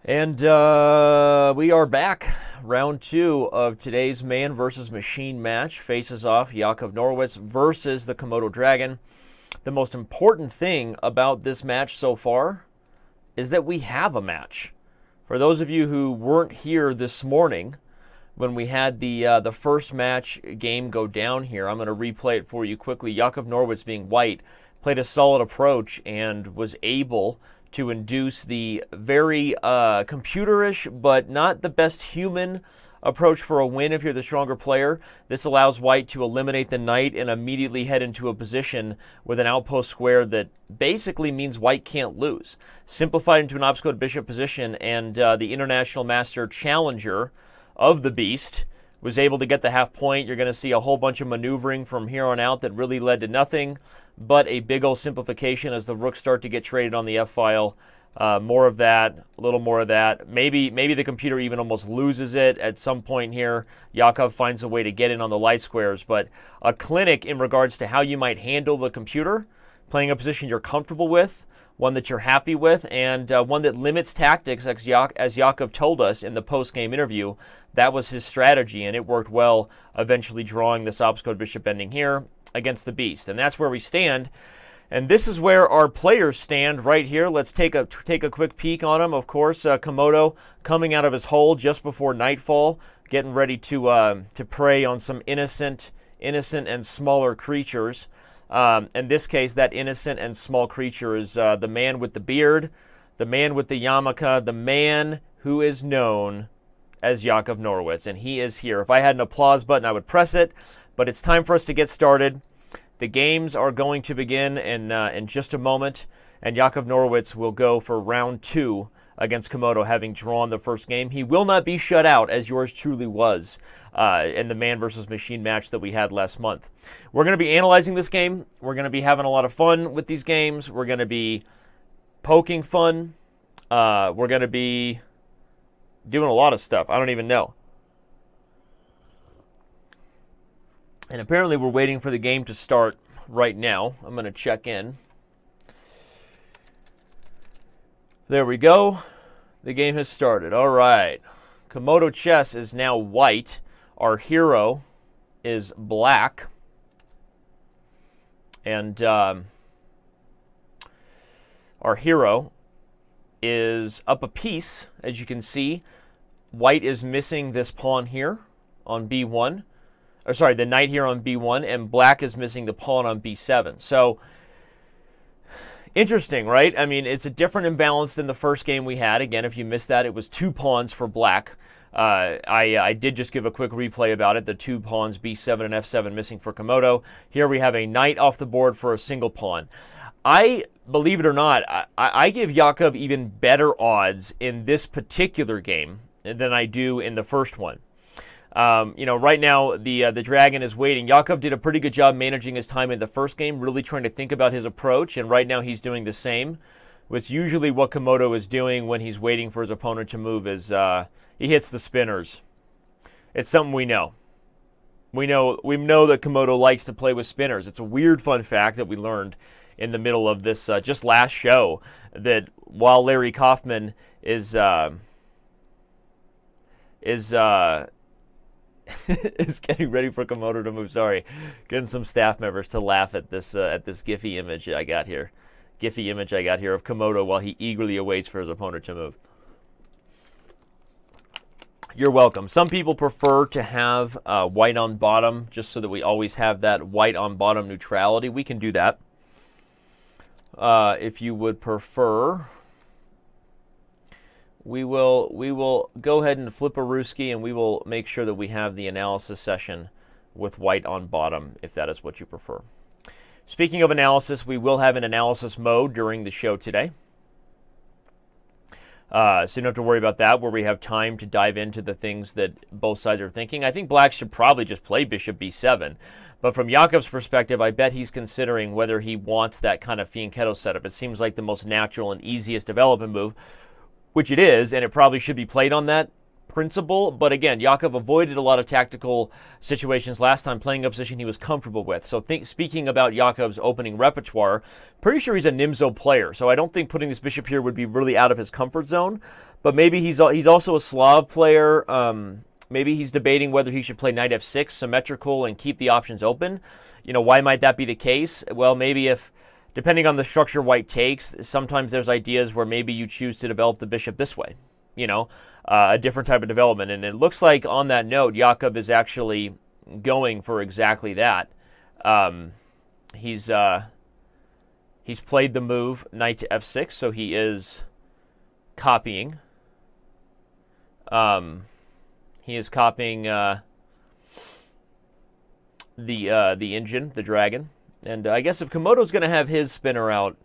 And we are back. Round 2 of today's man versus machine match faces off Yakov Norwitz versus the Komodo Dragon. The most important thing about this match so far is that we have a match. For those of you who weren't here this morning when we had the first match game go down here, I'm going to replay it for you quickly. Yakov Norwitz, being white, played a solid approach and was able to induce the very computerish but not the best human approach for a win if you're the stronger player. This allows white to eliminate the knight and immediately head into a position with an outpost square that basically means white can't lose. Simplified into an obscure bishop position, and the International Master Challenger of the Beast was able to get the half point. You're going to see a whole bunch of maneuvering from here on out that really led to nothing but a big old simplification as the rooks start to get traded on the F-file. More of that, a little more of that. Maybe the computer even almost loses it at some point here. Yakov finds a way to get in on the light squares, but a clinic in regards to how you might handle the computer, playing a position you're comfortable with, one that you're happy with, and one that limits tactics, as Yakov told us in the post-game interview. That was his strategy, and it worked well, eventually drawing this obscure bishop ending here against the Beast. And that's where we stand. And this is where our players stand right here. Let's take a quick peek on them. Of course, Komodo coming out of his hole just before nightfall, getting ready to prey on some innocent and smaller creatures. In this case, that innocent and small creature is the man with the beard, the man with the yarmulke, the man who is known as Yakov Norwitz, and he is here. If I had an applause button, I would press it, but it's time for us to get started. The games are going to begin in just a moment, and Yakov Norwitz will go for round 2 against Komodo, having drawn the first game. He will not be shut out, as yours truly was in the man versus machine match that we had last month. We're going to be analyzing this game. We're going to be having a lot of fun with these games. We're going to be poking fun. We're going to be doing a lot of stuff. I don't even know. And apparently we're waiting for the game to start right now. I'm going to check in. There we go. The game has started. All right. Komodo chess is now white. Our hero is black. And our hero is up a piece, as you can see. White is missing this pawn here on b1. Or sorry, the knight here on b1, and black is missing the pawn on b7. So, interesting, right? I mean, it's a different imbalance than the first game we had. Again, if you missed that, it was 2 pawns for black. I did just give a quick replay about it. The 2 pawns, b7 and f7, missing for Komodo. Here we have a knight off the board for a single pawn. Believe it or not, I give Yakov even better odds in this particular game than I do in the first one. Right now, the dragon is waiting. Yakov did a pretty good job managing his time in the first game, really trying to think about his approach, and right now he's doing the same. Which usually what Komodo is doing when he's waiting for his opponent to move is he hits the spinners. It's something we know. We know that Komodo likes to play with spinners. It's a weird fun fact that we learned in the middle of this just last show, that while Larry Kaufman is getting ready for Komodo to move. Sorry, getting some staff members to laugh at this Giphy image I got here. Giphy image I got here of Komodo while he eagerly awaits for his opponent to move. You're welcome. Some people prefer to have white on bottom, just so that we always have that white on bottom neutrality. We can do that if you would prefer. We will go ahead and flip a Ruski, and we will make sure that we have the analysis session with white on bottom, if that is what you prefer. Speaking of analysis, we will have an analysis mode during the show today. So you don't have to worry about that, where we have time to dive into the things that both sides are thinking. I think black should probably just play bishop b7. But from Yakov's perspective, I bet he's considering whether he wants that kind of fianchetto setup. It seems like the most natural and easiest development move, which it is, and it probably should be played on that principle, but again, Yakov avoided a lot of tactical situations last time, playing a position he was comfortable with. So speaking about Yakov's opening repertoire, pretty sure he's a Nimzo player, so I don't think putting this bishop here would be really out of his comfort zone, but maybe he's also a Slav player. Maybe he's debating whether he should play knight f6, symmetrical, and keep the options open. You know, why might that be the case? Well, maybe if, depending on the structure white takes, sometimes there's ideas where maybe you choose to develop the bishop this way. You know, a different type of development. And it looks like on that note, Yakov is actually going for exactly that. He's played the move knight to f6, so he is copying. He is copying the engine, the dragon. And I guess if Komodo's going to have his spinner out,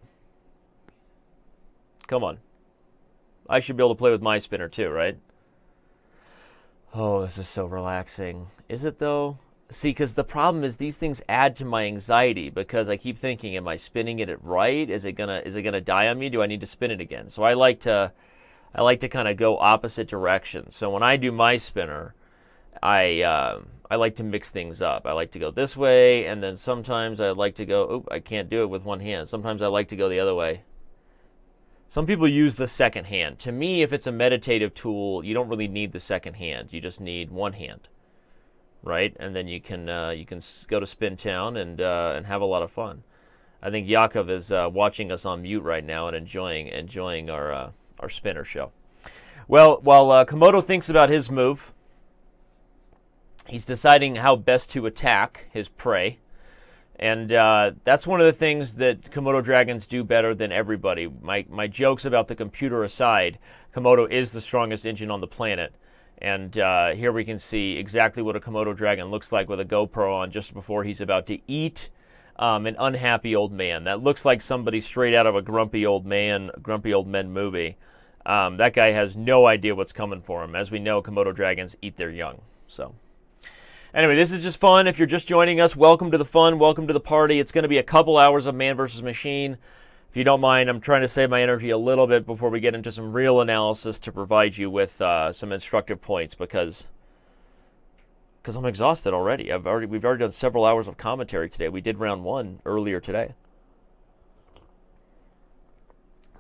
come on. I should be able to play with my spinner too, right? Oh, this is so relaxing. Is it though? See, because the problem is these things add to my anxiety because I keep thinking, am I spinning it right? Is it gonna die on me? Do I need to spin it again? So I like to kind of go opposite directions. So when I do my spinner, I like to mix things up. I like to go this way, and then sometimes I like to go, oop, I can't do it with one hand. Sometimes I like to go the other way. Some people use the second hand. To me, if it's a meditative tool, you don't really need the second hand. You just need one hand, right? And then you can go to Spin Town and have a lot of fun. I think Yakov is watching us on mute right now and enjoying our spinner show. Well, while Komodo thinks about his move, he's deciding how best to attack his prey. And that's one of the things that Komodo dragons do better than everybody. My jokes about the computer aside, Komodo is the strongest engine on the planet. And here we can see exactly what a Komodo dragon looks like with a GoPro on just before he's about to eat an unhappy old man. That looks like somebody straight out of a Grumpy Old Men movie. That guy has no idea what's coming for him. As we know, Komodo dragons eat their young. So anyway, this is just fun. If you're just joining us, welcome to the fun, welcome to the party. It's going to be a couple hours of Man vs. Machine. If you don't mind, I'm trying to save my energy a little bit before we get into some real analysis to provide you with some instructive points because I'm exhausted already. We've already done several hours of commentary today. We did round one earlier today.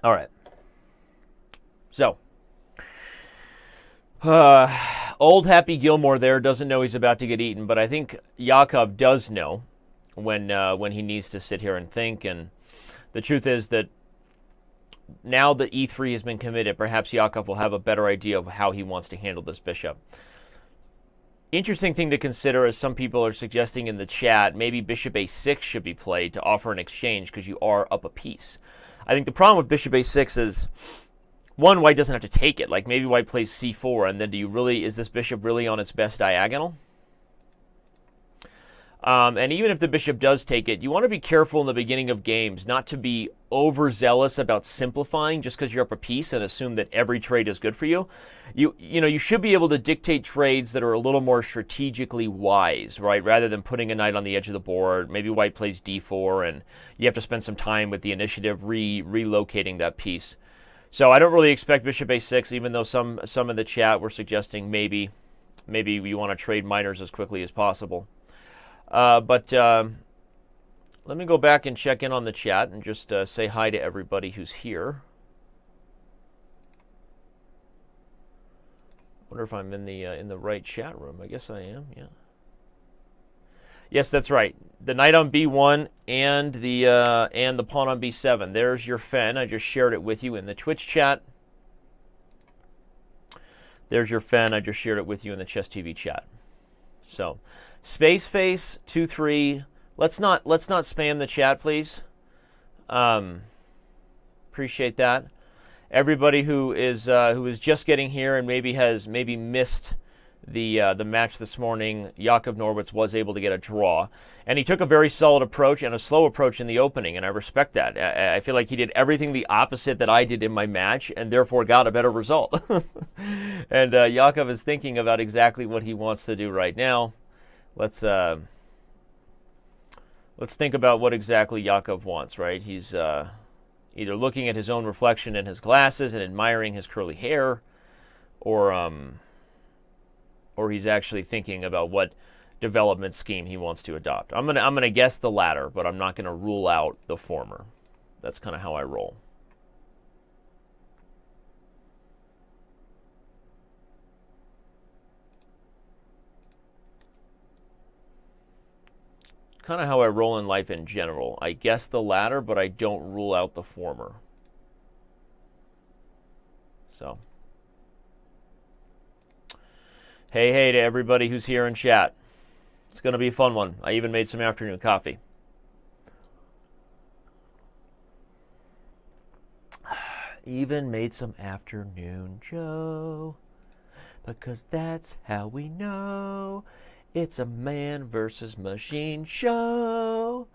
All right. So, old Happy Gilmore there doesn't know he's about to get eaten, but I think Yakov does know when he needs to sit here and think. And the truth is that now that e3 has been committed, perhaps Yakov will have a better idea of how he wants to handle this bishop. Interesting thing to consider, as some people are suggesting in the chat, maybe bishop a6 should be played to offer an exchange because you are up a piece. I think the problem with bishop a6 is, one, white doesn't have to take it. Like maybe white plays c4, and then is this bishop really on its best diagonal? And even if the bishop does take it, you want to be careful in the beginning of games not to be overzealous about simplifying just because you're up a piece and assume that every trade is good for you. You should be able to dictate trades that are a little more strategically wise, right? Rather than putting a knight on the edge of the board. Maybe white plays d4, and you have to spend some time with the initiative relocating that piece. So I don't really expect bishop a6, even though some in the chat were suggesting maybe we want to trade minors as quickly as possible. But let me go back and check in on the chat and just say hi to everybody who's here. Wonder if I'm in the right chat room. I guess I am. Yeah. Yes, that's right. The knight on b1 and the pawn on b7. There's your fen. I just shared it with you in the Twitch chat. There's your fen. I just shared it with you in the Chess TV chat. So, Space Face 23. Let's not spam the chat, please. Appreciate that. Everybody who is just getting here and maybe missed the match this morning, Yakov Norwitz was able to get a draw, and he took a very solid approach and a slow approach in the opening, and I respect that. I feel like he did everything the opposite that I did in my match, and therefore got a better result. And Yakov is thinking about exactly what he wants to do right now. Let's think about what exactly Yakov wants. Right, he's either looking at his own reflection in his glasses and admiring his curly hair, or or he's actually thinking about what development scheme he wants to adopt. I'm gonna guess the latter, but I'm not gonna rule out the former. That's kind of how I roll. Kind of how I roll in life in general. I guess the latter, but I don't rule out the former. So, hey to everybody who's here in chat. It's going to be a fun one. I even made some afternoon coffee. Even made some afternoon Joe, because that's how we know it's a man versus machine show.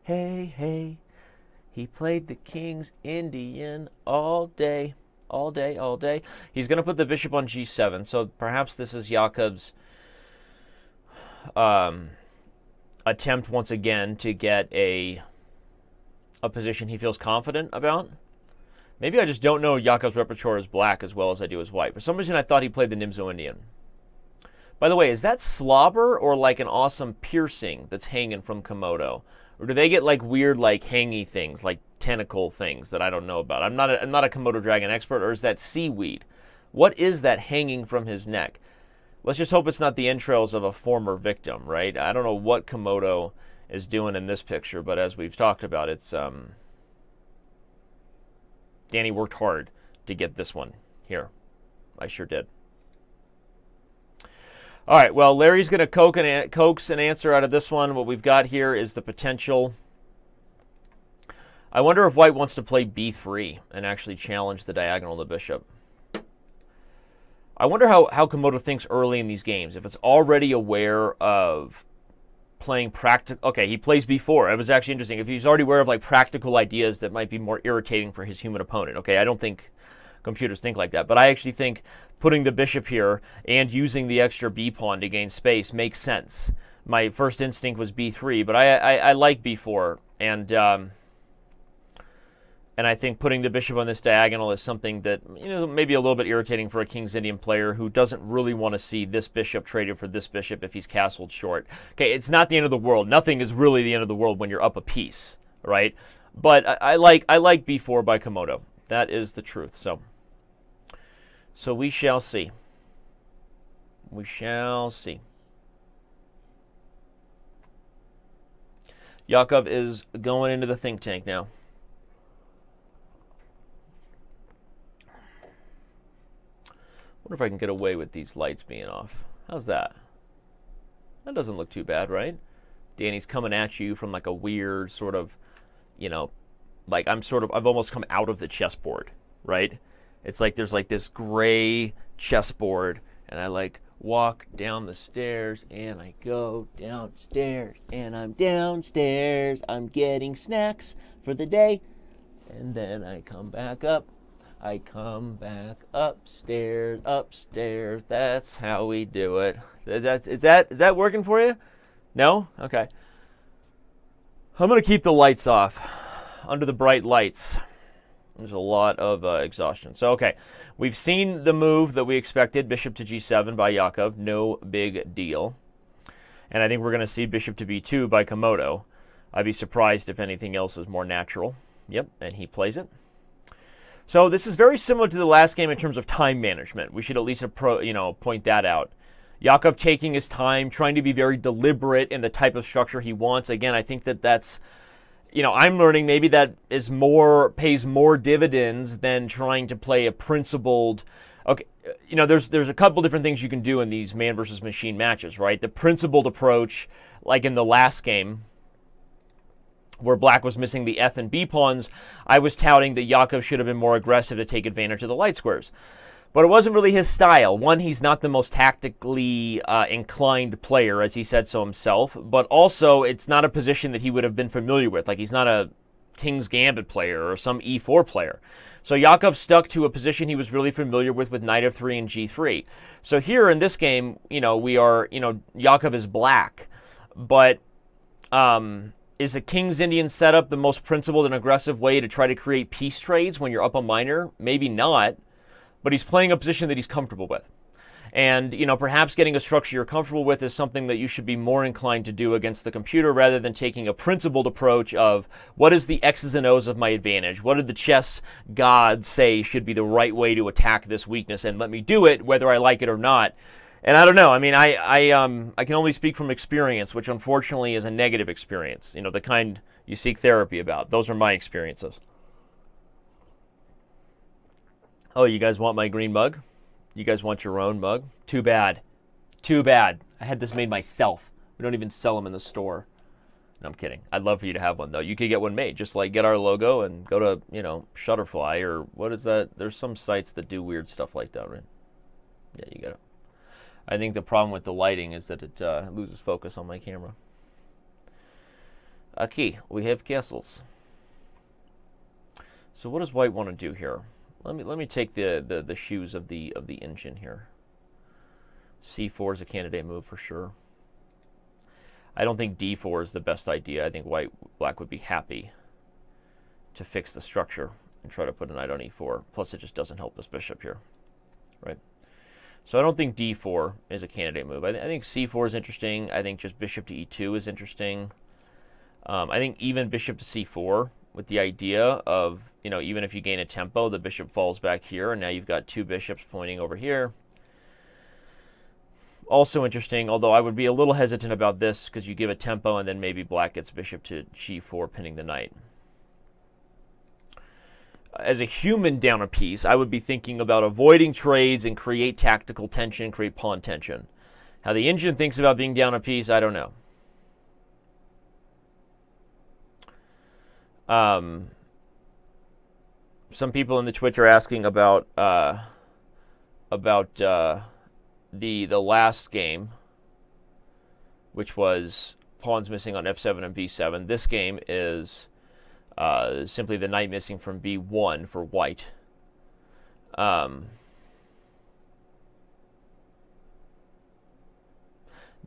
Hey, he played the King's Indian all day. He's going to put the bishop on g7, so perhaps this is Jakob's attempt once again to get a position he feels confident about. Maybe I just don't know Jakob's repertoire as black as well as I do as white. For some reason, I thought he played the Nimzo Indian. By the way, is that slobber or like an awesome piercing that's hanging from Komodo? Or do they get like weird like hangy things, like tentacle things that I don't know about? I'm not a Komodo dragon expert. Or is that seaweed? What is that hanging from his neck? Let's just hope it's not the entrails of a former victim, right? I don't know what Komodo is doing in this picture, but as we've talked about, it's Danny worked hard to get this one here. I sure did. All right, well, Larry's going to coax an answer out of this one. What we've got here is the potential. I wonder if white wants to play b3 and actually challenge the diagonal of the bishop. I wonder how Komodo thinks early in these games. If it's already aware of playing practical. Okay, he plays b4. It was actually interesting. If he's already aware of like practical ideas that might be more irritating for his human opponent. Okay, I don't think computers think like that, but I actually think putting the bishop here and using the extra b pawn to gain space makes sense. My first instinct was b3, but I like b4, and I think putting the bishop on this diagonal is something that, you know, maybe a little bit irritating for a King's Indian player who doesn't really want to see this bishop traded for this bishop if he's castled short. Okay, it's not the end of the world. Nothing is really the end of the world when you're up a piece, right? But I like b4 by Komodo. That is the truth. So we shall see. We shall see. Jakob is going into the think tank now. Wonder if I can get away with these lights being off. How's that? That doesn't look too bad, right? Danny's coming at you from like a weird sort of, you know, like I've almost come out of the chessboard, right? It's like there's like this gray chessboard, and I like walk down the stairs, and I go downstairs, and I'm downstairs. I'm getting snacks for the day, and then I come back up. I come back upstairs. That's how we do it. Is that working for you? No? Okay. I'm going to keep the lights off under the bright lights. There's a lot of exhaustion. So, okay, we've seen the move that we expected, bishop to g7 by Jakob. No big deal. And I think we're going to see bishop to b2 by Komodo. I'd be surprised if anything else is more natural. Yep, and he plays it. So this is very similar to the last game in terms of time management. We should at least point that out. Jakob taking his time, trying to be very deliberate in the type of structure he wants. Again, I think that's... You know, I'm learning maybe that pays more dividends than trying to play a principled. Okay, you know, there's a couple different things you can do in these man versus machine matches, right? The principled approach, like in the last game, where black was missing the f and b pawns, I was touting that Jakob should have been more aggressive to take advantage of the light squares. But it wasn't really his style. One, he's not the most tactically inclined player, as he said so himself. But also, it's not a position that he would have been familiar with. Like, he's not a King's Gambit player or some e4 player. So Jakob stuck to a position he was really familiar with knight f3 and g3. So here in this game, you know, Jakob is black. But is a King's Indian setup the most principled and aggressive way to try to create piece trades when you're up a minor? Maybe not. But he's playing a position that he's comfortable with. And, you know, perhaps getting a structure you're comfortable with is something that you should be more inclined to do against the computer rather than taking a principled approach of what is the X's and O's of my advantage? What did the chess gods say should be the right way to attack this weakness? And let me do it whether I like it or not. And I don't know. I mean, I can only speak from experience, which unfortunately is a negative experience. You know, the kind you seek therapy about. Those are my experiences. Oh, you guys want my green mug? You guys want your own mug? Too bad. Too bad. I had this made myself. We don't even sell them in the store. No, I'm kidding. I'd love for you to have one, though. You could get one made. Just like get our logo and go to, you know, Shutterfly or what is that? There's some sites that do weird stuff like that, right? Yeah, you get it. I think the problem with the lighting is that it loses focus on my camera. Okay, we have castles. So what does white want to do here? Let me take the shoes of the engine here. C4 is a candidate move for sure. I don't think D4 is the best idea. I think black would be happy to fix the structure and try to put a knight on E4. Plus, it just doesn't help this bishop here, right? So I don't think D4 is a candidate move. I think C4 is interesting. I think just bishop to E2 is interesting. I think even bishop to C4 with the idea of, you know, even if you gain a tempo, the bishop falls back here, and now you've got two bishops pointing over here. Also interesting, although I would be a little hesitant about this because you give a tempo and then maybe black gets bishop to G4, pinning the knight. As a human down a piece, I would be thinking about avoiding trades and create tactical tension, create pawn tension. How the engine thinks about being down a piece, I don't know. Some people in the Twitch are asking about the last game, which was pawns missing on F7 and B7. This game is simply the knight missing from B1 for white.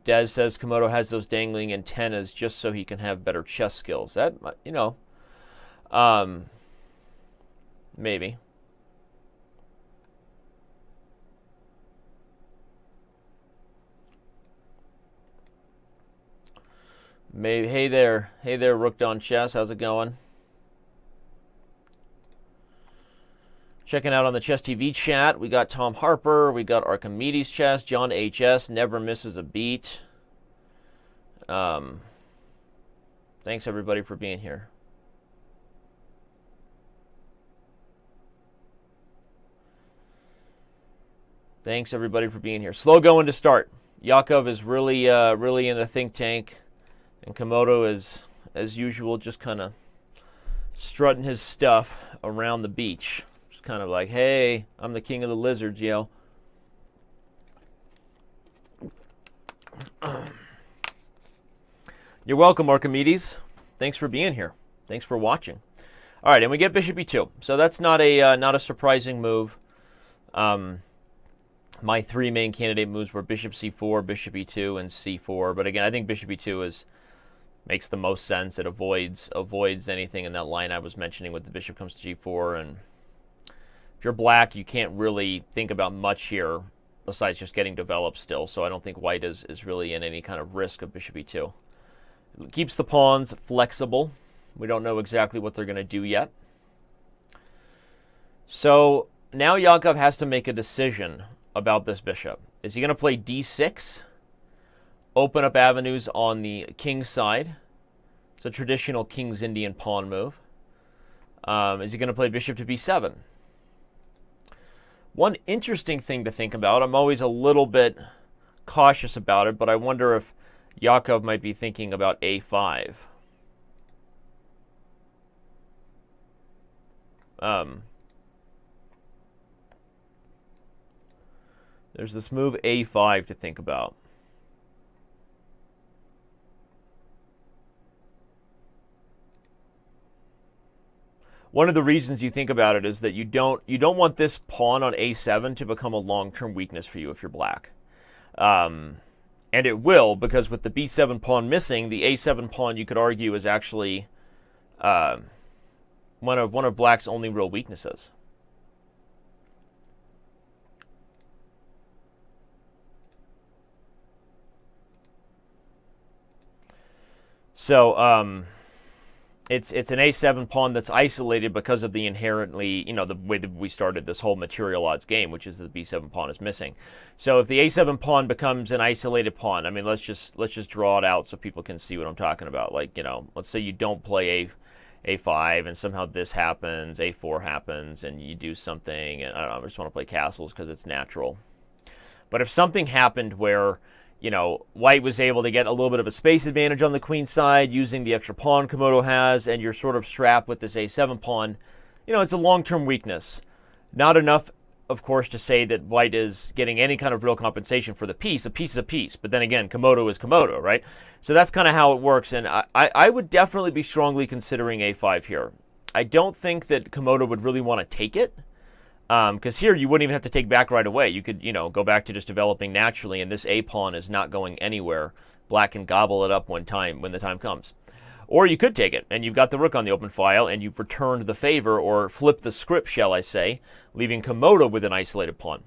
Des says Komodo has those dangling antennas just so he can have better chess skills. That, you know, maybe. Maybe. Hey there, Rooked on Chess. How's it going? Checking out on the Chess TV chat. We got Tom Harper. We got Archimedes Chess. John HS never misses a beat. Thanks everybody for being here. Thanks everybody for being here. Slow going to start. Yakov is really in the think tank. And Komodo is, as usual, just kind of strutting his stuff around the beach. Just kind of like, hey, I'm the king of the lizards, yo. You're welcome, Archimedes. Thanks for being here. Thanks for watching. All right, and we get bishop e2. So that's not a surprising move. My three main candidate moves were bishop c4, bishop e2, and c4. But again, I think bishop e2 makes the most sense. It avoids anything in that line I was mentioning with the bishop comes to g4. And if you're black, you can't really think about much here besides just getting developed still. So I don't think white is really in any kind of risk of bishop e2. It keeps the pawns flexible. We don't know exactly what they're going to do yet. So now Yakov has to make a decision about this bishop. Is he going to play d6? Open up avenues on the king's side. It's a traditional king's Indian pawn move. Is he going to play bishop to b7? One interesting thing to think about, I'm always a little bit cautious about it, but I wonder if Yakov might be thinking about a5. There's this move a5 to think about. One of the reasons you think about it is that you don't want this pawn on a7 to become a long-term weakness for you if you're black. And it will, because with the b7 pawn missing, the a7 pawn, you could argue, is actually one of black's only real weaknesses. So it's an a7 pawn that's isolated because of the inherently, the way that we started this whole material odds game, which is the b7 pawn is missing. So if the a7 pawn becomes an isolated pawn, I mean, let's just draw it out so people can see what I'm talking about. Like, let's say you don't play a5 and somehow this happens, a4 happens, and you do something, and I don't know, I just want to play castles because it's natural. But if something happened where white was able to get a little bit of a space advantage on the queen side using the extra pawn Komodo has, and you're sort of strapped with this a7 pawn, it's a long-term weakness. Not enough, of course, to say that white is getting any kind of real compensation for the piece. A piece is a piece. But then again, Komodo is Komodo, right? So that's kind of how it works. And I would definitely be strongly considering a5 here. I don't think that Komodo would really want to take it. Because here you wouldn't even have to take back right away. You could, go back to just developing naturally, and this a pawn is not going anywhere. Black can gobble it up when the time comes. Or you could take it, and you've got the rook on the open file, and you've returned the favor, or flipped the script, shall I say, leaving Komodo with an isolated pawn.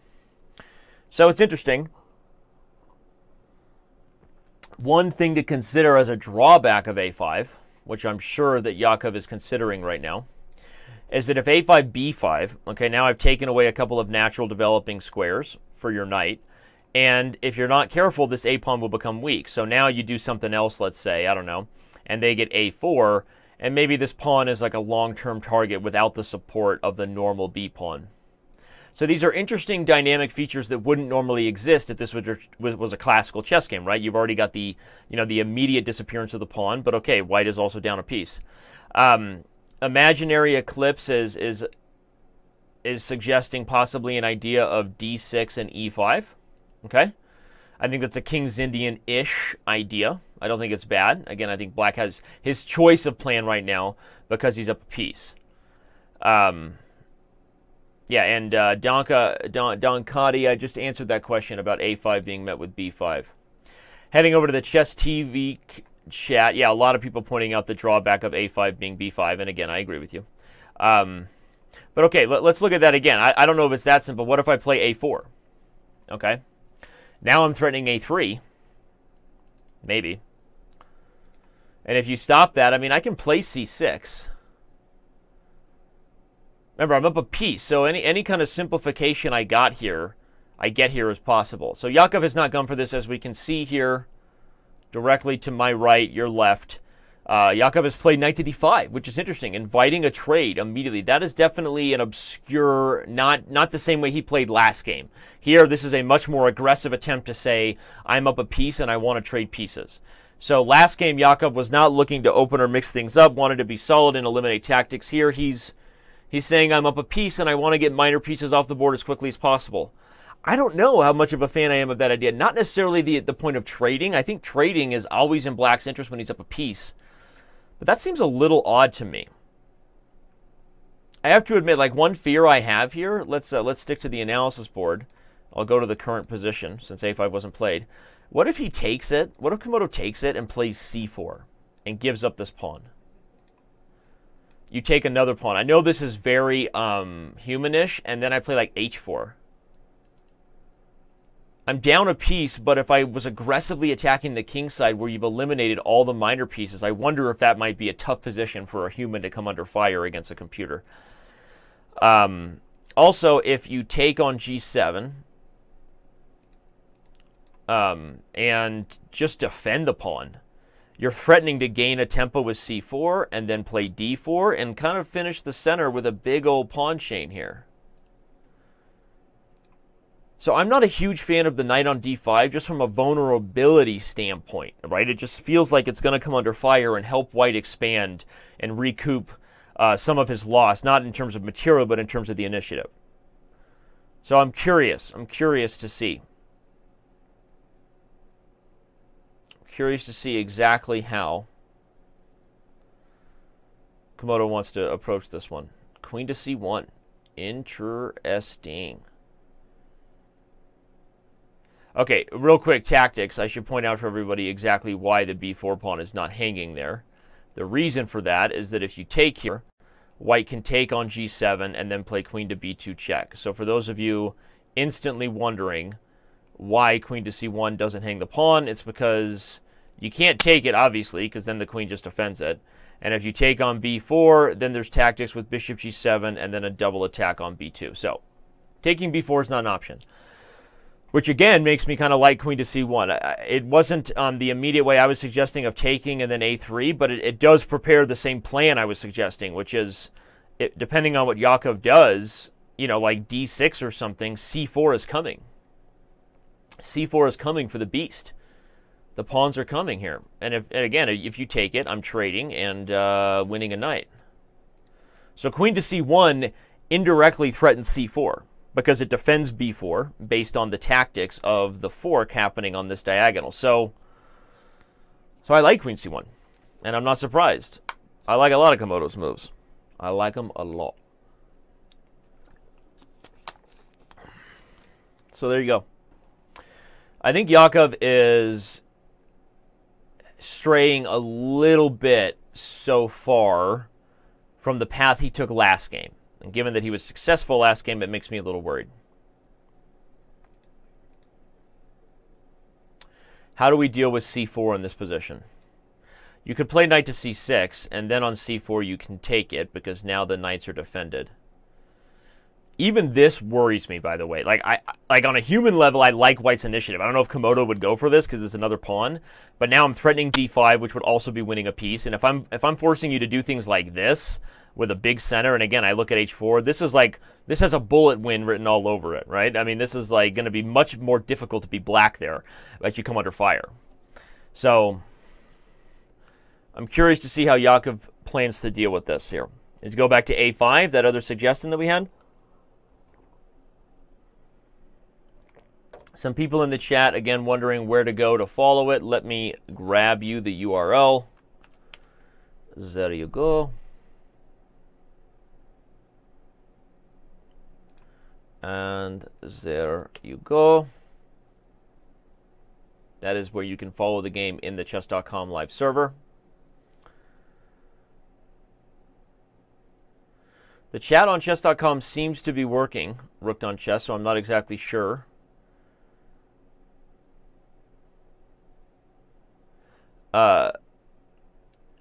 So it's interesting. One thing to consider as a drawback of a5, which I'm sure that Yakov is considering right now, is that if a5, b5, okay, now I've taken away a couple of natural developing squares for your knight, and if you're not careful, this a pawn will become weak. So now you do something else, let's say, I don't know, and they get a4, and maybe this pawn is like a long-term target without the support of the normal b pawn. So these are interesting dynamic features that wouldn't normally exist if this was a classical chess game, right? You've already got the, the immediate disappearance of the pawn, but okay, white is also down a piece. Imaginary eclipse is suggesting possibly an idea of d6 and e5. Okay, I think that's a King's Indian-ish idea. I don't think it's bad. Again, I think Black has his choice of plan right now because he's up a piece. Yeah, and Donkati, I just answered that question about a5 being met with b5. Heading over to the Chess TV chat, yeah, a lot of people pointing out the drawback of a5 being b5, and again, I agree with you. But okay, let's look at that again. I don't know if it's that simple. What if I play a4? Okay, now I'm threatening a3, maybe. And if you stop that, I mean, I can play c6. Remember, I'm up a piece, so any kind of simplification I get here is possible. So Yakov has not gone for this, as we can see here. Directly to my right, your left. Yakov has played knight to d5, which is interesting, inviting a trade immediately. That is definitely an obscure, not the same way he played last game. Here, this is a much more aggressive attempt to say, I'm up a piece and I want to trade pieces. So last game, Yakov was not looking to open or mix things up, wanted to be solid and eliminate tactics. Here, he's saying, I'm up a piece and I want to get minor pieces off the board as quickly as possible. I don't know how much of a fan I am of that idea. Not necessarily the point of trading. I think trading is always in Black's interest when he's up a piece. But that seems a little odd to me. I have to admit, like, one fear I have here, let's stick to the analysis board. I'll go to the current position since a5 wasn't played. What if he takes it? What if Komodo takes it and plays c4 and gives up this pawn? You take another pawn. I know this is very humanish, and then I play like h4. I'm down a piece, but if I was aggressively attacking the king side where you've eliminated all the minor pieces, I wonder if that might be a tough position for a human to come under fire against a computer. Also, if you take on g7 and just defend the pawn, you're threatening to gain a tempo with c4 and then play d4 and kind of finish the center with a big old pawn chain here. So I'm not a huge fan of the knight on d5 just from a vulnerability standpoint, right? It just feels like it's going to come under fire and help white expand and recoup some of his loss, not in terms of material, but in terms of the initiative. So I'm curious. I'm curious to see. Curious to see exactly how Komodo wants to approach this one. Queen to c1. Interesting. Okay, real quick tactics. I should point out for everybody exactly why the b4 pawn is not hanging there. The reason for that is that if you take here, white can take on g7 and then play queen to b2 check. So for those of you instantly wondering why queen to c1 doesn't hang the pawn, it's because You can't take it, obviously, because then the queen just defends it. And if you take on b4, then there's tactics with bishop g7 and then a double attack on b2. So taking b4 is not an option, which again makes me kind of like queen to c1. It wasn't the immediate way I was suggesting of taking and then a3, but it does prepare the same plan I was suggesting, which is, depending on what Yakov does, you know, like d6 or something, c4 is coming. c4 is coming for the beast. The pawns are coming here. And again, if you take it, I'm trading and winning a knight. So queen to c1 indirectly threatens c4 because it defends b4 based on the tactics of the fork happening on this diagonal. So I like queen c1, and I'm not surprised. I like a lot of Komodo's moves. I like them a lot. So there you go. I think Yakov is straying a little bit so far from the path he took last game. And given that he was successful last game, it makes me a little worried. How do we deal with c4 in this position? You could play knight to c6, and then on c4 you can take it, because now the knights are defended. Even this worries me, by the way. Like on a human level, I like White's initiative. I don't know if Komodo would go for this because it's another pawn, but now I'm threatening d5, which would also be winning a piece. And if I'm forcing you to do things like this with a big center, and again I look at h4, this has a bullet win written all over it, right? I mean, this is like going to be much more difficult to be black there as you come under fire. So I'm curious to see how Yakov plans to deal with this here. Is go back to a5, that other suggestion that we had? Some people in the chat, again, wondering where to go to follow it. Let me grab you the URL. There you go. And there you go. That is where you can follow the game in the chess.com live server. The chat on chess.com seems to be working, Rooked on Chess, so I'm not exactly sure. A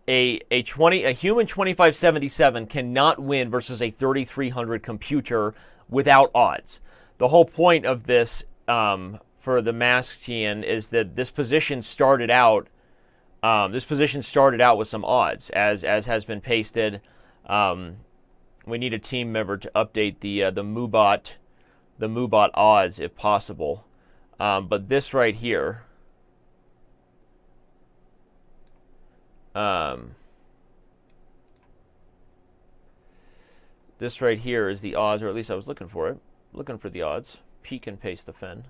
human 2577 cannot win versus a 3300 computer without odds. The whole point of this for the Masktian is that this position started out with some odds, as has been pasted. We need a team member to update the MooBot odds if possible. But this right here. This right here is the odds, or at least I was looking for it. Looking for the odds. Peek and paste the fen.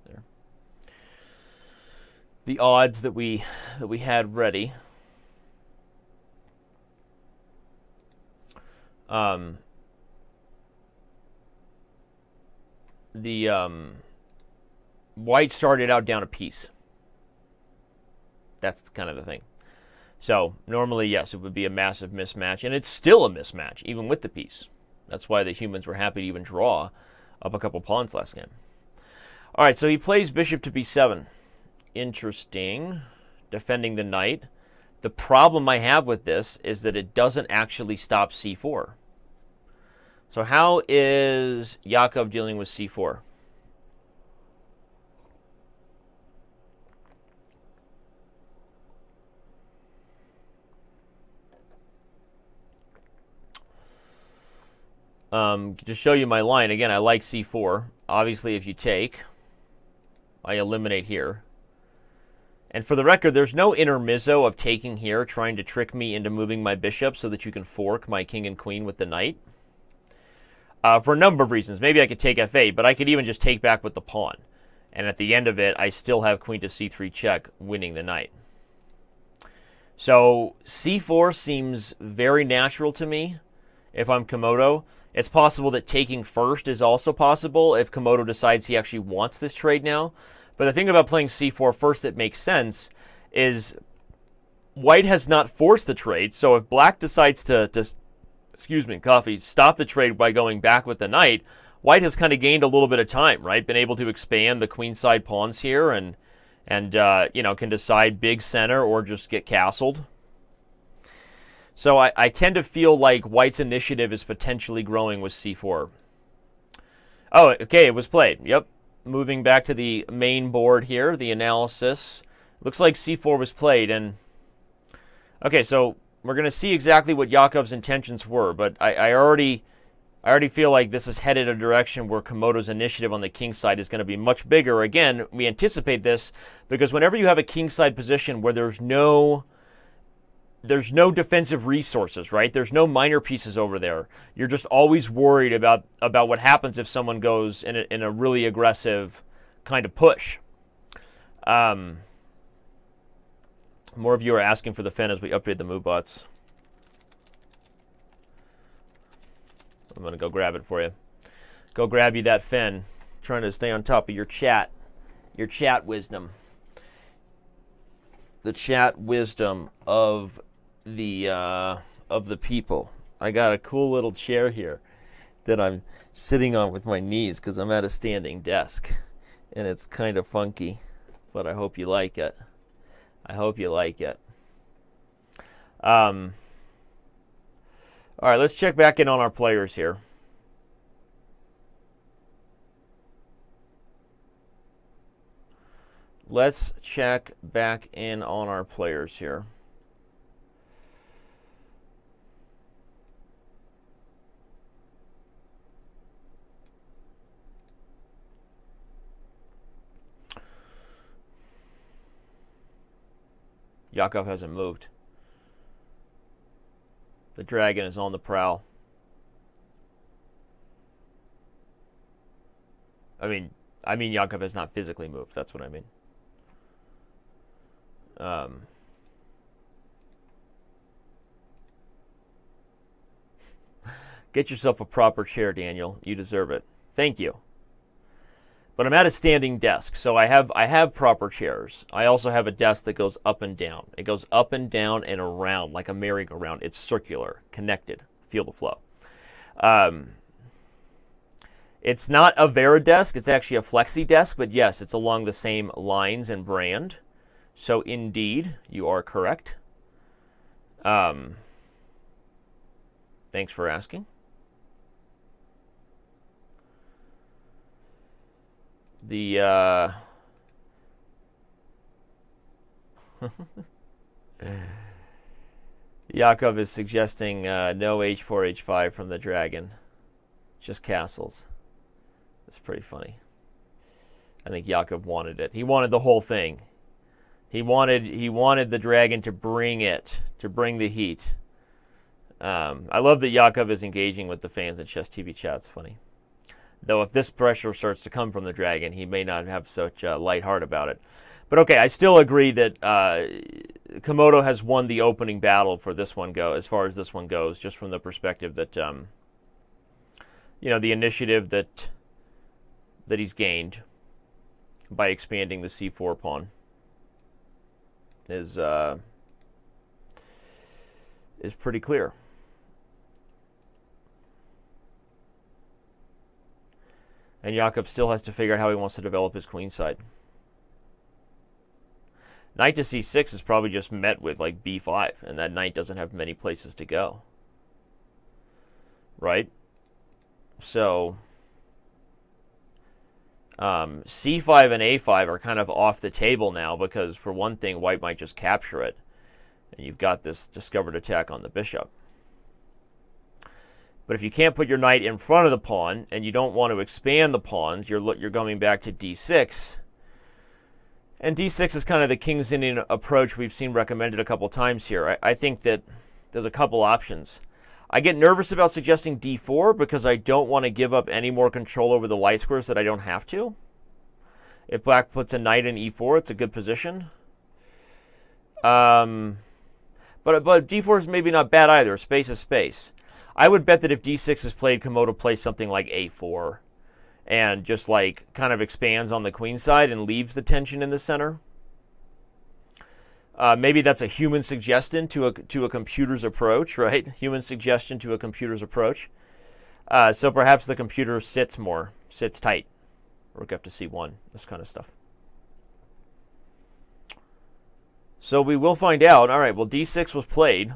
There. The odds that we had ready. White started out down a piece. That's kind of the thing. So normally, yes, it would be a massive mismatch, and it's still a mismatch, even with the piece. That's why the humans were happy to even draw up a couple pawns last game. All right, so he plays bishop to b7. Interesting. Defending the knight. The problem I have with this is that it doesn't actually stop c4. So how is Yakov dealing with c4? To show you my line, again, I like c4. Obviously, if you take, I eliminate here. And for the record, there's no intermezzo of taking here, trying to trick me into moving my bishop so that you can fork my king and queen with the knight. For a number of reasons. Maybe I could take f8, but I could even just take back with the pawn. And at the end of it, I still have queen to c3 check, winning the knight. So c4 seems very natural to me if I'm Komodo. It's possible that taking first is also possible if Komodo decides he actually wants this trade now. But the thing about playing c4 first that makes sense is White has not forced the trade. So if Black decides to stop the trade by going back with the knight, White has kind of gained a little bit of time, right? Been able to expand the queenside pawns here and and you know, can decide big center or just get castled. So I tend to feel like White's initiative is potentially growing with c4. Oh, okay, it was played. Yep. Moving back to the main board here, the analysis. Looks like c4 was played, and okay, so we're going to see exactly what Yakov's intentions were, but I already feel like this is headed a direction where Komodo's initiative on the king side is going to be much bigger. Again, we anticipate this because whenever you have a king side position where there's no defensive resources, right? There's no minor pieces over there. You're just always worried about what happens if someone goes in a really aggressive kind of push. More of you are asking for the Fen as we update the move bots. I'm going to go grab it for you. Go grab you that Fen. Trying to stay on top of your chat wisdom. The chat wisdom of the people. I got a cool little chair here that I'm sitting on with my knees because I'm at a standing desk. And it's kind of funky, but I hope you like it. I hope you like it. All right, let's check back in on our players here. Let's check back in on our players here. Yakov hasn't moved. The dragon is on the prowl. I mean Yakov has not physically moved. That's what I mean. Get yourself a proper chair, Daniel. You deserve it. Thank you. But I'm at a standing desk, so I have proper chairs. I also have a desk that goes up and down. It goes up and down and around like a merry-go-round. It's circular, connected. Feel the flow. It's not a Vera desk. It's actually a Flexi desk, but yes, it's along the same lines and brand. So indeed, you are correct. Thanks for asking. The Yakov is suggesting no h4, h5 from the dragon. Just castles. That's pretty funny. I think Yakov wanted it. He wanted the whole thing. He wanted the dragon to bring it, to bring the heat. I love that Yakov is engaging with the fans in Chess TV chat. It's funny. Though if this pressure starts to come from the dragon, he may not have such a light heart about it. But okay, I still agree that Komodo has won the opening battle for this one as far as this one goes, just from the perspective that, you know, the initiative that he's gained by expanding the c4 pawn is pretty clear. And Yakov still has to figure out how he wants to develop his queen side. Knight to c6 is probably just met with like b5, and that knight doesn't have many places to go. Right? So c5 and a5 are kind of off the table now because, for one thing, White might just capture it. And you've got this discovered attack on the bishop. But if you can't put your knight in front of the pawn and you don't want to expand the pawns, you're going back to d6. And d6 is kind of the King's Indian approach we've seen recommended a couple times here. I think that there's a couple options. I get nervous about suggesting d4 because I don't want to give up any more control over the light squares that I don't have to. If black puts a knight in e4, it's a good position. But d4 is maybe not bad either. Space is space. I would bet that if d6 is played, Komodo plays something like a4 and just like kind of expands on the queen side and leaves the tension in the center. Maybe that's a human suggestion to a computer's approach, right? Human suggestion to a computer's approach. So perhaps the computer sits tight. Rook f to c1, this kind of stuff. So we will find out. All right, well, d6 was played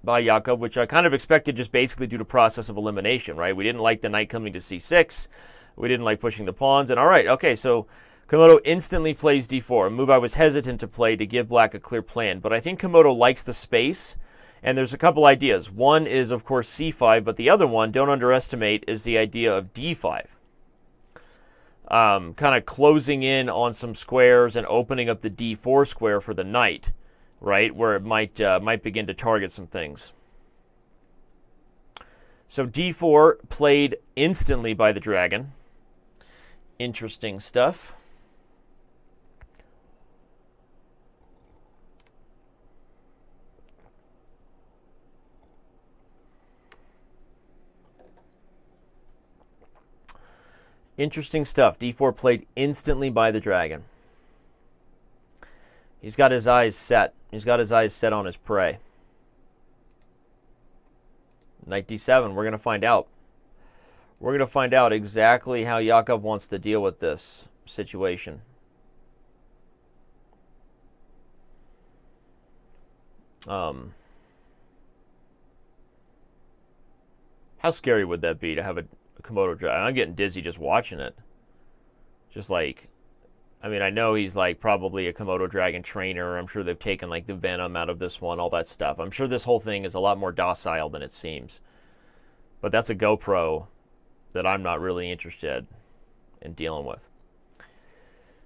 by Yakov, which I kind of expected just basically due to process of elimination, right? We didn't like the knight coming to c6. We didn't like pushing the pawns. And all right, okay, so Komodo instantly plays d4, a move I was hesitant to play to give black a clear plan. But I think Komodo likes the space, and there's a couple ideas. One is, of course, c5, but the other one, don't underestimate, is the idea of d5. Kind of closing in on some squares and opening up the d4 square for the knight, right, where it might begin to target some things. So d4 played instantly by the dragon. Interesting stuff. Interesting stuff. d4 played instantly by the dragon. He's got his eyes set. He's got his eyes set on his prey. Knight d7. We're going to find out. We're going to find out exactly how Yakov wants to deal with this situation. How scary would that be to have a Komodo dragon? I'm getting dizzy just watching it. Just like, I mean, I know he's like probably a Komodo dragon trainer. I'm sure they've taken like the venom out of this one, all that stuff. I'm sure this whole thing is a lot more docile than it seems. But that's a GoPro that I'm not really interested in dealing with.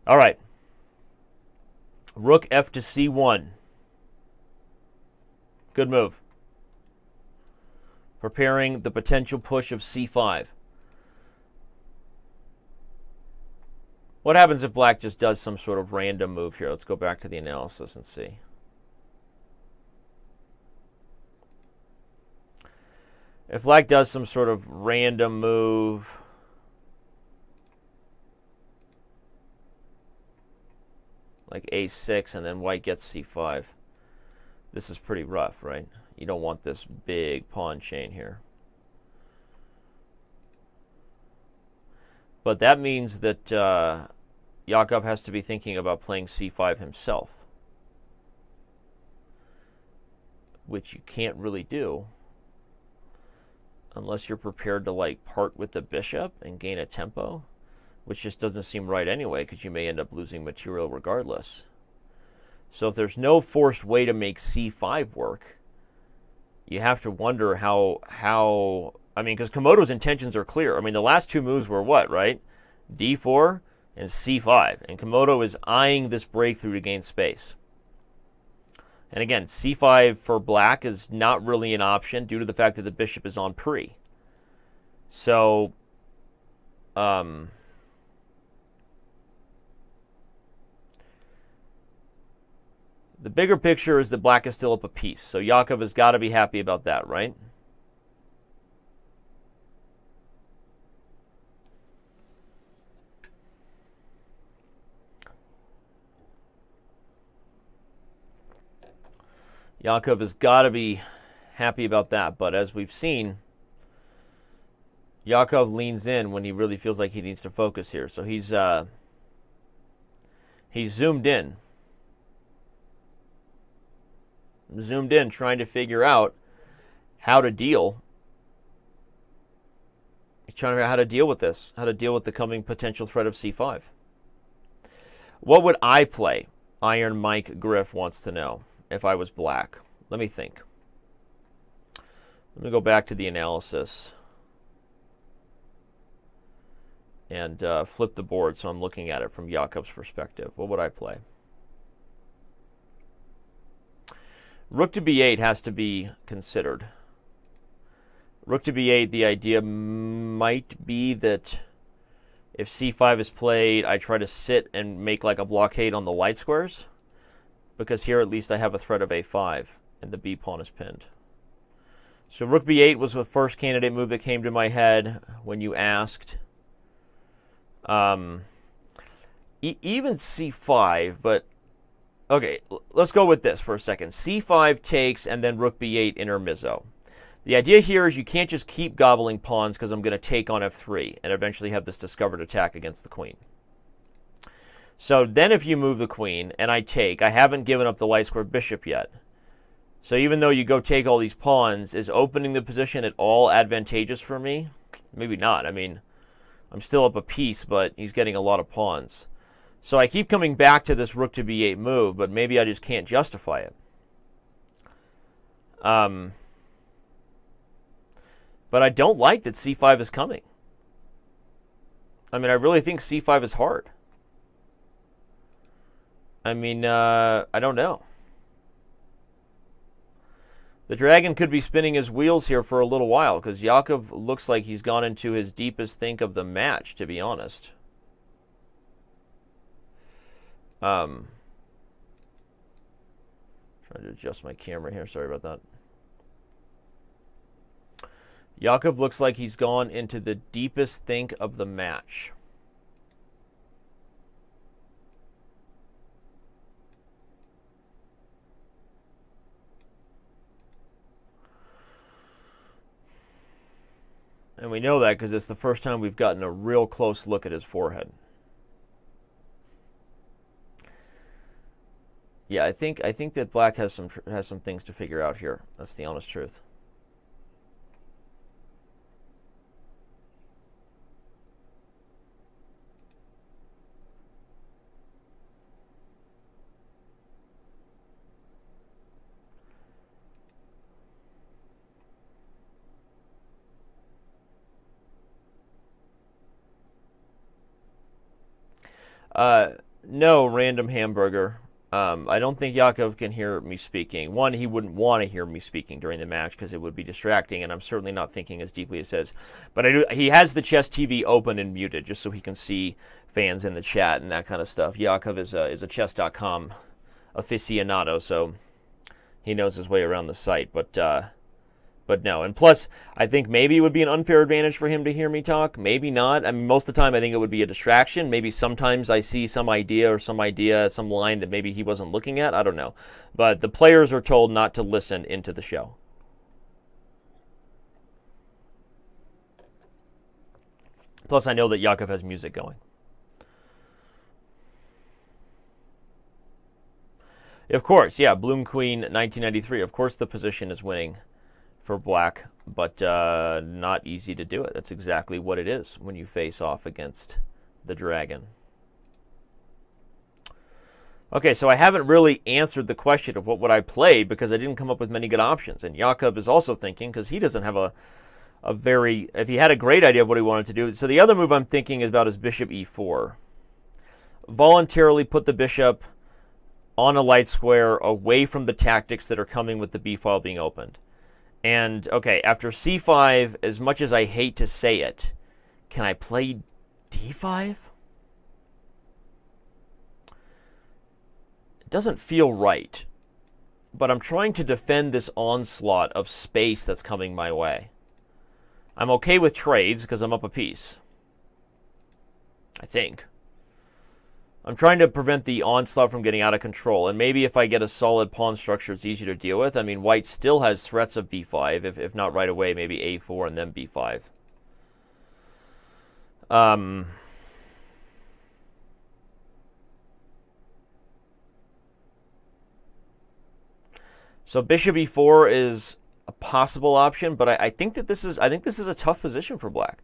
All right. Rook F to C1. Good move. Preparing the potential push of C5. What happens if black just does some sort of random move here? Let's go back to the analysis and see. If black does some sort of random move, like a6, and then white gets c5, this is pretty rough, right? You don't want this big pawn chain here. But that means that Yakov has to be thinking about playing c5 himself, which you can't really do unless you're prepared to like part with the bishop and gain a tempo, which just doesn't seem right anyway, because you may end up losing material regardless. So if there's no forced way to make c5 work, you have to wonder how I mean, because Komodo's intentions are clear. I mean, the last two moves were what, right? d4 and c5. And Komodo is eyeing this breakthrough to gain space. And again, c5 for black is not really an option due to the fact that the bishop is on pre. So, the bigger picture is that black is still up a piece. So Yakov has got to be happy about that, right? Yakov has got to be happy about that. But as we've seen, Yakov leans in when he really feels like he needs to focus here. So he's zoomed in. Zoomed in, trying to figure out how to deal. He's trying to figure out how to deal with this, how to deal with the coming potential threat of c5. What would I play? Iron Mike Griff wants to know if I was black. Let me think. Let me go back to the analysis and flip the board so I'm looking at it from Yakov's perspective. What would I play? Rook to b8 has to be considered. Rook to b8, the idea might be that if c5 is played, I try to sit and make like a blockade on the light squares, because here at least I have a threat of a5 and the b pawn is pinned. So rook b8 was the first candidate move that came to my head when you asked. Even c5, but okay, let's go with this for a second. c5 takes and then rook b8 intermezzo. The idea here is you can't just keep gobbling pawns because I'm going to take on f3 and eventually have this discovered attack against the queen. So then if you move the queen and I take, I haven't given up the light square bishop yet. So even though you go take all these pawns, is opening the position at all advantageous for me? Maybe not. I mean, I'm still up a piece, but he's getting a lot of pawns. So I keep coming back to this rook to b8 move, but maybe I just can't justify it. But I don't like that c5 is coming. I mean, I really think c5 is hard. I mean, I don't know. The dragon could be spinning his wheels here for a little while, because Jakub looks like he's gone into his deepest think of the match, to be honest. Trying to adjust my camera here. Sorry about that. Jakub looks like he's gone into the deepest think of the match. And we know that because it's the first time we've gotten a real close look at his forehead. Yeah, I think that black has some things to figure out here. That's the honest truth. No, random hamburger. I don't think Jakub can hear me speaking. One, he wouldn't want to hear me speaking during the match because it would be distracting, and I'm certainly not thinking as deeply as says. But he has the chess TV open and muted just so he can see fans in the chat and that kind of stuff. Jakub is a chess.com aficionado, so he knows his way around the site. But no, and plus, I think maybe it would be an unfair advantage for him to hear me talk. Maybe not. I mean, most of the time, I think it would be a distraction. Maybe sometimes I see some idea, some line that maybe he wasn't looking at. I don't know. But the players are told not to listen into the show. Plus, I know that Jakub has music going. Of course, yeah, Bloom Queen 1993. Of course, the position is winning for black, but not easy to do it. That's exactly what it is when you face off against the dragon. Okay, so I haven't really answered the question of what would I play because I didn't come up with many good options. And Jakub is also thinking, because he doesn't have if he had a great idea of what he wanted to do. So the other move I'm thinking is about his bishop e4. Voluntarily put the bishop on a light square away from the tactics that are coming with the b file being opened. And, okay, after c5, as much as I hate to say it, can I play d5? It doesn't feel right, but I'm trying to defend this onslaught of space that's coming my way. I'm okay with trades because I'm up a piece, I think. I'm trying to prevent the onslaught from getting out of control, and maybe if I get a solid pawn structure, it's easier to deal with. I mean, white still has threats of b5, if not right away, maybe a4 and then b5. So bishop e4 is a possible option, but I think this is a tough position for black.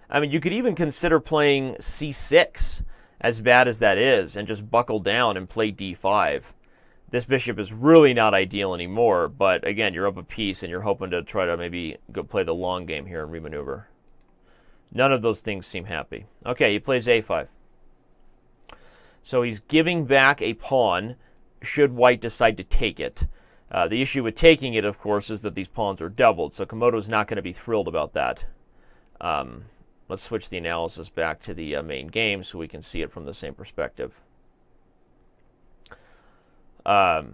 I mean, you could even consider playing c6. As bad as that is, and just buckle down and play d5. This bishop is really not ideal anymore, but again, you're up a piece and you're hoping to try to maybe go play the long game here and remaneuver. None of those things seem happy. Okay, he plays a5. So he's giving back a pawn should white decide to take it. The issue with taking it, of course, is that these pawns are doubled, so Komodo's not going to be thrilled about that. Let's switch the analysis back to the main game so we can see it from the same perspective. Several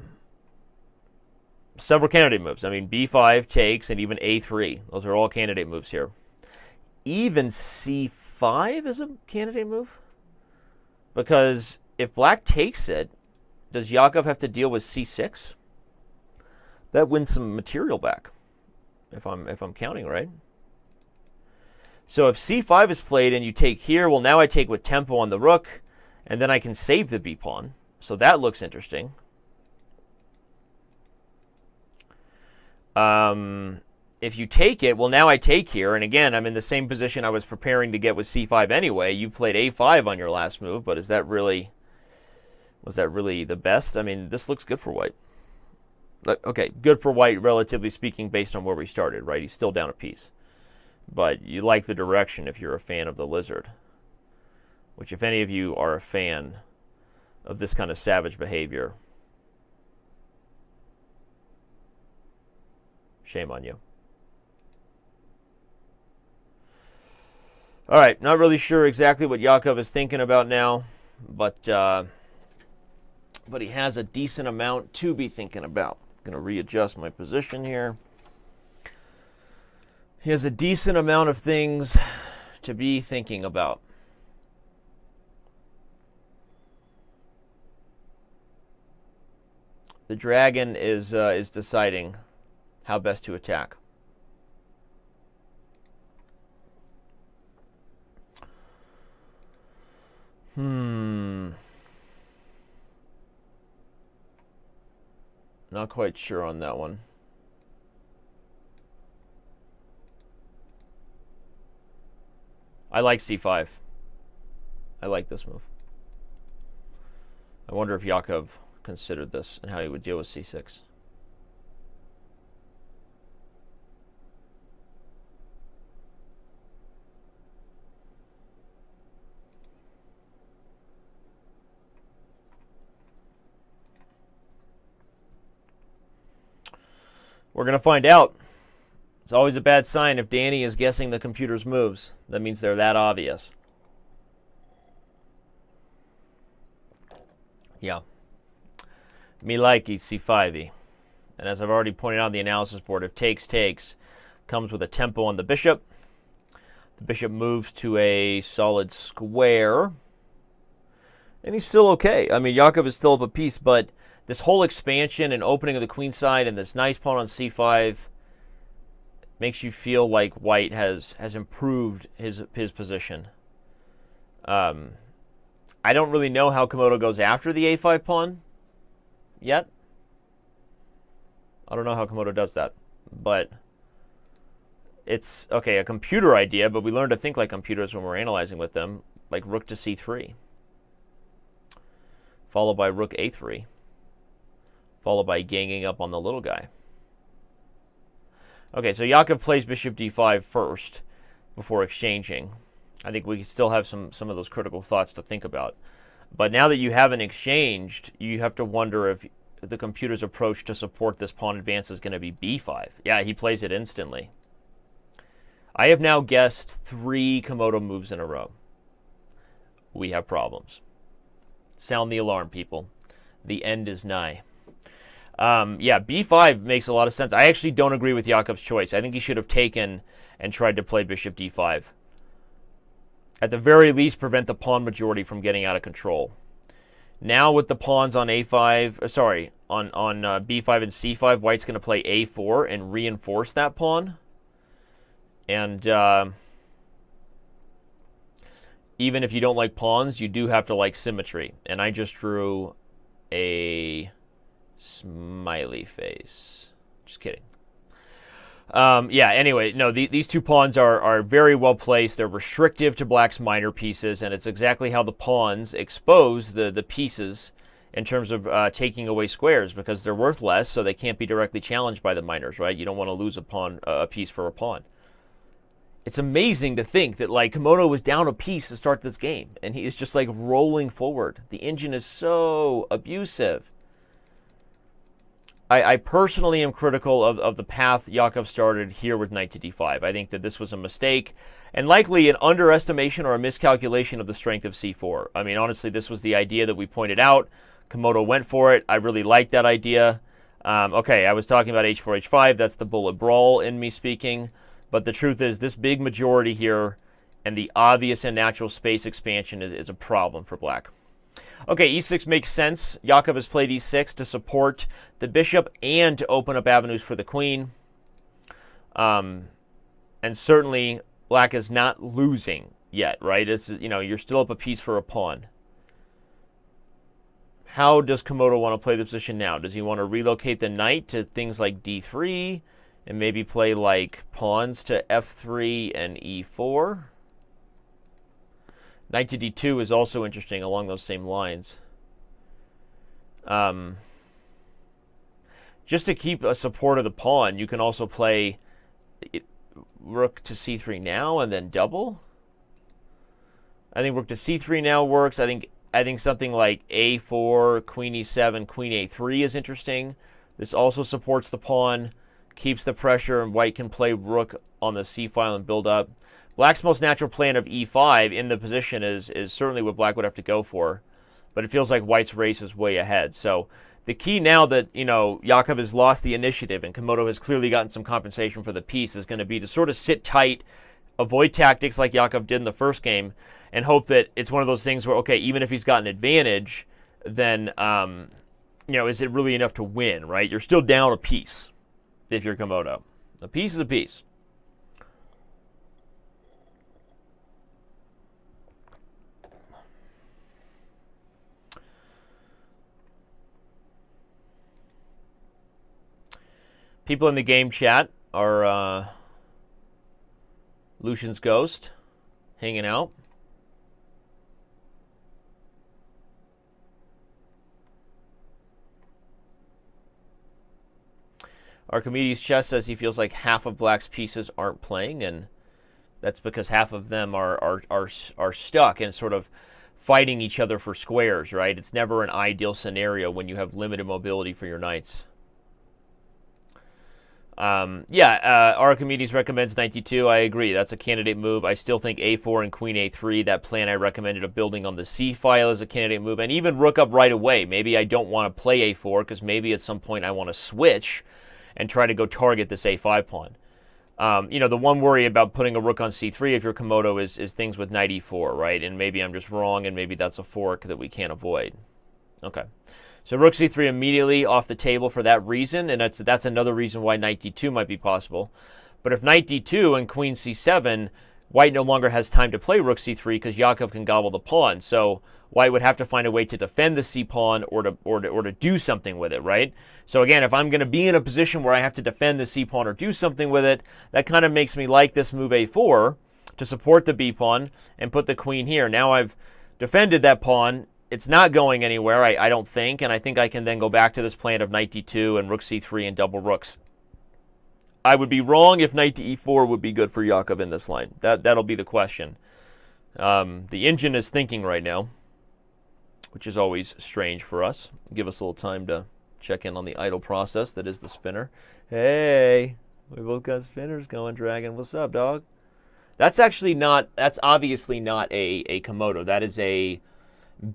candidate moves. I mean, b5 takes and even a3. Those are all candidate moves here. Even c5 is a candidate move. Because if black takes it, does Jakub have to deal with c6? That wins some material back, if I'm counting right. So if c5 is played and you take here, well, now I take with tempo on the rook, And then I can save the b pawn. So that looks interesting. If you take it, well, now I take here, and again, I'm in the same position I was preparing to get with c5 anyway. You played a5 on your last move, but was that really the best? I mean, this looks good for white. Okay, good for white, relatively speaking, based on where we started, right? He's still down a piece. But you like the direction if you're a fan of the lizard, which if any of you are a fan of this kind of savage behavior, shame on you. All right, not really sure exactly what Yakov is thinking about now, but he has a decent amount to be thinking about. I'm going to readjust my position here. He has a decent amount of things to be thinking about. The dragon is deciding how best to attack. Not quite sure on that one. I like c5. I like this move. I wonder if Yakov considered this and how he would deal with c6. We're going to find out. It's always a bad sign if Danny is guessing the computer's moves. That means they're that obvious. Yeah. Me likey c5y. And as I've already pointed out on the analysis board, if takes, comes with a tempo on the bishop. The bishop moves to a solid square. And he's still okay. I mean, Yakov is still up a piece, but this whole expansion and opening of the queen side and this nice pawn on c5 makes you feel like white has improved his position. I don't really know how Komodo goes after the a5 pawn yet. I don't know how Komodo does that, but it's, okay, a computer idea, but we learn to think like computers when we're analyzing with them, like rook to c3, followed by rook a3, followed by ganging up on the little guy. Okay, so Yakov plays bishop d5 first before exchanging. I think we still have some of those critical thoughts to think about. But now that you haven't exchanged, you have to wonder if the computer's approach to support this pawn advance is going to be b5. Yeah, he plays it instantly. I have now guessed 3 Komodo moves in a row. We have problems. Sound the alarm, people. The end is nigh. Yeah, b5 makes a lot of sense. I actually don't agree with Yakov's choice. I think he should have taken and tried to play bishop d5. At the very least, prevent the pawn majority from getting out of control. Now with the pawns on a5, on b5 and c5, white's going to play a4 and reinforce that pawn. And even if you don't like pawns, you do have to like symmetry. And I just drew a smiley face. Just kidding. Yeah, anyway, no, these 2 pawns are very well placed. They're restrictive to black's minor pieces, and it's exactly how the pawns expose the pieces in terms of taking away squares, because they're worth less, so they can't be directly challenged by the minors, right? You don't want to lose a piece for a pawn. It's amazing to think that, like, Komodo was down a piece to start this game, and he is just, like, rolling forward. The engine is so abusive. I personally am critical of the path Yakov started here with knight to d5. I think that this was a mistake, and likely an underestimation or a miscalculation of the strength of c4. I mean, honestly, this was the idea that we pointed out. Komodo went for it. I really liked that idea. Okay, I was talking about h4, h5. That's the bullet brawl in me speaking. But the truth is, this big majority here and the obvious and natural space expansion is a problem for black. Okay, e6 makes sense. Yakov has played e6 to support the bishop and to open up avenues for the queen. And certainly, black is not losing yet, right? It's, you know, you're still up a piece for a pawn. how does Komodo want to play the position now? Does he want to relocate the knight to things like d3 and maybe play like pawns to f3 and e4? Knight to d2 is also interesting along those same lines. Just to keep a support of the pawn, you can also play rook to c3 now and then double. I think rook to c3 now works. I think something like a4, queen e7, queen a3 is interesting. This also supports the pawn, keeps the pressure, and white can play rook on the c file and build up. Black's most natural plan of e5 in the position is certainly what black would have to go for, but it feels like white's race is way ahead. So the key now that, you know, Jakub has lost the initiative and Komodo has clearly gotten some compensation for the piece is going to be to sort of sit tight, avoid tactics like Jakub did in the first game, and hope that it's one of those things where, okay, even if he's got an advantage, then, you know, is it really enough to win, right? You're still down a piece if you're Komodo. A piece is a piece. People in the game chat are Lucian's Ghost hanging out. Archimedes Chess says he feels like half of Black's pieces aren't playing, and that's because half of them are stuck and sort of fighting each other for squares, right? It's never an ideal scenario when you have limited mobility for your knights. Archimedes recommends knight d2. I agree. That's a candidate move. I still think a4 and queen a3, that plan I recommended of building on the c file, is a candidate move. And even rook up right away. Maybe I don't want to play a4 because maybe at some point I want to switch and try to go target this a5 pawn. You know, the one worry about putting a rook on c3 if you're Komodo is things with knight e4, right? And maybe I'm just wrong, and maybe that's a fork that we can't avoid. Okay. So rook c3 immediately off the table for that reason, and that's another reason why knight d2 might be possible. But if knight d2 and queen c7, white no longer has time to play rook c3 because Jakub can gobble the pawn. So white would have to find a way to defend the c pawn or to do something with it, right? So again, if I'm going to be in a position where I have to defend the c pawn or do something with it, that kind of makes me like this move a4 to support the b pawn and put the queen here. Now I've defended that pawn. It's not going anywhere, I don't think, and I think I can then go back to this plan of knight d2 and rook c3 and double rooks. I would be wrong if knight to e4 would be good for Jakub in this line. That'll be the question. The engine is thinking right now, which is always strange for us. Give us a little time to check in on the idle process that is the spinner. Hey, we both got spinners going, Dragon. What's up, dog? That's obviously not a Komodo. That is a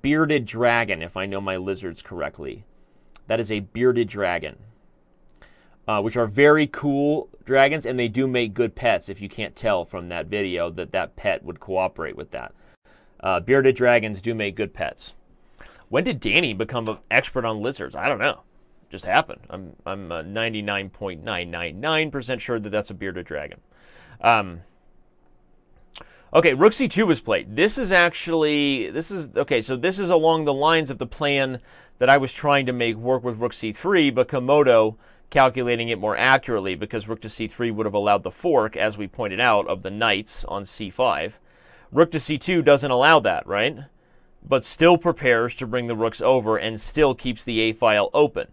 bearded dragon, if I know my lizards correctly. That is a bearded dragon, which are very cool dragons, and they do make good pets, if you can't tell from that video that pet would cooperate with that. Bearded dragons do make good pets. When did Danny become an expert on lizards? I don't know. It just happened. I'm 99.999% sure that that's a bearded dragon. Okay, rook c2 was played. This is along the lines of the plan that I was trying to make work with rook c3, but Komodo calculating it more accurately because rook to c3 would have allowed the fork, as we pointed out, of the knights on c5. Rook to c2 doesn't allow that, right? But still prepares to bring the rooks over and still keeps the a file open.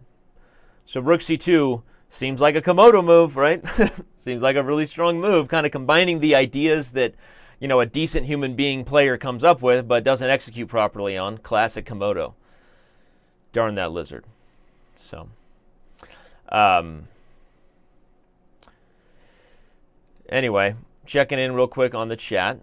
So rook c2 seems like a Komodo move, right? Seems like a really strong move, kind of combining the ideas that, you know, a decent human being player comes up with but doesn't execute properly on. Classic Komodo. Darn that lizard. So, anyway, checking in real quick on the chat.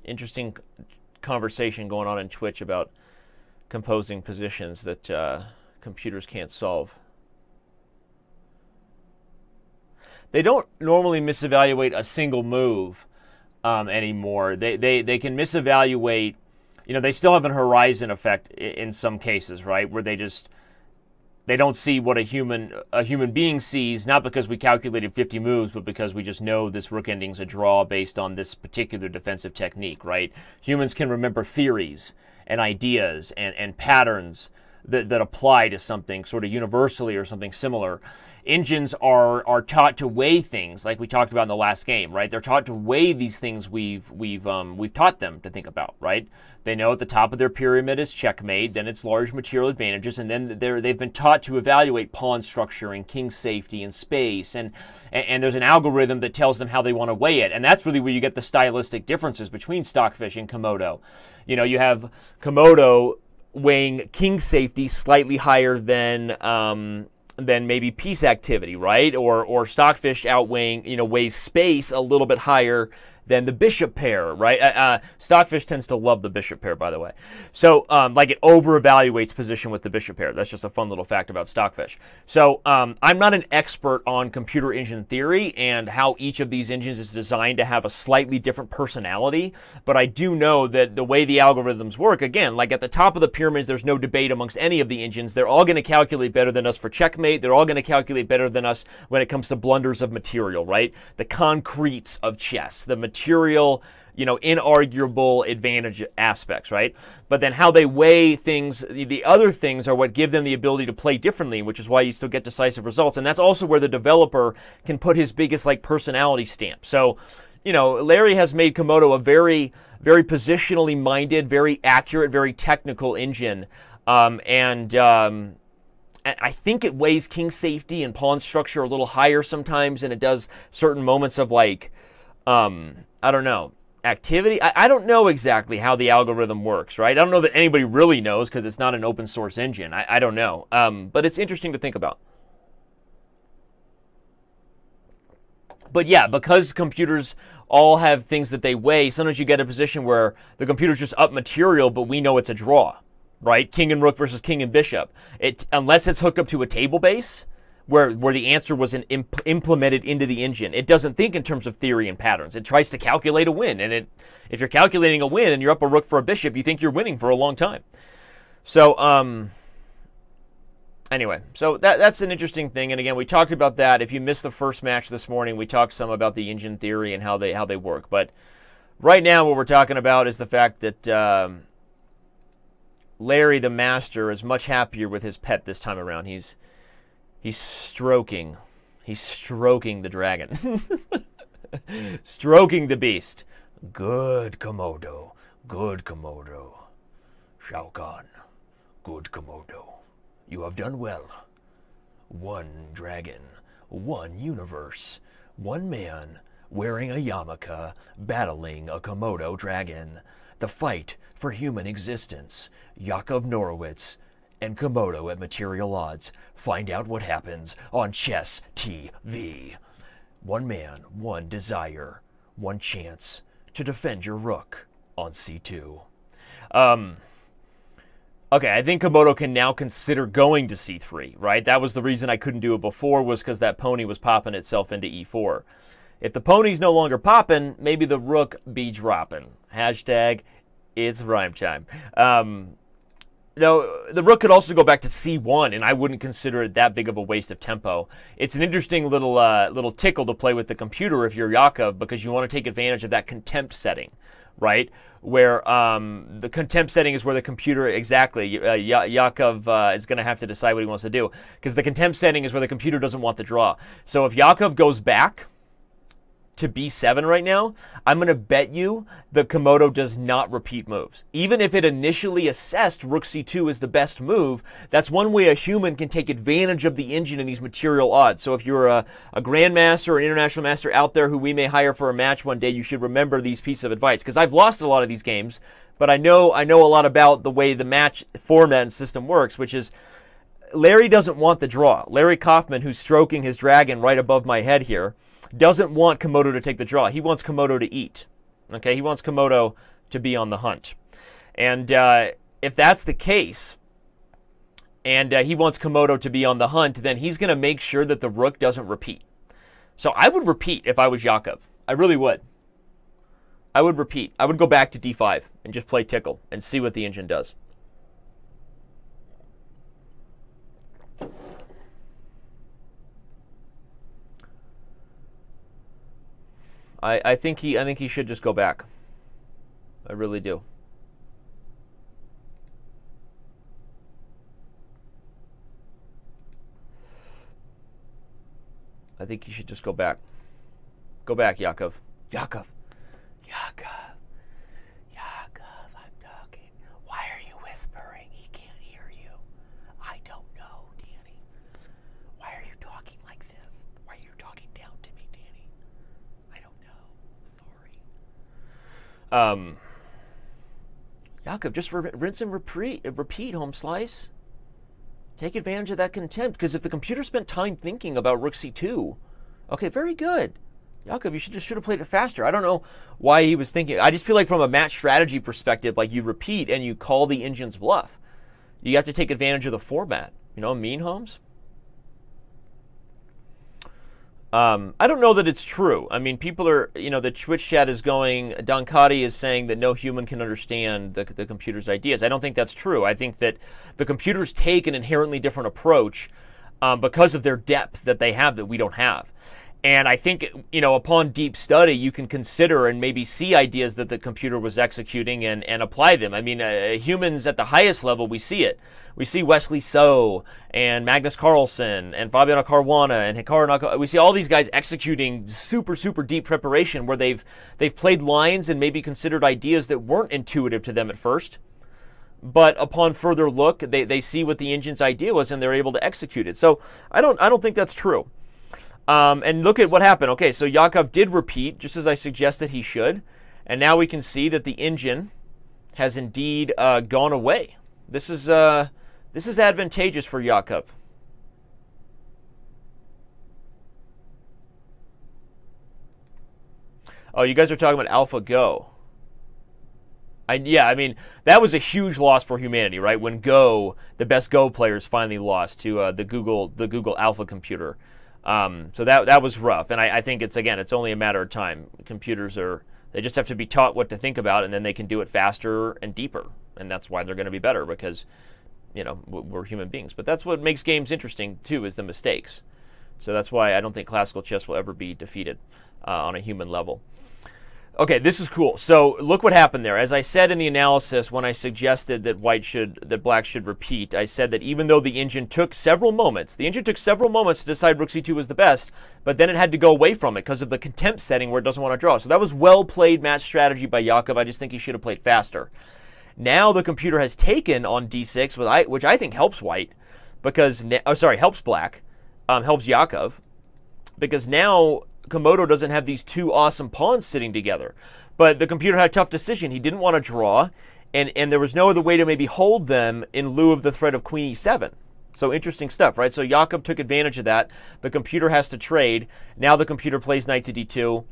Interesting conversation going on in Twitch about composing positions that computers can't solve. They don't normally misevaluate a single move anymore. They can misevaluate, you know, they still have an horizon effect in some cases, right? Where they just, They don't see what a human being sees, not because we calculated 50 moves, but because we just know this rook ending's a draw based on this particular defensive technique, right? Humans can remember theories and ideas and patterns that apply to something sort of universally or something similar. Engines are taught to weigh things, like we talked about in the last game, right? They're taught to weigh these things we've taught them to think about, right? They know at the top of their pyramid is checkmate, then it's large material advantages, and then they've been taught to evaluate pawn structure and king safety and space, and there's an algorithm that tells them how they want to weigh it, and that's really where you get the stylistic differences between Stockfish and Komodo. You know, you have Komodo weighing king safety slightly higher than maybe piece activity, right? Or Stockfish outweighing, weighs space a little bit higher than the bishop pair, right? Stockfish tends to love the bishop pair, by the way. So, like, it over-evaluates position with the bishop pair. That's just a fun little fact about Stockfish. So, I'm not an expert on computer engine theory and how each of these engines is designed to have a slightly different personality, but I do know that the way the algorithms work, again, like at the top of the pyramids, there's no debate amongst any of the engines. They're all going to calculate better than us for checkmate. They're all going to calculate better than us when it comes to blunders of material, right? The concretes of chess, the material, inarguable advantage aspects, right? But then how they weigh things, the other things are what give them the ability to play differently, which is why you still get decisive results. And that's also where the developer can put his biggest, personality stamp. So, Larry has made Komodo a very, very positionally minded, very accurate, very technical engine. I think it weighs king safety and pawn structure a little higher sometimes than it does certain moments of I don't know, activity. I don't know exactly how the algorithm works, right? I don't know that anybody really knows because it's not an open source engine. I don't know. But it's interesting to think about. But yeah, because computers all have things that they weigh, sometimes you get a position where the computer's just up material, but we know it's a draw, right? King and rook versus king and bishop. Unless it's hooked up to a table base, where the answer was implemented into the engine. It doesn't think in terms of theory and patterns. It tries to calculate a win. And if you're calculating a win and you're up a rook for a bishop, you think you're winning for a long time. So, anyway, so that's an interesting thing. And again, we talked about that. If you missed the first match this morning, we talked some about the engine theory and how they work. But right now what we're talking about is the fact that Larry the Master is much happier with his pet this time around. He's stroking the dragon. Stroking the beast. Good Komodo. Good Komodo. Shao Kahn. Good Komodo. You have done well. One dragon. One universe. One man wearing a yarmulke battling a Komodo dragon. The fight for human existence. Yakov Norowitz and Komodo at material odds. Find out what happens on Chess TV. One man, one desire, one chance to defend your rook on C2. Okay, I think Komodo can now consider going to C3, right? That was the reason I couldn't do it before, was because that pony was popping itself into E4. If the pony's no longer popping, maybe the rook be dropping. Hashtag, it's rhyme time. No, the rook could also go back to C1, and I wouldn't consider it that big of a waste of tempo. It's an interesting little tickle to play with the computer if you're Yakov, because you want to take advantage of that contempt setting, right? Where the contempt setting is where the computer, exactly, Yakov is going to have to decide what he wants to do, because the contempt setting is where the computer doesn't want the draw. So if Yakov goes back to B7 right now, I'm going to bet you the Komodo does not repeat moves. Even if it initially assessed Rook C2 as the best move, that's one way a human can take advantage of the engine and these material odds. So if you're a grandmaster or an international master out there who we may hire for a match one day, you should remember these pieces of advice, because I've lost a lot of these games, but I know a lot about the way the match format and system works, which is Larry doesn't want the draw. Larry Kaufman, who's stroking his dragon right above my head here, doesn't want Komodo to take the draw. He wants Komodo to eat. Okay, he wants Komodo to be on the hunt. And if that's the case, and he wants Komodo to be on the hunt, then he's going to make sure that the rook doesn't repeat. So I would repeat if I was Yakov. I really would. I would repeat. I would go back to D5 and just play tickle and see what the engine does. I think he should just go back. I really do. I think he should just go back. Go back, Yakov. Yakov. Yakov. Yakov, I'm talking. Why are you whispering? He can't hear you. I don't know, Danny. Why are you talking like this? Why are you talking down to me, Danny? I don't know. Sorry. Yakov, just rinse and repeat, home slice. Take advantage of that contempt, because if the computer spent time thinking about rook c2, okay, very good. Yakov, you should have played it faster. I don't know why he was thinking. I just feel like from a match strategy perspective, like you repeat and you call the engine's bluff. You have to take advantage of the format. You know, mean Holmes? I don't know that it's true. I mean, people are, you know, the Twitch chat is going, Donkati is saying that no human can understand the computer's ideas. I don't think that's true. I think that the computers take an inherently different approach because of their depth that they have that we don't have. And I think, you know, upon deep study, you can consider and maybe see ideas that the computer was executing and apply them. I mean, humans at the highest level, we see it. We see Wesley So and Magnus Carlsen and Fabiano Caruana and Hikaru Nakao. We see all these guys executing super, super deep preparation where they've played lines and maybe considered ideas that weren't intuitive to them at first. But upon further look, they see what the engine's idea was and they're able to execute it. So I don't think that's true. And look at what happened. Okay, so Yakov did repeat, just as I suggested he should. And now we can see that the engine has indeed gone away. This is advantageous for Yakov. Oh, you guys are talking about AlphaGo. Yeah, I mean, that was a huge loss for humanity, right? When Go, the best Go players, finally lost to the Google Alpha computer. So that was rough, and I think it's only a matter of time. Computers they just have to be taught what to think about, and then they can do it faster and deeper, and that's why they're going to be better, because, you know, we're human beings. But that's what makes games interesting too, is the mistakes. So that's why I don't think classical chess will ever be defeated on a human level. Okay, this is cool. So look what happened there. As I said in the analysis, when I suggested that black should repeat, I said that even though the engine took several moments, to decide rook c2 was the best, but then it had to go away from it because of the contempt setting where it doesn't want to draw. So that was well played match strategy by Yakov. I just think he should have played faster. Now the computer has taken on d6, which I think helps white, because helps black, helps Yakov, because now Komodo doesn't have these two awesome pawns sitting together. But the computer had a tough decision. He didn't want to draw, and there was no other way to maybe hold them in lieu of the threat of queen e7. So interesting stuff, right? So Yakov took advantage of that. The computer has to trade. Now the computer plays knight to d2.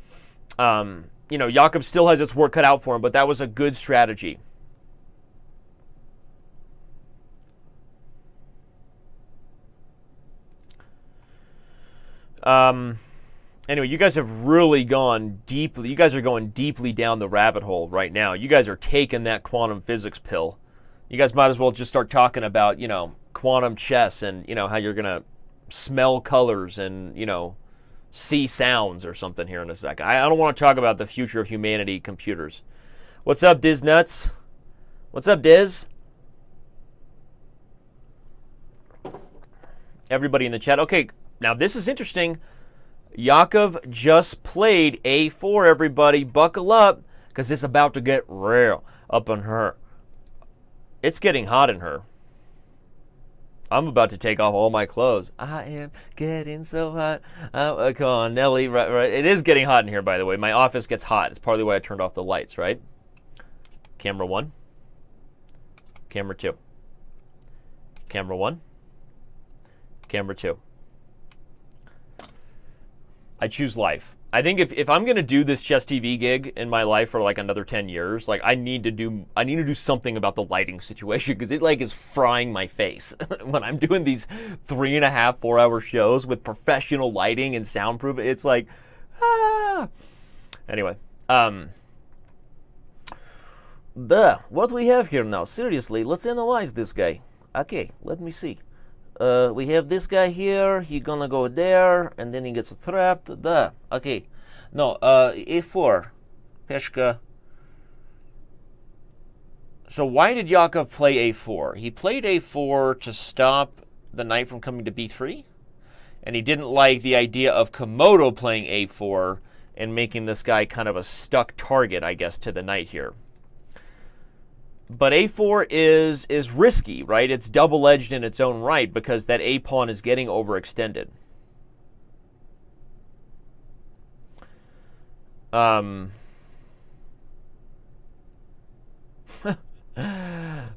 You know, Yakov still has its work cut out for him, but that was a good strategy. Anyway, you guys have really gone deeply. You guys are going deeply down the rabbit hole right now. You guys are taking that quantum physics pill. You guys might as well just start talking about, you know, quantum chess and, you know, how you're going to smell colors and, you know, see sounds or something here in a second. I don't want to talk about the future of humanity computers. What's up, Diz Nuts? What's up, Diz? Everybody in the chat. Okay, now this is interesting. Yakov just played a4, everybody. Buckle up, because it's about to get real up on her. It's getting hot in her. I'm about to take off all my clothes. I am getting so hot. Come on, Nelly. Right. It is getting hot in here, by the way. My office gets hot. It's partly why I turned off the lights, right? Camera 1. Camera 2. Camera 1. Camera 2. I choose life. I think if I'm gonna do this Chess TV gig in my life for like another 10 years, like I need to do something about the lighting situation, because it like is frying my face when I'm doing these 3.5, 4-hour shows with professional lighting and soundproof. It's like, Anyway, what we have here now? Seriously, let's analyze this guy. Okay, let me see. We have this guy here. He's gonna go there, and then he gets trapped. Okay. No, a4. Peshka. So why did Yakov play a4? He played a4 to stop the knight from coming to b3, and he didn't like the idea of Komodo playing a4 and making this guy kind of a stuck target, I guess, to the knight here. But a4 is risky, right? It's double-edged in its own right because that a pawn is getting overextended.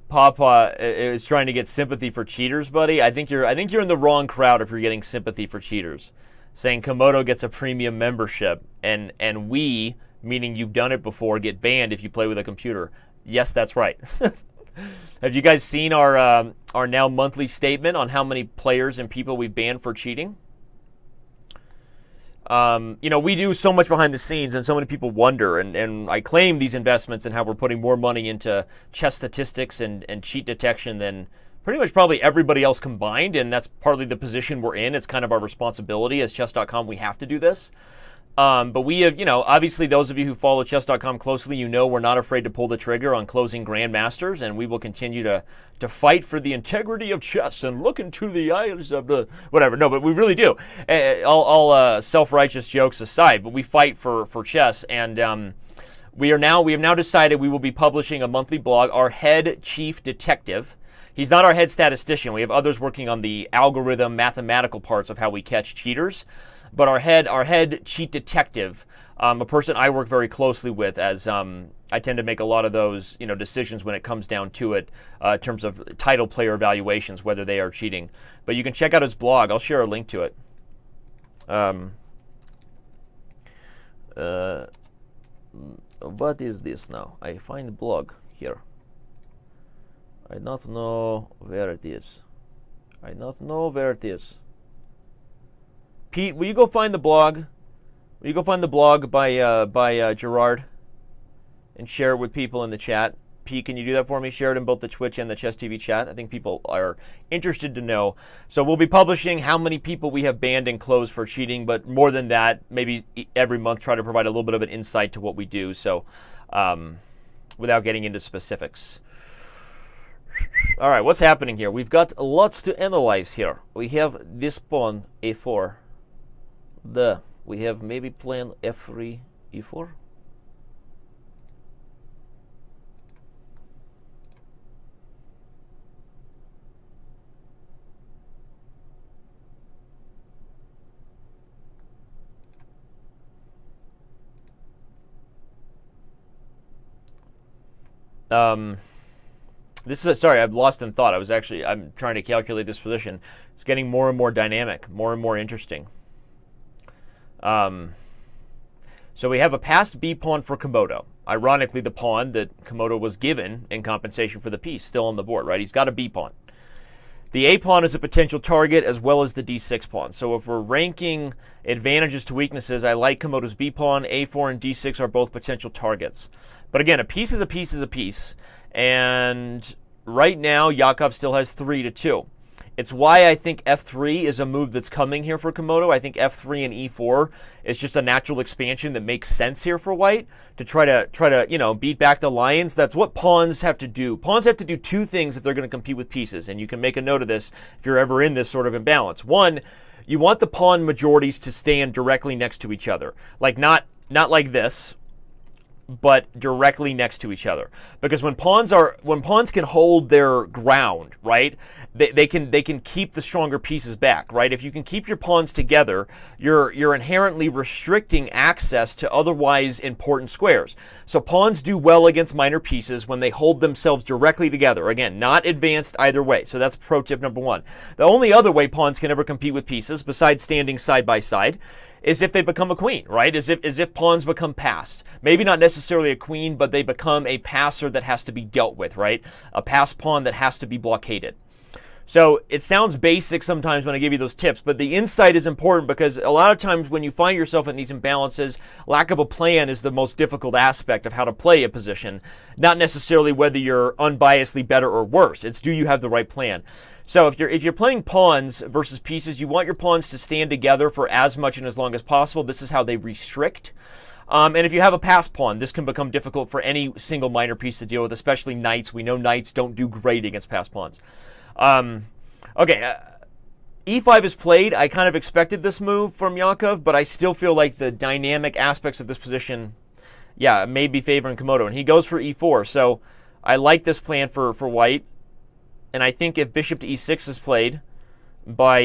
Papa is trying to get sympathy for cheaters, buddy. I think you're in the wrong crowd if you're getting sympathy for cheaters. Saying Komodo gets a premium membership and we, meaning you've done it before, get banned if you play with a computer. Yes, that's right. Have you guys seen our now monthly statement on how many players and people we've banned for cheating? We do so much behind the scenes, and so many people wonder, and I claim these investments and how we're putting more money into chess statistics and cheat detection than pretty much probably everybody else combined, and that's partly the position we're in. It's kind of our responsibility as Chess.com. We have to do this. But we have, obviously those of you who follow Chess.com closely, we're not afraid to pull the trigger on closing grandmasters, and we will continue to fight for the integrity of chess and look into the eyes of the whatever. No, but we really do. All self-righteous jokes aside, but we fight for chess, and we have now decided we will be publishing a monthly blog. Our head chief detective. He's not our head statistician. We have others working on the algorithm, mathematical parts of how we catch cheaters. But our head cheat detective, a person I work very closely with, as I tend to make a lot of those decisions when it comes down to it in terms of title player evaluations, whether they are cheating. But you can check out his blog. I'll share a link to it. What is this now? I find the blog here. I don't know where it is. Pete, will you go find the blog? Will you go find the blog by Gerard and share it with people in the chat? Pete, can you do that for me? Share it in both the Twitch and the Chess TV chat. I think people are interested to know. So we'll be publishing how many people we have banned and closed for cheating, but more than that, maybe every month try to provide a little bit of an insight to what we do. So without getting into specifics. All right, what's happening here? We've got lots to analyze here. We have this pawn, a4. We have maybe plan f3, e4. This is sorry, I've lost in thought. I'm trying to calculate this position. It's getting more and more dynamic, more and more interesting. So we have a passed b pawn for Komodo. Ironically, the pawn that Komodo was given in compensation for the piece still on the board, right? He's got a b pawn. The a pawn is a potential target as well as the d6 pawn. So if we're ranking advantages to weaknesses, I like Komodo's b pawn. a4 and d6 are both potential targets. But again, a piece is a piece is a piece. And right now, Yakov still has 3-2. It's why I think f3 is a move that's coming here for Komodo. I think f3 and e4 is just a natural expansion that makes sense here for White to try to beat back the lions. That's what pawns have to do. Pawns have to do two things if they're going to compete with pieces, and you can make a note of this if you're ever in this sort of imbalance. One, you want the pawn majorities to stand directly next to each other, like not like this, but directly next to each other. Because when pawns can hold their ground, right, they can keep the stronger pieces back, right? If you can keep your pawns together, you're inherently restricting access to otherwise important squares. So pawns do well against minor pieces when they hold themselves directly together. Again, not advanced either way. So that's pro tip number one. The only other way pawns can ever compete with pieces, besides standing side by side, is if they become a queen, right? As if pawns become passed. Maybe not necessarily a queen, but they become a passer that has to be dealt with, right? A passed pawn that has to be blockaded. So it sounds basic sometimes when I give you those tips, but the insight is important because a lot of times when you find yourself in these imbalances, lack of a plan is the most difficult aspect of how to play a position, not necessarily whether you're unbiasedly better or worse. It's do you have the right plan? So if you're playing pawns versus pieces, you want your pawns to stand together for as much and as long as possible. This is how they restrict. And if you have a pass pawn, this can become difficult for any single minor piece to deal with, especially knights. We know knights don't do great against pass pawns. Okay, e5 is played. I kind of expected this move from Yakov, but I still feel like the dynamic aspects of this position, yeah, may be favoring Komodo. And he goes for e4, so I like this plan for white. And I think if bishop to e6 is played by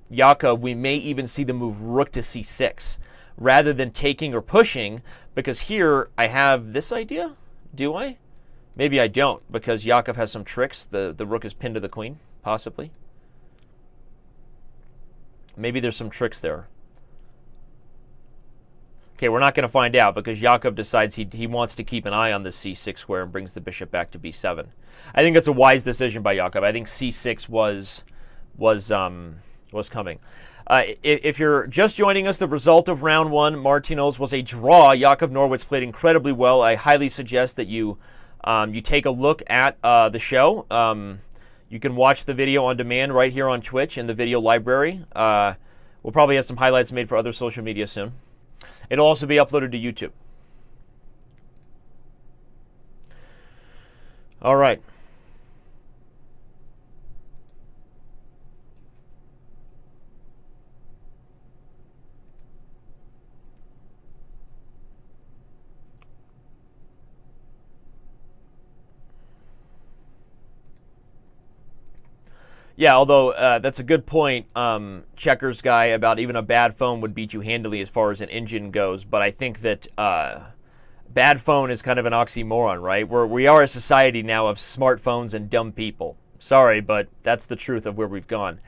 Yakov, we may even see the move rook to c6 rather than taking or pushing, because here I have this idea. Do I? Maybe I don't, because Yakov has some tricks. The rook is pinned to the queen, possibly. Maybe there's some tricks there. Okay, we're not going to find out because Yakov decides he wants to keep an eye on this c6 square and brings the bishop back to b7. I think that's a wise decision by Yakov. I think c6 was coming. If you're just joining us, the result of round one, Martinos, was a draw. Yakov Norwitz played incredibly well. I highly suggest that you take a look at the show. You can watch the video on demand right here on Twitch in the video library. We'll probably have some highlights made for other social media soon. It'll also be uploaded to YouTube. All right. Yeah, although that's a good point, Checkers guy, about even a bad phone would beat you handily as far as an engine goes. But I think that bad phone is kind of an oxymoron, right? We are a society now of smartphones and dumb people. Sorry, but that's the truth of where we've gone.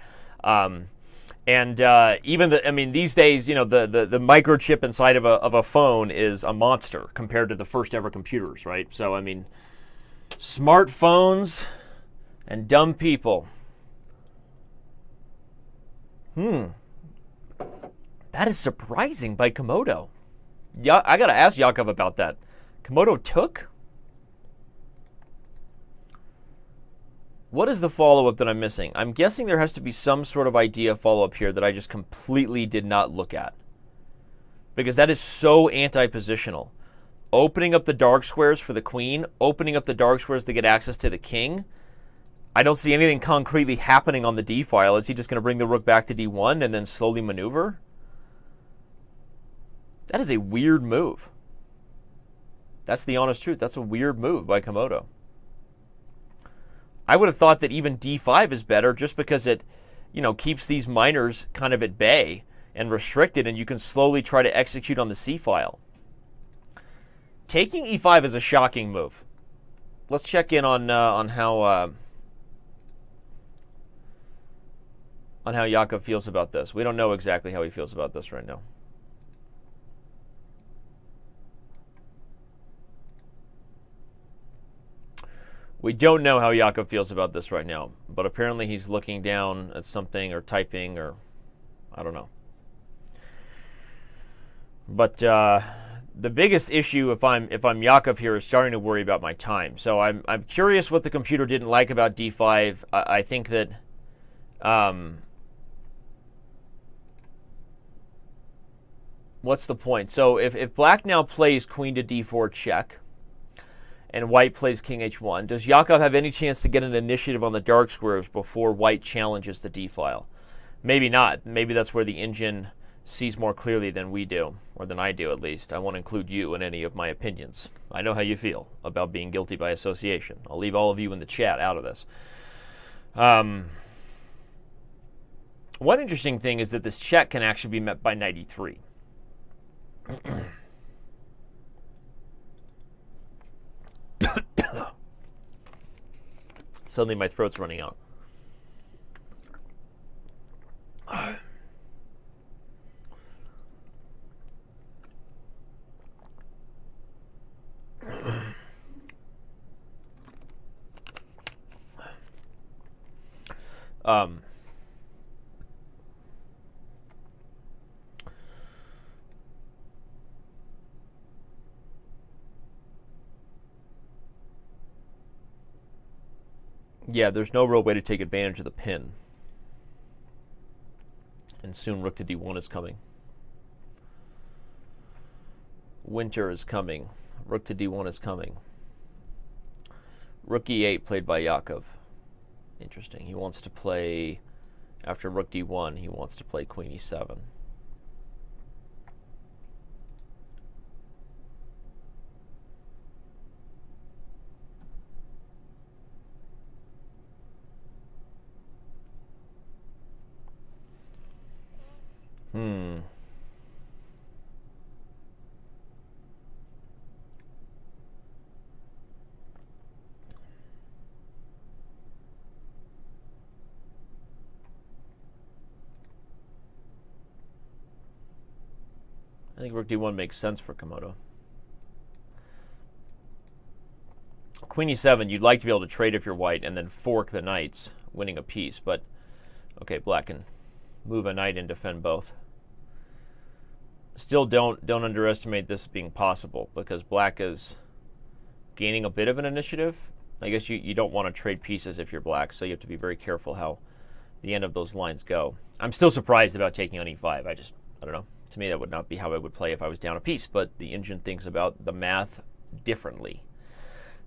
Even these days, you know, the microchip inside of a phone is a monster compared to the first ever computers, right? So I mean, smartphones and dumb people. That is surprising by Komodo. Yeah, I got to ask Yakov about that. Komodo took? What is the follow-up that I'm missing? I'm guessing there has to be some sort of idea follow-up here that I just completely did not look at. Because that is so anti-positional. Opening up the dark squares for the queen, opening up the dark squares to get access to the king. I don't see anything concretely happening on the d file. Is he just going to bring the rook back to d1 and then slowly maneuver? That is a weird move. That's the honest truth. That's a weird move by Komodo. I would have thought that even d5 is better just because it, you know, keeps these minors kind of at bay and restricted, and you can slowly try to execute on the c file. Taking e5 is a shocking move. Let's check in on how Yakov feels about this. We don't know exactly how he feels about this right now. We don't know how Yakov feels about this right now, but apparently he's looking down at something or typing or I don't know. But the biggest issue if I'm Yakov here is starting to worry about my time. So I'm curious what the computer didn't like about d5. I think that what's the point? So if black now plays queen to d4 check, and white plays king h1, does Yakov have any chance to get an initiative on the dark squares before white challenges the d file? Maybe not. Maybe that's where the engine sees more clearly than we do, or than I do at least. I won't include you in any of my opinions. I know how you feel about being guilty by association. I'll leave all of you in the chat out of this. One interesting thing is that this check can actually be met by knight e3. Suddenly my throat's running out. Um, yeah, there's no real way to take advantage of the pin. And soon rook to d1 is coming. Winter is coming. Rook to d1 is coming. Rook e8 played by Yakov. Interesting. He wants to play, after rook d1, he wants to play queen e7. I think rook d1 makes sense for Komodo. Queen e7, you'd like to be able to trade if you're white and then fork the knights, winning a piece. But, okay, black can move a knight and defend both. Still don't underestimate this being possible, because black is gaining a bit of an initiative. I guess you don't want to trade pieces if you're black, so you have to be very careful how the end of those lines go. I'm still surprised about taking on e5. I don't know. To me, that would not be how I would play if I was down a piece, but the engine thinks about the math differently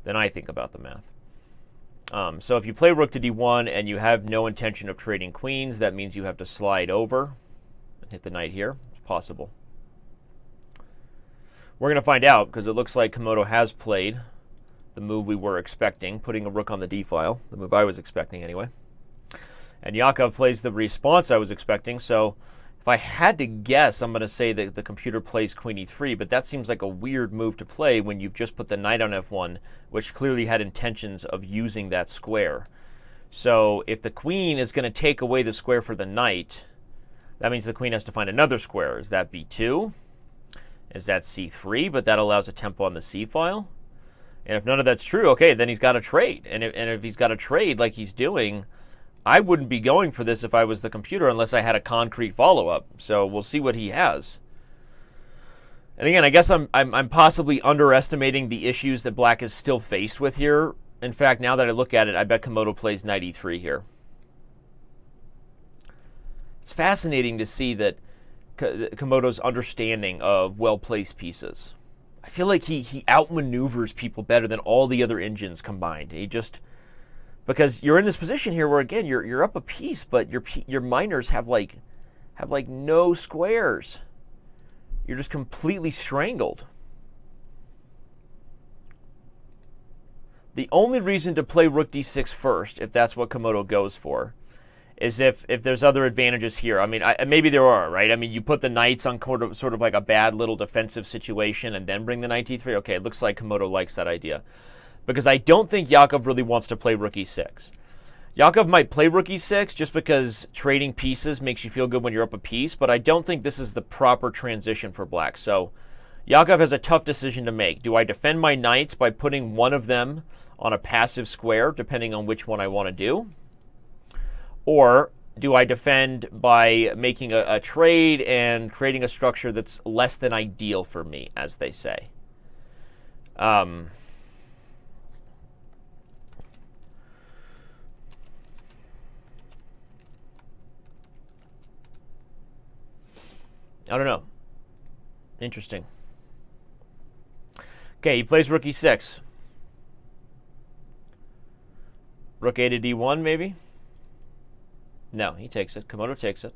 than I think about the math. So if you play rook to d1 and you have no intention of trading queens, that means you have to slide over and hit the knight here. It's possible. We're going to find out, because it looks like Komodo has played the move we were expecting, putting a rook on the d-file, the move I was expecting anyway. And Yakov plays the response I was expecting, so if I had to guess, I'm going to say that the computer plays queen e3, but that seems like a weird move to play when you've just put the knight on f1, which clearly had intentions of using that square. So if the queen is going to take away the square for the knight, that means the queen has to find another square. Is that b2? Is that c3? But that allows a tempo on the c-file. And if none of that's true, okay, then he's got to trade. And if he's got to trade like he's doing, I wouldn't be going for this if I was the computer unless I had a concrete follow-up. So we'll see what he has. And again, I guess I'm possibly underestimating the issues that black is still faced with here. In fact, now that I look at it, I bet Komodo plays knight e3 here. It's fascinating to see that Komodo's understanding of well-placed pieces. I feel like he outmaneuvers people better than all the other engines combined. He just, because you're in this position here where, again, you're up a piece, but your minors have like no squares. You're just completely strangled. The only reason to play rook d6 first, if that's what Komodo goes for, is if there's other advantages here. I mean, maybe there are, right? I mean, you put the knights on sort of like a bad little defensive situation and then bring the knight e3. Okay, it looks like Komodo likes that idea. Because I don't think Yakov really wants to play rook e6. Yakov might play rook e6 just because trading pieces makes you feel good when you're up a piece, but I don't think this is the proper transition for black. So Yakov has a tough decision to make. Do I defend my knights by putting one of them on a passive square, depending on which one I want to do? Or do I defend by making a trade and creating a structure that's less than ideal for me, as they say? I don't know. Interesting. Okay, he plays rook e6. Rook a to d1, maybe? No, he takes it. Komodo takes it.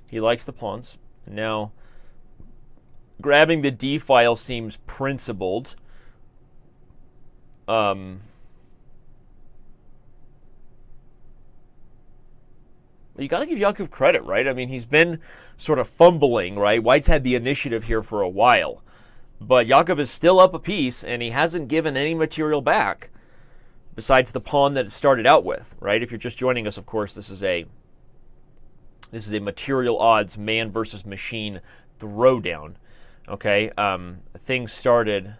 He likes the pawns. Now, grabbing the d-file seems principled. You got to give Yakov credit, right? I mean, he's been sort of fumbling, right? White's had the initiative here for a while. But Yakov is still up a piece, and he hasn't given any material back besides the pawn that it started out with, right? If you're just joining us, of course, this is a material odds man versus machine throwdown. Okay, things started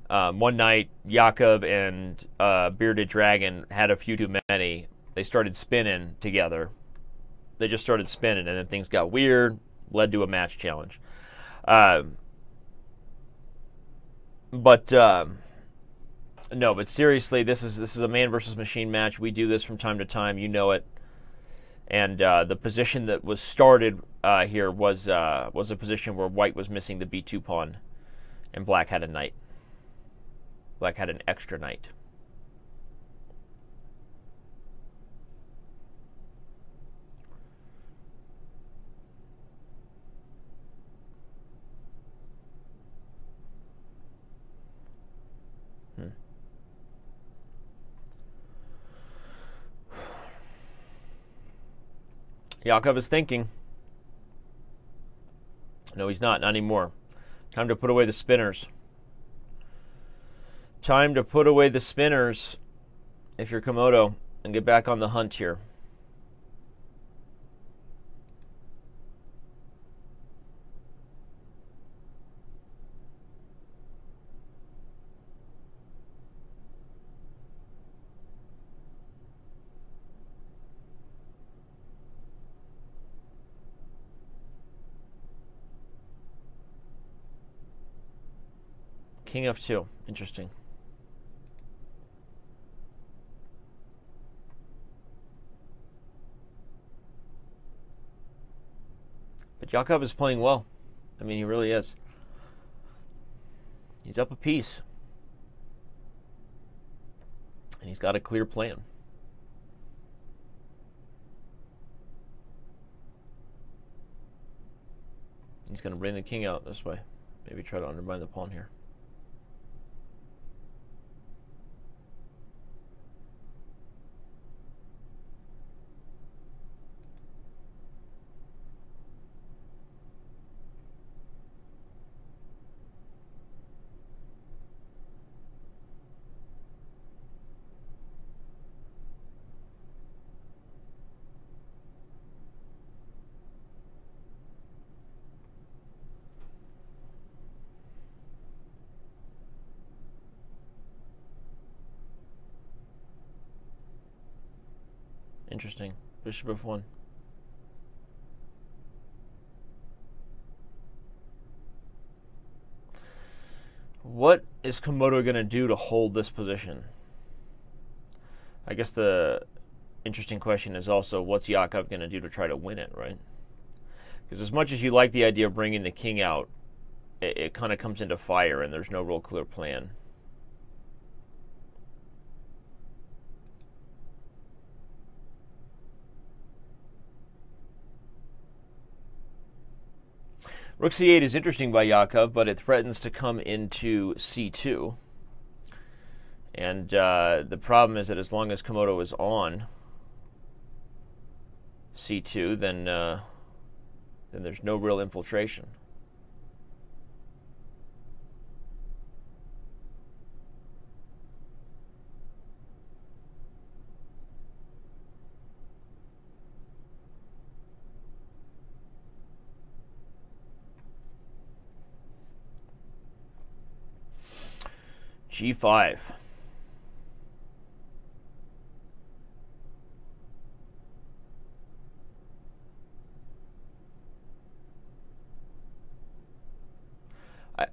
one night. Yakov and Bearded Dragon had a few too many. they started spinning together. They just started spinning, and then things got weird, led to a match challenge. No, but seriously, this is a man versus machine match. We do this from time to time. You know it. And the position that was started here was a position where white was missing the b2 pawn, and black had a knight. Black had an extra knight. Yakov is thinking. No, he's not anymore. Time to put away the spinners. Time to put away the spinners if you're Komodo and get back on the hunt here. King f2. Interesting. But Yakov is playing well. I mean, he really is. He's up a piece. And he's got a clear plan. He's going to bring the king out this way. Maybe try to undermine the pawn here. Interesting. Bishop f1. What is Komodo going to do to hold this position? I guess the interesting question is also, what's Yakov going to do to try to win it, right? Because as much as you like the idea of bringing the king out, it kind of comes into fire and there's no real clear plan. Rook c8 is interesting by Yakov, but it threatens to come into c2. And the problem is that as long as Komodo is on c2, then there's no real infiltration. g5.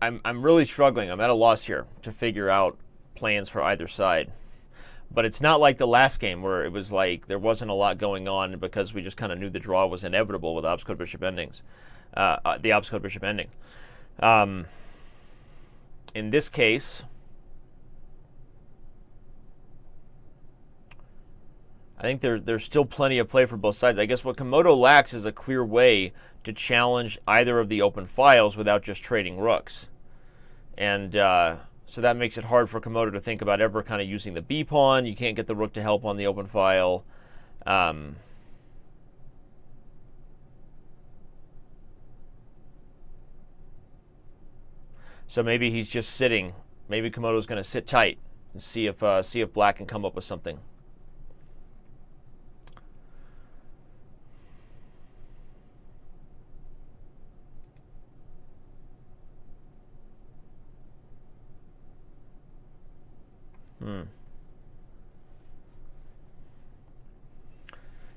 I'm really struggling. I'm at a loss here to figure out plans for either side. But it's not like the last game where it was like there wasn't a lot going on because we just kind of knew the draw was inevitable with opposite bishop endings. The opposite bishop ending. In this case, I think there's still plenty of play for both sides. I guess what Komodo lacks is a clear way to challenge either of the open files without just trading rooks. And so that makes it hard for Komodo to think about ever kind of using the b pawn. You can't get the rook to help on the open file. So maybe he's just sitting. Maybe Komodo's going to sit tight and see if black can come up with something.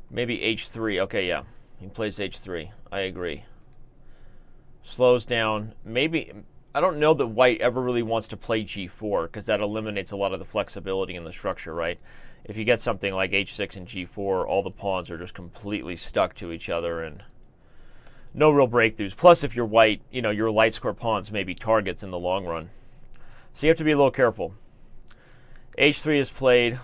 Maybe h3. Okay, yeah. He plays h3. I agree. Slows down. Maybe... I don't know that white ever really wants to play g4 because that eliminates a lot of the flexibility in the structure, right? If you get something like h6 and g4, all the pawns are just completely stuck to each other and no real breakthroughs. Plus, if you're white, you know, your light square pawns may be targets in the long run. So you have to be a little careful. h3 is played.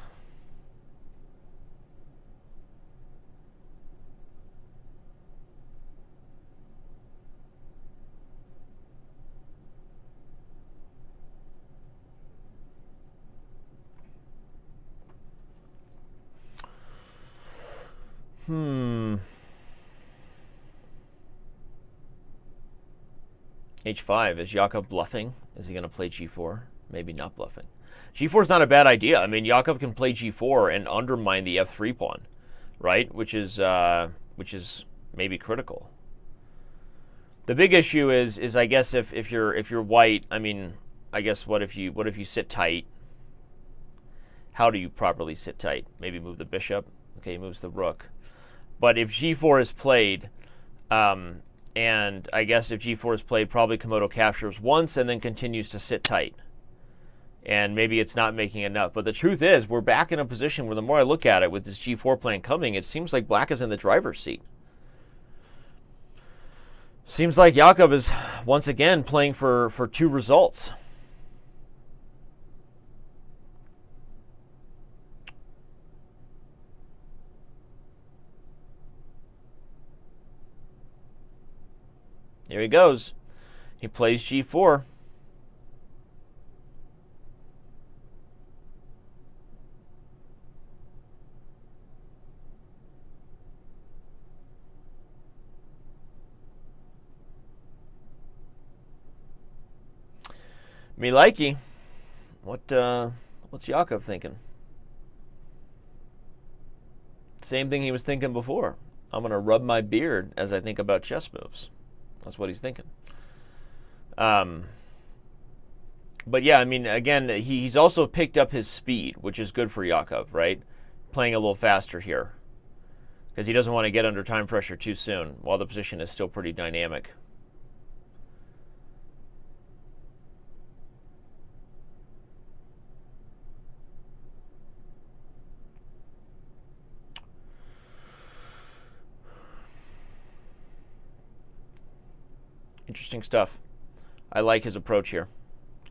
h5, is Yakov bluffing? Is he going to play g4? Maybe not bluffing. g4 is not a bad idea. I mean, Yakov can play g4 and undermine the f3 pawn, right? Which is maybe critical. The big issue is I guess if you're white, I mean, I guess what if you sit tight? How do you properly sit tight? Maybe move the bishop. Okay, he moves the rook. But if g4 is played, and I guess if g4 is played, probably Komodo captures once and then continues to sit tight. And maybe it's not making enough. But the truth is, we're back in a position where the more I look at it with this g4 plan coming, it seems like black is in the driver's seat. Seems like Yakov is once again playing for two results. Here he goes. He plays g4. Me likey. What's Yakov thinking? Same thing he was thinking before. I'm going to rub my beard as I think about chess moves. That's what he's thinking. But yeah, I mean, again, he's also picked up his speed, which is good for Yakov, right? Playing a little faster here. Because he doesn't want to get under time pressure too soon, while the position is still pretty dynamic. Interesting stuff. I like his approach here.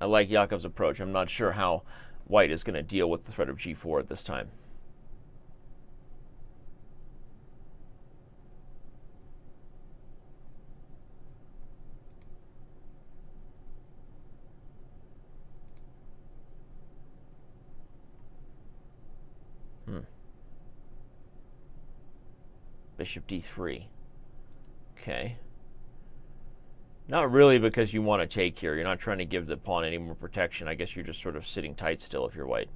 I like Yakov's approach. I'm not sure how white is going to deal with the threat of g4 at this time. Bishop d3. Okay. Not really, because you want to take here. You're not trying to give the pawn any more protection. I guess you're just sort of sitting tight still if you're white.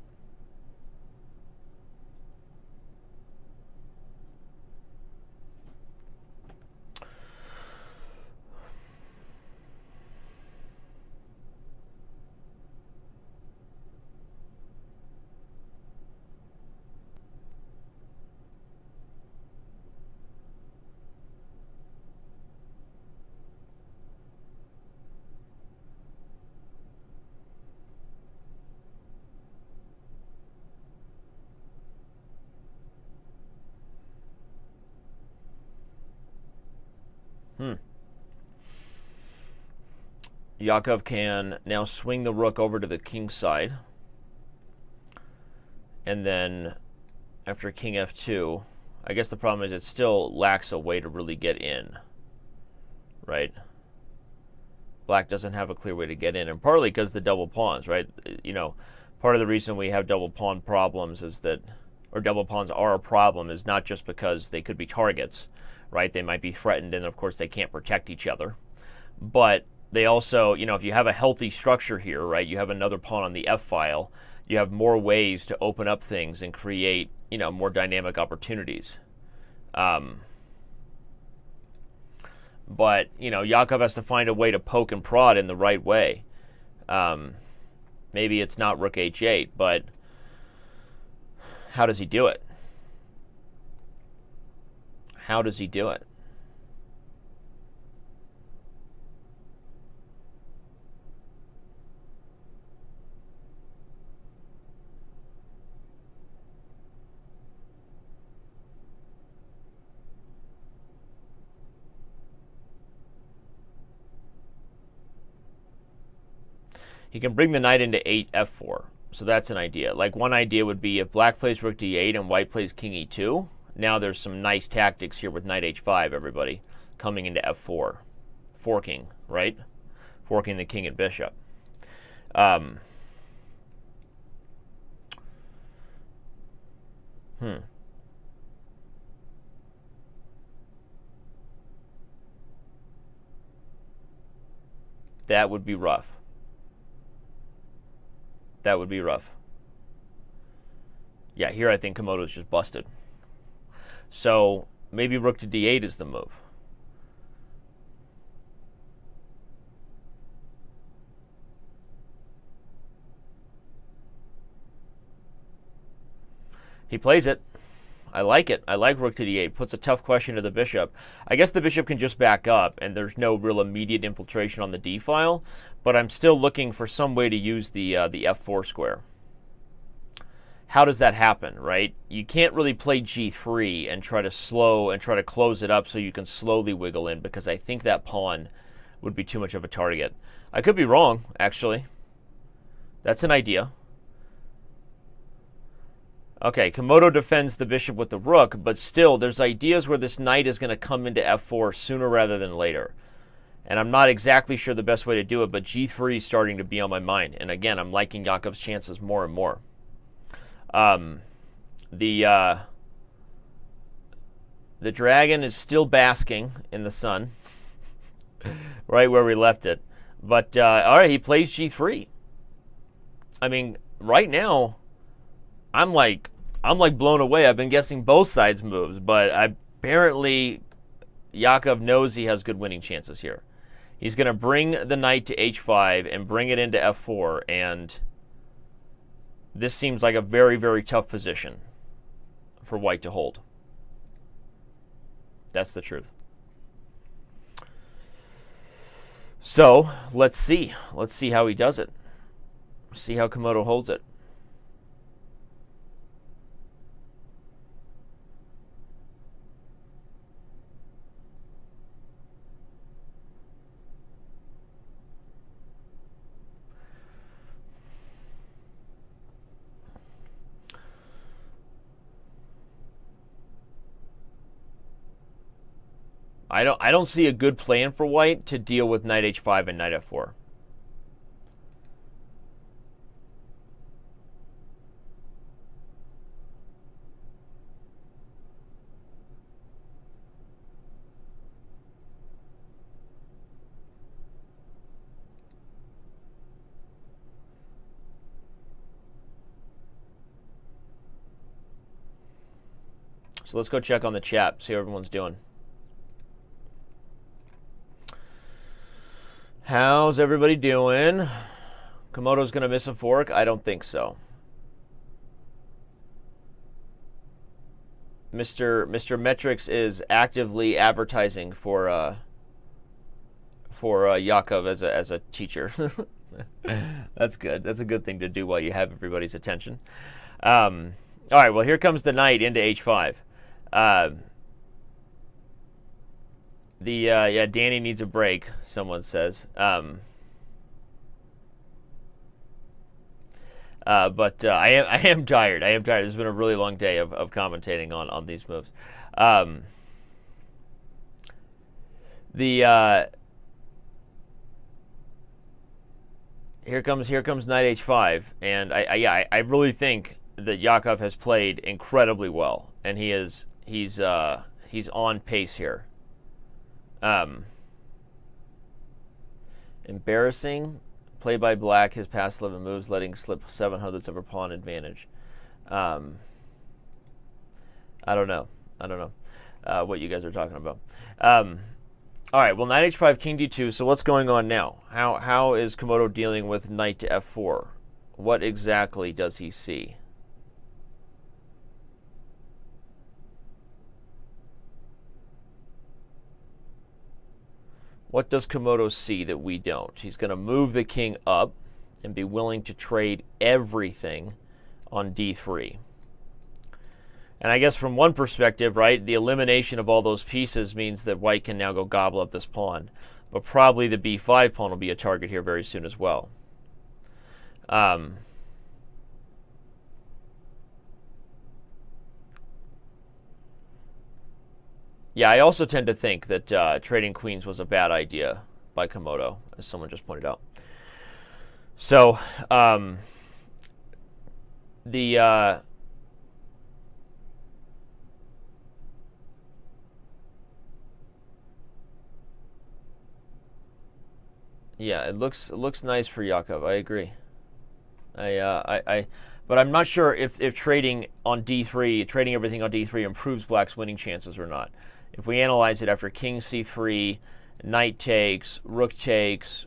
Yakov can now swing the rook over to the king side. And then after king f2, I guess the problem is it still lacks a way to really get in. Right? Black doesn't have a clear way to get in, and partly because the double pawns, right? You know, part of the reason we have double pawn problems is that, or double pawns are a problem, is not just because they could be targets, right? They might be threatened, and of course they can't protect each other. But they also, you know, if you have a healthy structure here, right, you have another pawn on the f-file, you have more ways to open up things and create, you know, more dynamic opportunities. But, you know, Yakov has to find a way to poke and prod in the right way. Maybe it's not rook h8, but how does he do it? How does he do it? He can bring the knight into f4. So that's an idea. Like, one idea would be if black plays rook d8 and white plays king e2. Now there's some nice tactics here with knight h5, everybody, coming into f4. Forking, right? Forking the king and bishop. That would be rough. That would be rough. Yeah, here I think Komodo's just busted. So maybe rook to d8 is the move. He plays it. I like it. I like rook to d8. Puts a tough question to the bishop. I guess the bishop can just back up, and there's no real immediate infiltration on the d file, but I'm still looking for some way to use the f4 square. How does that happen, right? You can't really play g3 and try to close it up so you can slowly wiggle in, because I think that pawn would be too much of a target. I could be wrong, actually. That's an idea. Okay, Komodo defends the bishop with the rook, but still, there's ideas where this knight is going to come into f4 sooner rather than later. And I'm not exactly sure the best way to do it, but g3 is starting to be on my mind. And again, I'm liking Yakov's chances more and more. The dragon is still basking in the sun, right where we left it. But, all right, he plays g3. I mean, right now, I'm like blown away. I've been guessing both sides' moves, but apparently Yakov knows he has good winning chances here. He's going to bring the knight to h5 and bring it into f4, and this seems like a very, very tough position for white to hold. That's the truth. So let's see. Let's see how he does it. See how Komodo holds it. I don't see a good plan for white to deal with knight h5 and knight f4. So let's go check on the chat, see how everyone's doing. How's everybody doing? Komodo's going to miss a fork? I don't think so. Mr. Metrics is actively advertising for Yakov as a teacher. That's good. That's a good thing to do while you have everybody's attention. All right, well, here comes the knight into h5. Yeah, Danny needs a break, someone says. But I am tired. I am tired. It's been a really long day of commentating on these moves. Here comes knight h5, and I really think that Yakov has played incredibly well, and he's on pace here. Embarrassing play by black, his past 11 moves, letting slip 7/100ths of a pawn advantage. I don't know what you guys are talking about. All right, well, knight h5, king d2. So what's going on now? How is Komodo dealing with knight to f4? What exactly does he see? What does Komodo see that we don't? He's going to move the king up and be willing to trade everything on d3. And I guess from one perspective, right, the elimination of all those pieces means that white can now go gobble up this pawn. But probably the b5 pawn will be a target here very soon as well. Yeah, I also tend to think that trading queens was a bad idea by Komodo, as someone just pointed out. So, yeah, it looks nice for Yakov. I agree. But I'm not sure if trading on d3, trading everything on d3 improves black's winning chances or not. If we analyze it after king c3, knight takes, rook takes,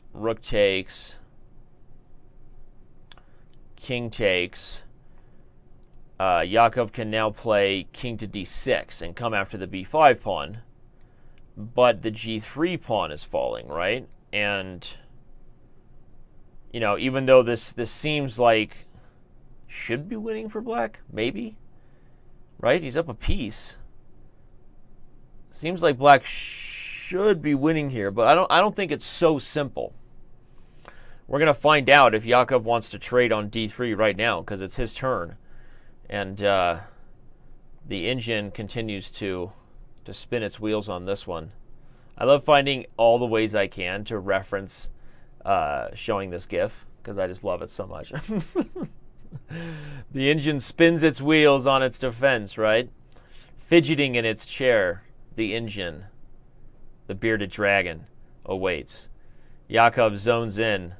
king takes, Yakov can now play king to d6 and come after the b5 pawn, but the g3 pawn is falling, right? And, you know, even though this seems like should be winning for black, maybe, right? He's up a piece. Seems like black should be winning here, but I don't think it's so simple. We're gonna find out if Yakov wants to trade on d3 right now because it's his turn, and the engine continues to spin its wheels on this one. I love finding all the ways I can to reference showing this GIF because I just love it so much. The engine spins its wheels on its defense, right? Fidgeting in its chair, the engine, the bearded dragon, awaits. Yakov zones in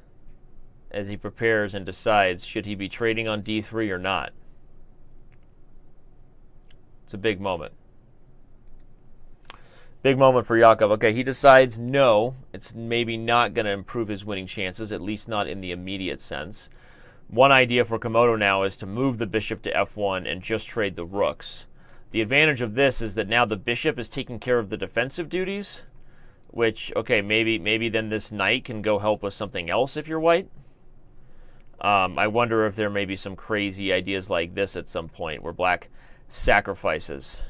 as he prepares and decides should he be trading on d3 or not. It's a big moment. Big moment for Yakov. Okay, he decides no, it's maybe not going to improve his winning chances, at least not in the immediate sense. One idea for Komodo now is to move the bishop to f1 and just trade the rooks. The advantage of this is that now the bishop is taking care of the defensive duties, which, okay, maybe then this knight can go help with something else if you're white. I wonder if there may be some crazy ideas like this at some point where black sacrifices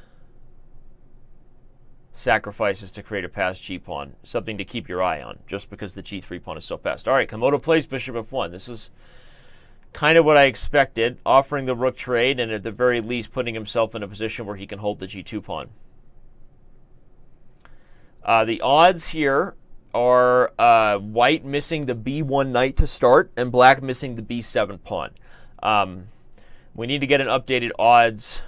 to create a passed g-pawn, something to keep your eye on, just because the g3 pawn is so passed. All right, Komodo plays bishop f1. This is kind of what I expected, offering the rook trade and at the very least putting himself in a position where he can hold the g2 pawn. The odds here are white missing the b1 knight to start and black missing the b7 pawn. We need to get an updated odds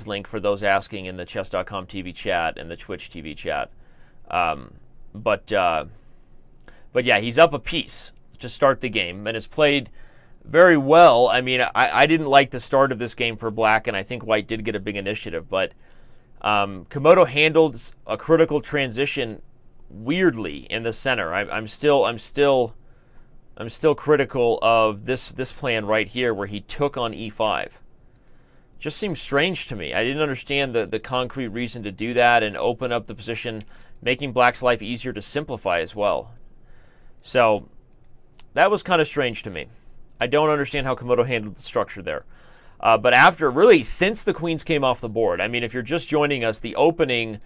link for those asking in the chess.com TV chat and the Twitch TV chat. But yeah, he's up a piece to start the game and has played very well. I mean, I didn't like the start of this game for black, and I think white did get a big initiative, but Komodo handled a critical transition weirdly in the center. I'm still critical of this plan right here where he took on e5. Just seems strange to me. I didn't understand the concrete reason to do that and open up the position, making black's life easier to simplify as well. So that was kind of strange to me. I don't understand how Komodo handled the structure there. But after, really, since the queens came off the board, I mean, if you're just joining us, the opening,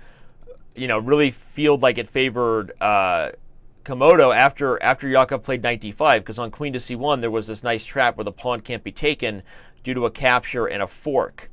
really felt like it favored Komodo after Yakov played knight d5, because on queen to c1, there was this nice trap where the pawn can't be taken due to a capture and a fork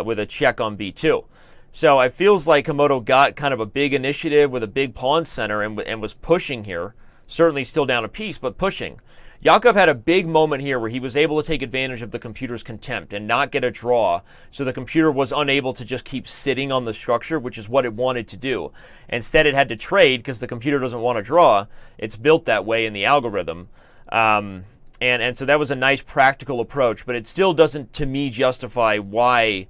with a check on b2. So it feels like Komodo got kind of a big initiative with a big pawn center and was pushing here. Certainly still down a piece, but pushing. Yakov had a big moment here where he was able to take advantage of the computer's contempt and not get a draw, so the computer was unable to just keep sitting on the structure, which is what it wanted to do. Instead, it had to trade because the computer doesn't want to draw. It's built that way in the algorithm. And so that was a nice practical approach, but it still doesn't, to me, justify why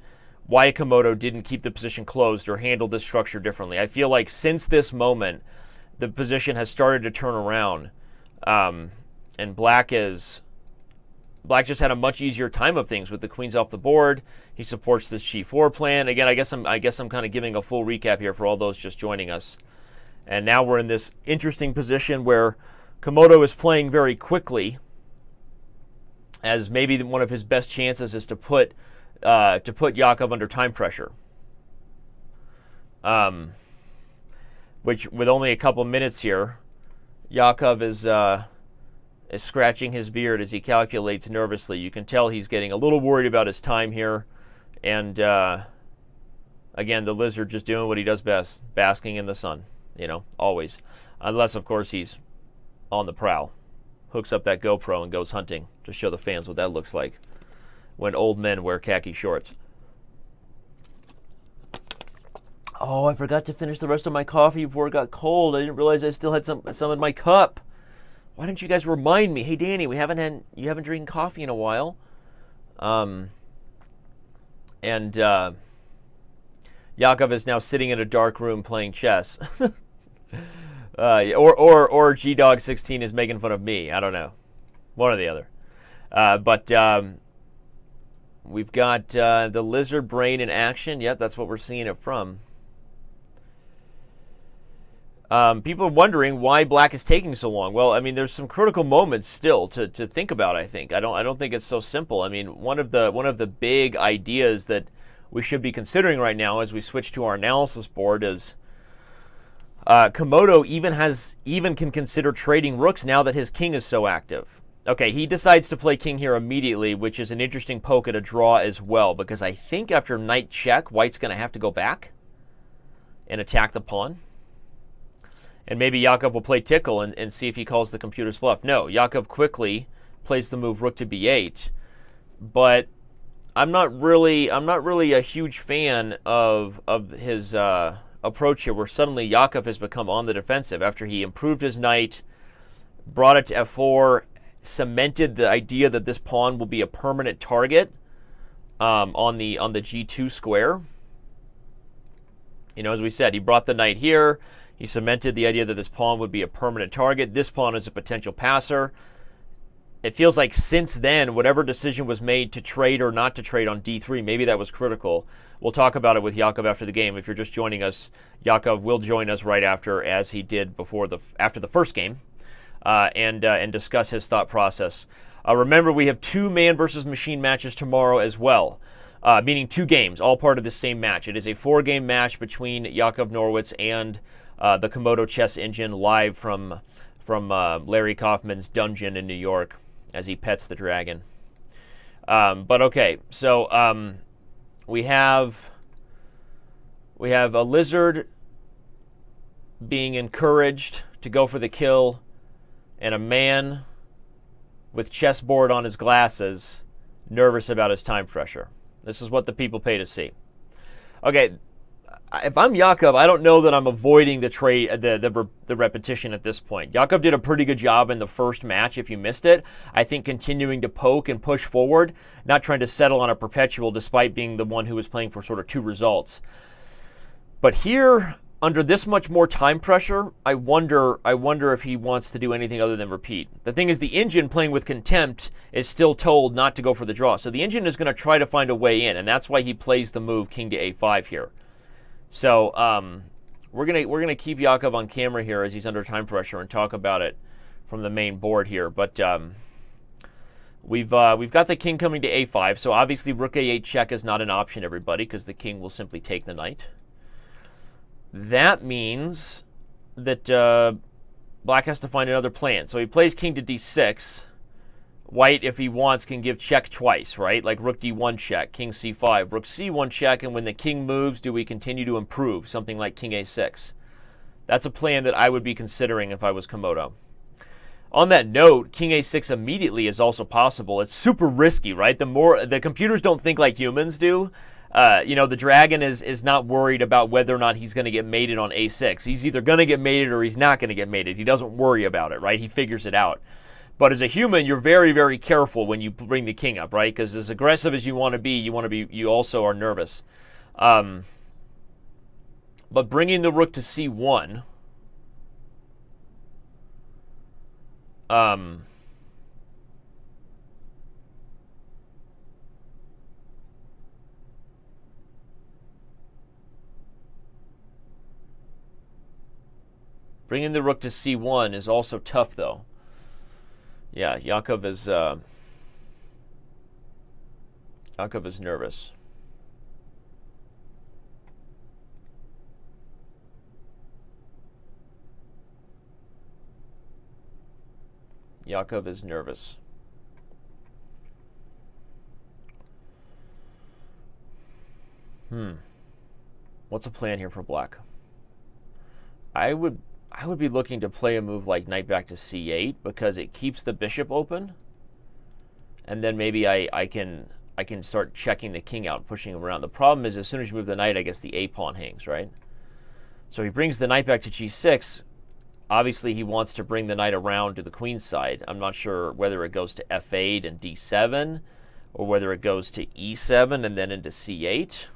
Komodo didn't keep the position closed or handle this structure differently. I feel like since this moment, the position has started to turn around. And black just had a much easier time of things with the queens off the board. He supports this g4 plan. Again, I guess I'm kind of giving a full recap here for all those just joining us. And now we're in this interesting position where Komodo is playing very quickly, as maybe one of his best chances is to put Yakov under time pressure. Which, with only a couple minutes here, Yakov is scratching his beard as he calculates nervously. You can tell he's getting a little worried about his time here. And again, the lizard just doing what he does best, basking in the sun, always. Unless, of course, he's on the prowl. Hooks up that GoPro and goes hunting to show the fans what that looks like when old men wear khaki shorts. Oh, I forgot to finish the rest of my coffee before it got cold. I didn't realize I still had some in my cup. Why didn't you guys remind me? Hey, Danny, you haven't drinking coffee in a while. Yakov is now sitting in a dark room playing chess. Or G-Dog16 is making fun of me. I don't know. One or the other. But we've got the lizard brain in action. Yep, that's what we're seeing it from. People are wondering why black is taking so long. Well, I mean, there's some critical moments still to think about, I think. I don't think it's so simple. I mean, one of the big ideas that we should be considering right now as we switch to our analysis board is Komodo even can consider trading rooks now that his king is so active. Okay, he decides to play king here immediately, which is an interesting poke at a draw as well, because I think after knight check, white's going to have to go back and attack the pawn. And maybe Yakov will play tickle and see if he calls the computer's bluff. No, Yakov quickly plays the move rook to b8. But I'm not really a huge fan of his approach here, where suddenly Yakov has become on the defensive after he improved his knight, brought it to f4, cemented the idea that this pawn will be a permanent target on the g2 square. As we said, he brought the knight here. He cemented the idea that this pawn would be a permanent target. This pawn is a potential passer. It feels like since then, whatever decision was made to trade or not to trade on d3, maybe that was critical. We'll talk about it with Yakov after the game. If you're just joining us, Yakov will join us right after, as he did after the first game, and discuss his thought process. Remember, we have 2 man versus machine matches tomorrow as well, meaning 2 games, all part of the same match. It is a 4-game match between Yakov Norwitz and the Komodo Chess Engine, live from Larry Kaufman's dungeon in New York as he pets the dragon. But okay, so we have a lizard being encouraged to go for the kill, and a man with chessboard on his glasses, nervous about his time pressure. This is what the people pay to see. Okay. If I'm Yakov, I don't know that I'm avoiding the repetition at this point. Yakov did a pretty good job in the first match. If you missed it, I think continuing to poke and push forward, not trying to settle on a perpetual, despite being the one who was playing for sort of 2 results. But here, under this much more time pressure, I wonder if he wants to do anything other than repeat. The thing is, the engine, playing with contempt, is still told not to go for the draw. So the engine is going to try to find a way in, and that's why he plays the move king to a5 here. So we're gonna keep Yakov on camera here as he's under time pressure and talk about it from the main board here. But we've got the king coming to a5, so obviously rook a8 check is not an option, everybody, because the king will simply take the knight. That means that black has to find another plan. So he plays king to d6. White, if he wants, can give check twice, right? Like rook d1 check, king c5, rook c1 check, and when the king moves, do we continue to improve? Something like king a6. That's a plan that I would be considering if I was Komodo. On that note, king a6 immediately is also possible. It's super risky, right? The computers don't think like humans do. The dragon is not worried about whether or not he's going to get mated on a6. He's either going to get mated or he's not going to get mated. He doesn't worry about it, right? He figures it out. But as a human, you're very, very careful when you bring the king up, right? Because as aggressive as you want to be, you also are nervous. But bringing the rook to c1, Bringing the rook to c1 is also tough, though. Yeah, Yakov is nervous. Yakov is nervous. What's the plan here for black? I would be looking to play a move like knight back to c8 because it keeps the bishop open, and then maybe I can start checking the king out, pushing him around. The problem is as soon as you move the knight, I guess the a pawn hangs, right? So he brings the knight back to g6. Obviously, he wants to bring the knight around to the queen's side. I'm not sure whether it goes to f8 and d7, or whether it goes to e7 and then into c8.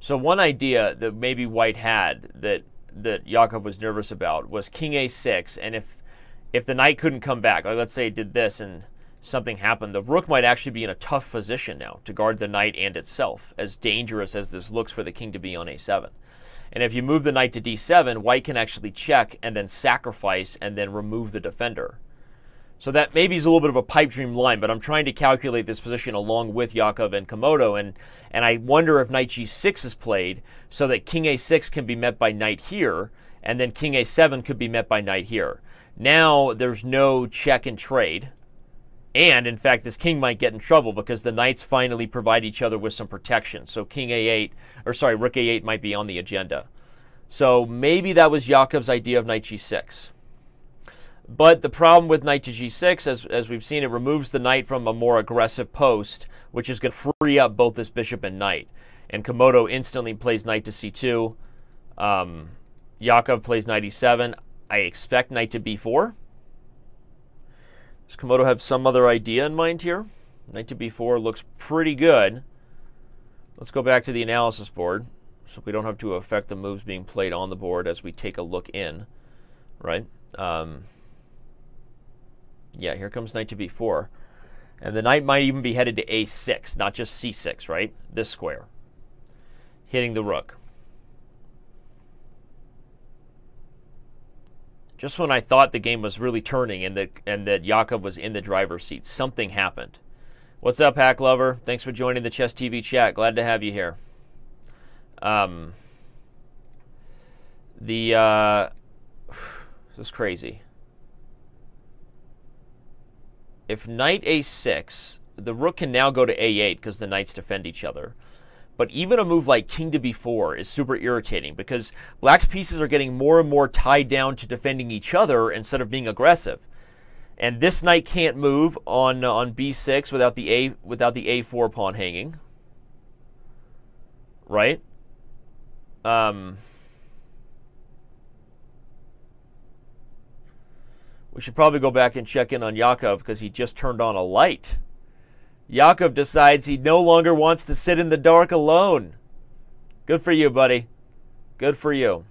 So one idea that maybe white had that Yakov was nervous about was king a6, and if the knight couldn't come back, like let's say it did this and something happened, the rook might actually be in a tough position now to guard the knight and itself, as dangerous as this looks for the king to be on a7. And if you move the knight to d7, white can actually check and then sacrifice and then remove the defender. So that maybe is a little bit of a pipe dream line, but I'm trying to calculate this position along with Yakov and Komodo, and I wonder if knight g6 is played so that king a6 can be met by knight here, and then king a7 could be met by knight here. Now there's no check and trade, and in fact this king might get in trouble because the knights finally provide each other with some protection. So king a8, or sorry, rook a8 might be on the agenda. So maybe that was Yakov's idea of knight g6. But the problem with knight to g6, as we've seen, it removes the knight from a more aggressive post, which is going to free up both this bishop and knight. And Komodo instantly plays knight to c2. Yakov plays knight e7. I expect knight to b4. Does Komodo have some other idea in mind here? Knight to b4 looks pretty good. Let's go back to the analysis board so we don't have to affect the moves being played on the board as we take a look in, right? Yeah, here comes knight to b4. And the knight might even be headed to a6, not just c6, right? This square. Hitting the rook. Just when I thought the game was really turning and that Yakov was in the driver's seat, something happened. What's up, Hack Lover? Thanks for joining the Chess TV chat. Glad to have you here. This is crazy. If knight a6, the rook can now go to a8 because the knights defend each other. But even a move like king to b4 is super irritating because black's pieces are getting more and more tied down to defending each other instead of being aggressive. And this knight can't move on b6 without the a4 pawn hanging. Right? We should probably go back and check in on Yakov because he just turned on a light. Yakov decides he no longer wants to sit in the dark alone. Good for you, buddy. Good for you.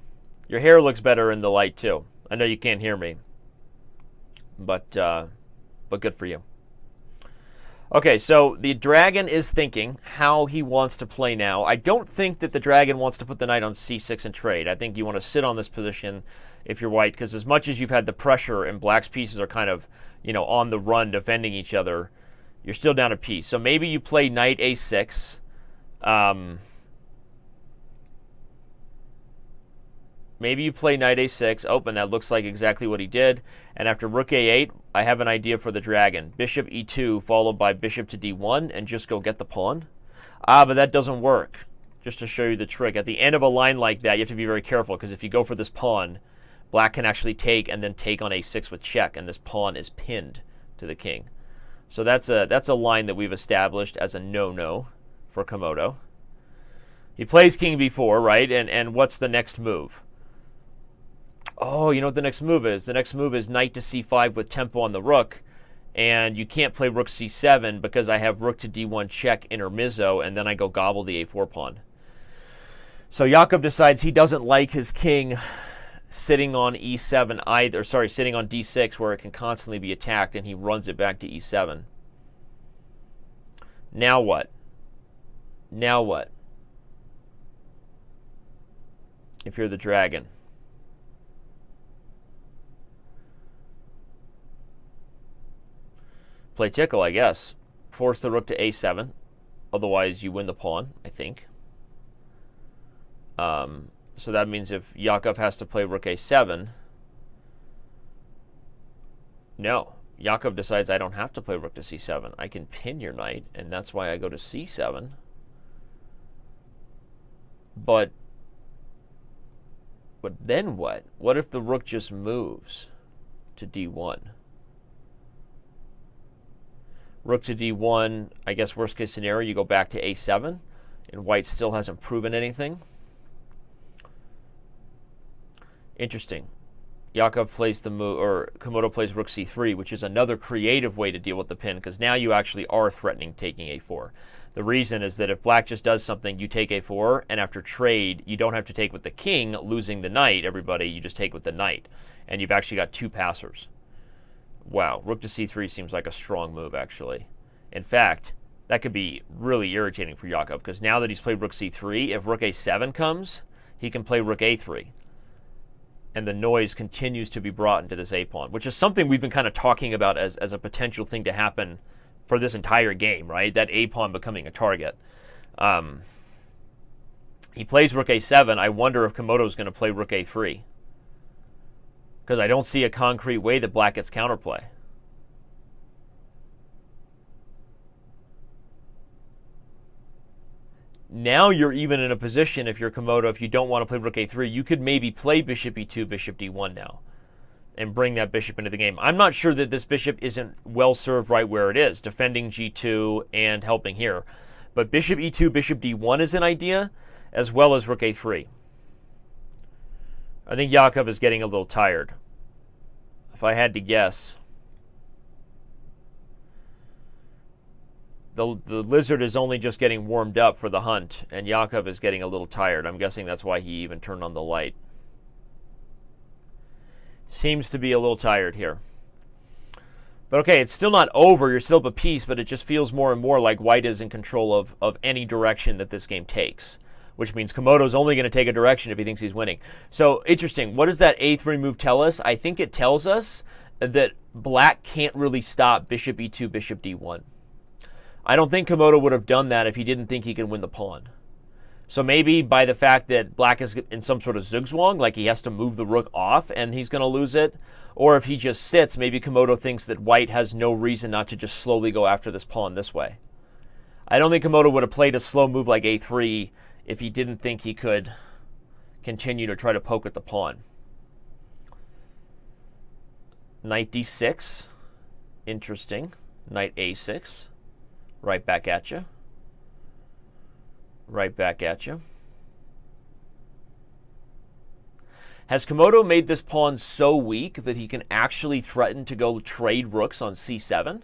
Your hair looks better in the light, too. I know you can't hear me. But good for you. Okay, so the dragon is thinking how he wants to play now. I don't think that the dragon wants to put the knight on c6 and trade. I think you want to sit on this position if you're white, because as much as you've had the pressure and black's pieces are kind of, on the run defending each other, you're still down a piece. So maybe you play knight a6. Maybe you play knight a6. Oh, and that looks like exactly what he did. And after rook a8, I have an idea for the dragon. Bishop e2 followed by bishop to d1 and just go get the pawn. But that doesn't work. Just to show you the trick. At the end of a line like that, you have to be very careful because if you go for this pawn, black can actually take and then take on a6 with check, and this pawn is pinned to the king. So that's a line that we've established as a no-no for Komodo. He plays king b4, right? And what's the next move? Oh, you know what the next move is? The next move is knight to c5 with tempo on the rook. And you can't play rook c7 because I have rook to d1 check intermezzo, and then I go gobble the a4 pawn. So Yakov decides he doesn't like his king sitting on e7 either. Sorry, sitting on d6 where it can constantly be attacked, and he runs it back to e7. Now what? Now what? If you're the dragon. Play tickle, I guess. Force the rook to a7. Otherwise, you win the pawn, I think. So that means if Yakov has to play rook a7, no. Yakov decides I don't have to play rook to c7. I can pin your knight, and that's why I go to c7. But then what? What if the rook just moves to d1? Rook to d1, I guess worst case scenario, you go back to a7, and white still hasn't proven anything. Interesting. Yakov plays the move, or Komodo plays rook c3, which is another creative way to deal with the pin, because now you actually are threatening taking a4. The reason is that if black just does something, you take a4, and after trade, you don't have to take with the king, losing the knight, everybody, you just take with the knight. And you've actually got two passers. Wow, rook to c3 seems like a strong move, actually. In fact, that could be really irritating for Yakov, because now that he's played rook c3, if rook a7 comes, he can play rook a3. And the noise continues to be brought into this a-pawn, which is something we've been kind of talking about as a potential thing to happen for this entire game, right? That a-pawn becoming a target. He plays rook a7. I wonder if Komodo's going to play rook a3. Because I don't see a concrete way that black gets counterplay. Now you're even in a position, if you're Komodo, if you don't want to play rook a3, you could maybe play bishop e2, bishop d1 now, and bring that bishop into the game. I'm not sure that this bishop isn't well served right where it is, defending g2 and helping here. But bishop e2, bishop d1 is an idea, as well as rook a3. I think Yakov is getting a little tired. If I had to guess, the lizard is only just getting warmed up for the hunt, and Yakov is getting a little tired. I'm guessing that's why he even turned on the light. Seems to be a little tired here. But okay, it's still not over. You're still up a piece, but it just feels more and more like white is in control of any direction that this game takes, which means Komodo's only going to take a direction if he thinks he's winning. So, interesting. What does that a3 move tell us? I think it tells us that black can't really stop bishop e2, bishop d1. I don't think Komodo would have done that if he didn't think he could win the pawn. So maybe by the fact that black is in some sort of zugzwang, like he has to move the rook off and he's going to lose it, or if he just sits, maybe Komodo thinks that white has no reason not to just slowly go after this pawn this way. I don't think Komodo would have played a slow move like a3 if he didn't think he could continue to try to poke at the pawn. Knight d6. Interesting. Knight a6. Right back at you. Right back at you. Has Komodo made this pawn so weak that he can actually threaten to go trade rooks on c7?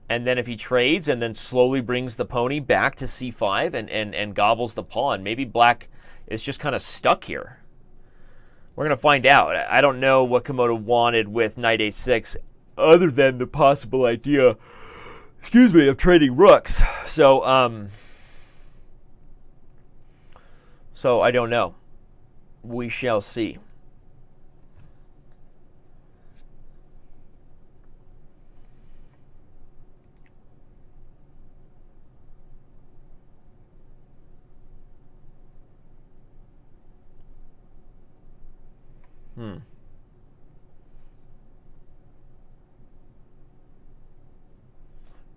And then if he trades and then slowly brings the pony back to c5 and gobbles the pawn, maybe black is just kind of stuck here. We're going to find out. I don't know what Komodo wanted with knight a6 other than the possible idea, excuse me, of trading rooks. So I don't know. We shall see.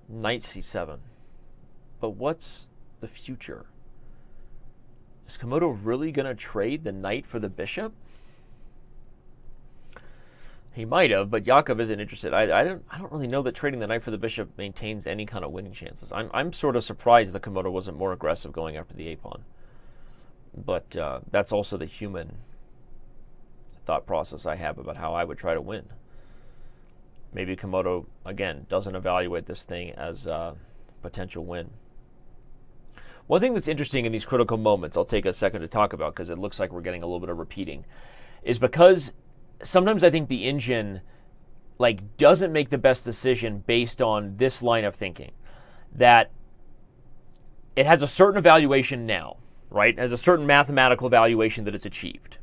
Knight c7. But what's the future? Is Komodo really going to trade the knight for the bishop? He might have, but Yakov isn't interested. I don't really know that trading the knight for the bishop maintains any kind of winning chances. I'm sort of surprised that Komodo wasn't more aggressive going after the a-pawn. But that's also the human thought process I have about how I would try to win. Maybe Komodo, again, doesn't evaluate this thing as a potential win. One thing that's interesting in these critical moments, I'll take a second to talk about because it looks like we're getting a little bit of repeating, is because sometimes I think the engine doesn't make the best decision based on this line of thinking, that it has a certain evaluation now, right? It has a certain mathematical evaluation that it's achieved.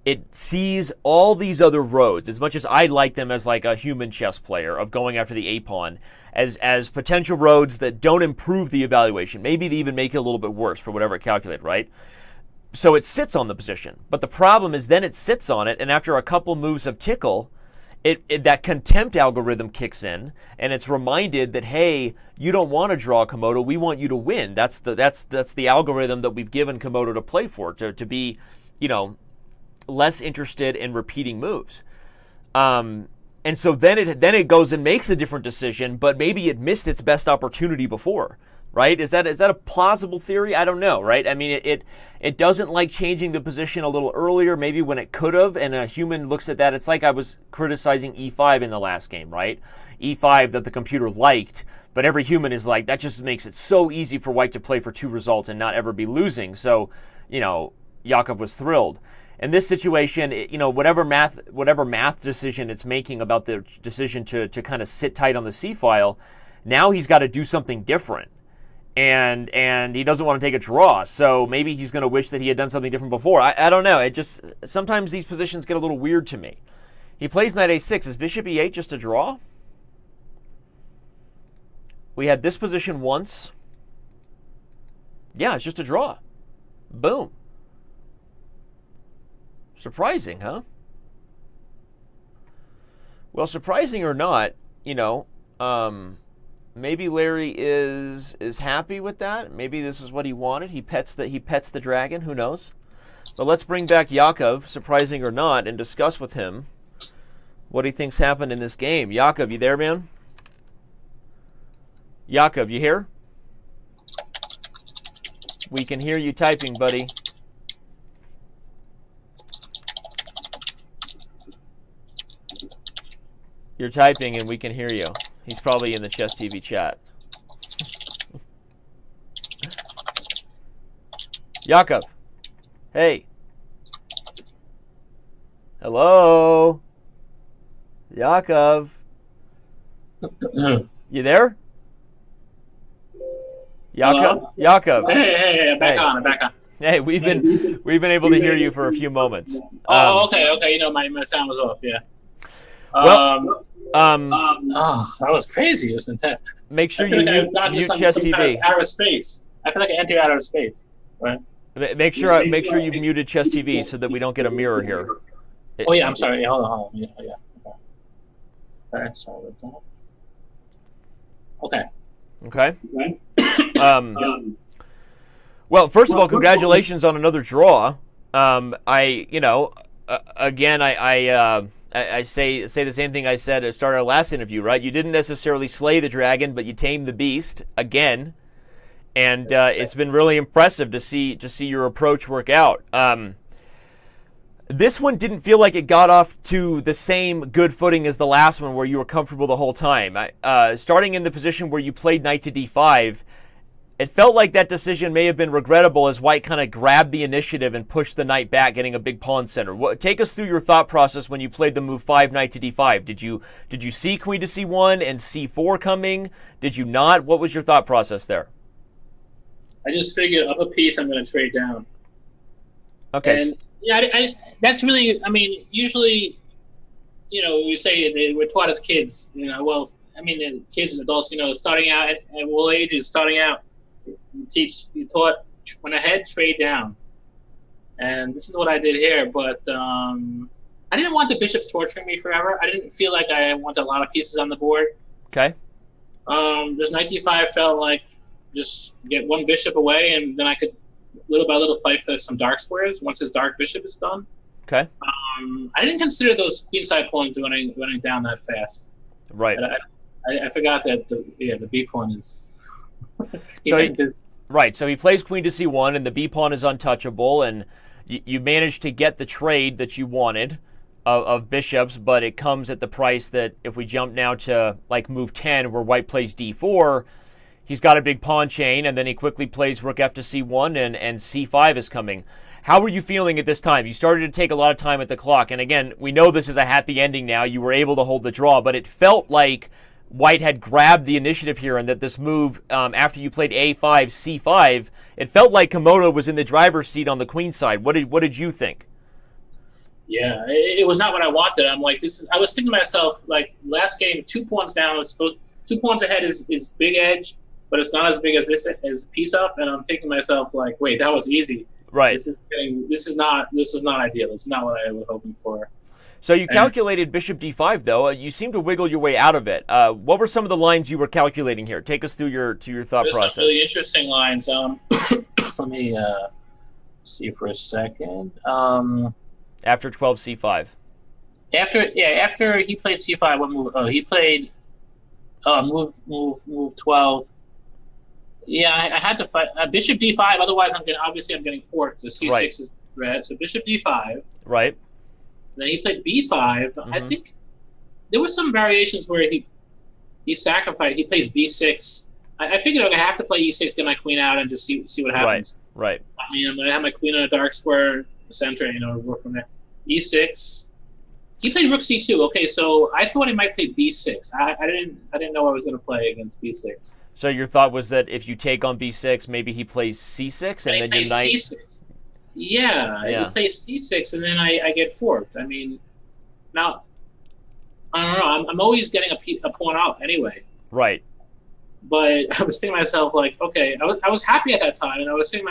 It sees all these other roads, as much as I like them as like a human chess player of going after the A-pawn, as potential roads that don't improve the evaluation. Maybe they even make it a little bit worse for whatever it calculated, right? So it sits on the position. But the problem is then it sits on it, and after a couple moves of tickle, that contempt algorithm kicks in, and it's reminded that, hey, you don't want to draw Komodo, we want you to win. That's the algorithm that we've given Komodo to play for, to be, less interested in repeating moves. And so then it goes and makes a different decision, but maybe it missed its best opportunity before, right? Is that a plausible theory? I don't know, right? I mean, it doesn't like changing the position a little earlier, maybe when it could have, and a human looks at that. It's like I was criticizing e5 in the last game, right? e5 that the computer liked, but every human is like, that just makes it so easy for white to play for 2 results and not ever be losing. So, Yakov was thrilled. In this situation, whatever math decision it's making about the decision to kind of sit tight on the C file, now he's got to do something different. And he doesn't want to take a draw, so maybe he's going to wish that he had done something different before. I don't know. Sometimes these positions get a little weird to me. He plays knight a6. Is bishop e8 just a draw? We had this position once. Yeah, it's just a draw. Boom. Surprising, huh? Well, surprising or not, maybe Larry is happy with that. Maybe this is what he wanted. He pets the dragon. Who knows? But let's bring back Yakov, surprising or not, and discuss with him what he thinks happened in this game. Yakov, you there, man? Yakov, you here? We can hear you typing, buddy. You're typing and we can hear you. He's probably in the Chess TV chat. Yakov. Hey. Hello. Yakov. You there? Yakov? Yakov. Hey, back on. Hey, we've been able to hear you for a few moments. Okay. My sound was off. Yeah. Well, that was crazy. It was intense. Make sure you mute Chess TV. Out of space. I feel like I entered out of space. Right. Make sure you've muted Chess TV so that we don't get a mirror here. Oh yeah, I'm sorry. Hold on. Yeah. Okay. All right. Sorry. Okay. Okay. Well, first of all, congratulations on another draw. I say the same thing I said at the start of our last interview, right? You didn't necessarily slay the dragon, but you tamed the beast again, and it's been really impressive to see your approach work out. This one didn't feel like it got off to the same good footing as the last one, where you were comfortable the whole time. Starting in the position where you played knight to d5. It felt like that decision may have been regrettable as white kind of grabbed the initiative and pushed the knight back, getting a big pawn center. Take us through your thought process when you played the move 5 knight to d5. Did you see queen to c1 and c4 coming? Did you not? What was your thought process there? I just figured up a piece I'm going to trade down. Okay. And yeah, that's really, usually, we say we're taught as kids, kids and adults, starting out at all ages, starting out. You taught when ahead, trade down, and this is what I did here. But I didn't want the bishops torturing me forever. I didn't feel like I wanted a lot of pieces on the board. Okay. This knight d5 felt like just get one bishop away, and then I could little by little fight for some dark squares once his dark bishop is done. Okay. I didn't consider those queenside pawns running down that fast. Right. I forgot that the b pawn is. Right, so he plays queen to c1, and the b-pawn is untouchable, and you managed to get the trade that you wanted of bishops, but it comes at the price that if we jump now to like move 10, where white plays d4, he's got a big pawn chain, and then he quickly plays rook f to c1, and c5 is coming. How were you feeling at this time? You started to take a lot of time at the clock, and again, we know this is a happy ending now. You were able to hold the draw, but it felt like White had grabbed the initiative here, and that this move, after you played a5, c5, it felt like Komodo was in the driver's seat on the queen side. What did you think? Yeah, it was not what I wanted. I'm like, I was thinking to myself, like, last game, 2 pawns down, 2 pawns ahead is big edge, but it's not as big as this as piece up. And I'm thinking to myself, like, wait, that was easy. Right. This is not ideal. It's not what I was hoping for. So you calculated bishop d5, though. You seem to wiggle your way out of it. What were some of the lines you were calculating here? Take us through your thought process. Some really interesting lines. Let me see for a second. After 12 c5. After he played c5, what move? Oh, he played move 12. Yeah, I had to fight bishop d5. Otherwise, I'm getting forked. So c6 is red. So bishop d5. Right. Then he played b5. I think there were some variations where he sacrificed. He plays b6. I figured I have to play e6, get my queen out, and just see what happens. Right. I mean, I'm gonna have my queen on a dark square center. Work from there. e6. He played rook c2. Okay, so I thought he might play b6. I didn't know I was going to play against b6. So your thought was that if you take on b6, maybe he plays c6, and then you knight. c6. Yeah, he plays c6, and then I get forked. I mean, now I don't know. I'm always getting a pawn out anyway. Right. But I was thinking to myself, like, okay, I was happy at that time, and I was thinking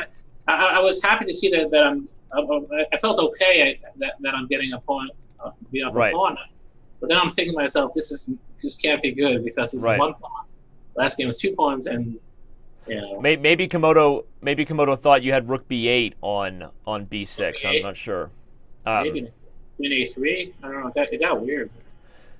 I was happy to see that I felt okay that I'm getting a pawn, be up a pawn. But then I'm thinking to myself, this can't be good because this is 1 pawn. Last game was 2 pawns, and maybe Komodo thought you had rook b8 on b6. I'm not sure. Maybe queen a3. I don't know. It got weird.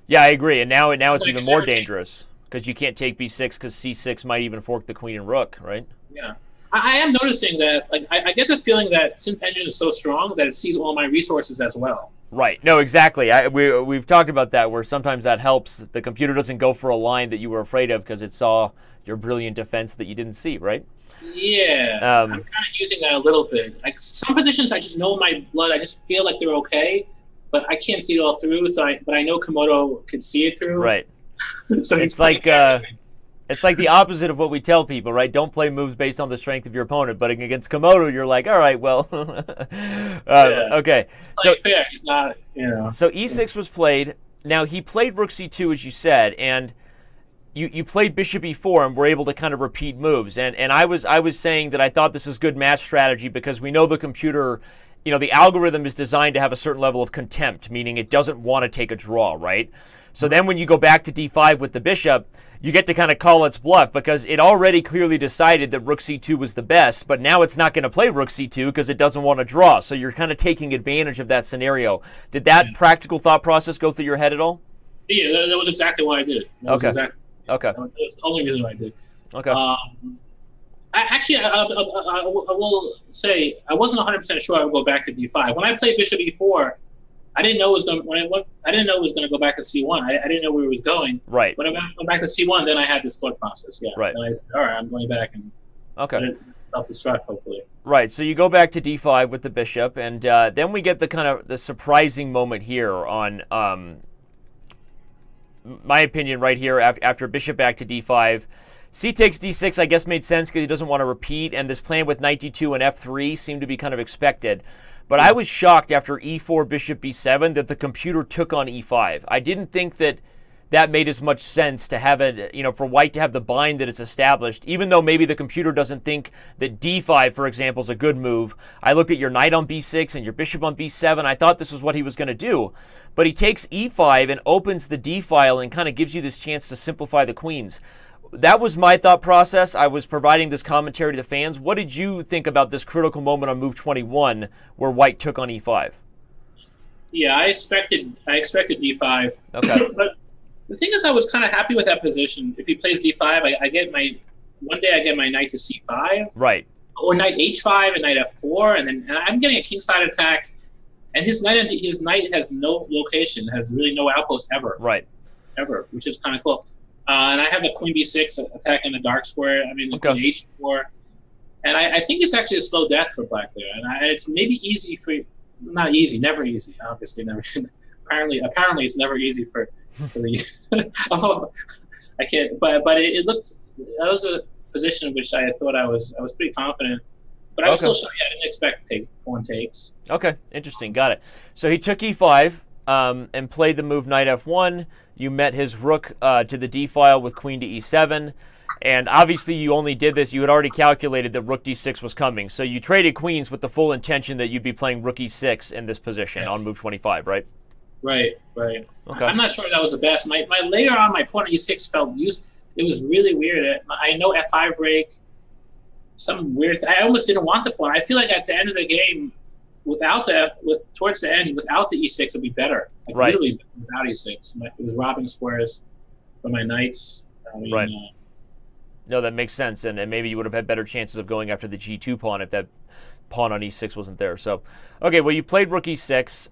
Yeah, I agree. And now it's even more dangerous because you can't take b6 because c6 might even fork the queen and rook, right? Yeah. I am noticing that, like, I get the feeling that since Engine is so strong that it sees all my resources as well. Right. No, exactly. We've talked about that, where sometimes that helps. The computer doesn't go for a line that you were afraid of because it saw your brilliant defense that you didn't see, right? Yeah. I'm kind of using that a little bit. Like, some positions I just know in my blood, I just feel like they're okay, but I can't see it all through. But I know Komodo could see it through. Right. So it's like... It's like the opposite of what we tell people, right? Don't play moves based on the strength of your opponent. But against Komodo, you're like, all right, well, okay. So fair. He's not, So e6 was played. Now he played rook c2, as you said, and you played bishop e4, and were able to kind of repeat moves. And I was saying that I thought this is good match strategy because we know the computer, the algorithm is designed to have a certain level of contempt, meaning it doesn't want to take a draw, right? So then when you go back to d5 with the bishop, you get to kind of call its bluff because it already clearly decided that rook c2 was the best, but now it's not going to play rook c2 because it doesn't want to draw. So you're kind of taking advantage of that scenario. Did that practical thought process go through your head at all? Yeah, that was exactly why I did it. Okay. Okay. That was the only reason why I did it. Okay. I will say I wasn't 100% sure I would go back to d5. When I played bishop e4, I didn't know it was going. I didn't know it was going to go back to c1. I didn't know where it was going. Right. When I went back to c1, then I had this thought process. Yeah. Right. And I said, all right, I'm going back and self-destruct, hopefully. Right. So you go back to d5 with the bishop, and then we get the surprising moment here on, my opinion, right here after bishop back to d5. C takes d6, I guess, made sense because he doesn't want to repeat, and this plan with knight d2 and f3 seemed to be kind of expected. But I was shocked after e4, bishop b7 that the computer took on e5. I didn't think that made as much sense to have it, for white to have the bind that it's established, even though maybe the computer doesn't think that d5, for example, is a good move. I looked at your knight on b6 and your bishop on b7. I thought this was what he was going to do. But he takes e5 and opens the d file and kind of gives you this chance to simplify the queens. That was my thought process. I was providing this commentary to the fans. What did you think about this critical moment on move 21 where white took on e5? Yeah, I expected d5. Okay. But the thing is, I was kind of happy with that position. If he plays d5, one day I get my knight to c5. Right. Or knight h5 and knight f4, and I'm getting a kingside attack, and his knight has no location, has really no outpost ever. Right. Ever, which is kind of cool. And I have a queen b6 attacking the dark square. I mean, the Okay. queen h4. And I think it's actually a slow death for black there. And it's maybe easy for, not easy, never easy, obviously never. apparently it's never easy for the, I can't, but it looked, that was a position in which I thought I was pretty confident. But I was Okay. still shy. I didn't expect pawn takes. Okay, interesting. Got it. So he took e5 and played the move knight f1. You met his rook to the d file with queen to e7. And obviously you only did this, you had already calculated that rook d6 was coming. So you traded queens with the full intention that you'd be playing rook e6 in this position Yes. on move 25, right? Right. Okay. I'm not sure that was the best. My later on, my pawn e6 felt used. It was really weird. I know f5 break, some weird. I almost didn't want the pawn. I feel like at the end of the game, towards the end, without the e6 would be better. Like Right. literally without e6, it was robbing squares for my knights. I mean, Right. No, that makes sense, and maybe you would have had better chances of going after the g2 pawn if that pawn on e6 wasn't there. So, okay, well, you played rook e6.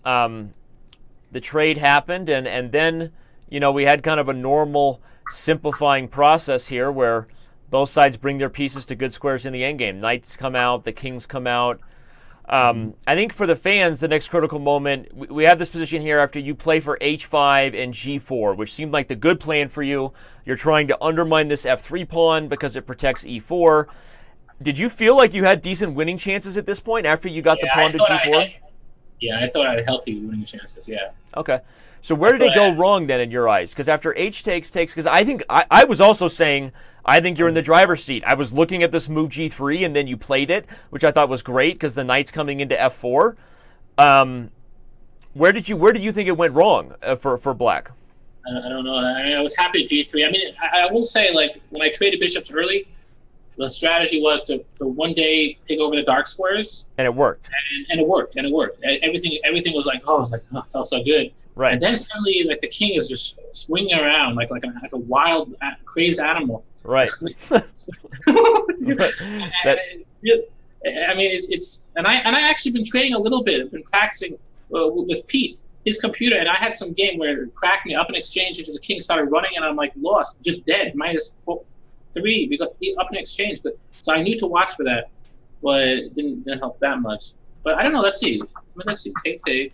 The trade happened, and then, we had kind of a normal simplifying process here where both sides bring their pieces to good squares in the endgame. Knights come out, the kings come out. I think for the fans, the next critical moment, we have this position here after you play for h5 and g4, which seemed like the good plan for you. You're trying to undermine this f3 pawn because it protects e4. Did you feel like you had decent winning chances at this point after you got the pawn to g4? I thought I had healthy winning chances, yeah. Okay. So where did it go wrong then in your eyes? Because after h takes, because I think I was also saying, I think you're in the driver's seat. I was looking at this move g3 and then you played it, which I thought was great because the knight's coming into f4. Where do you think it went wrong for black? I don't know. I mean, I was happy at g3. I mean, I will say, like, when I traded bishops early, the strategy was to one day take over the dark squares, and it worked. And it worked. Everything was like, it felt so good. Right. And then suddenly, like, the king is just swinging around like a wild, crazed animal. Right. I mean, it's and I actually been trading a little bit. I've been practicing with Pete, his computer, and I had some game where it cracked me up in exchange because the king started running, and I'm like lost, just dead, -3 because up in exchange. But so I knew to watch for that, but it didn't help that much. But I don't know. Let's see. Take.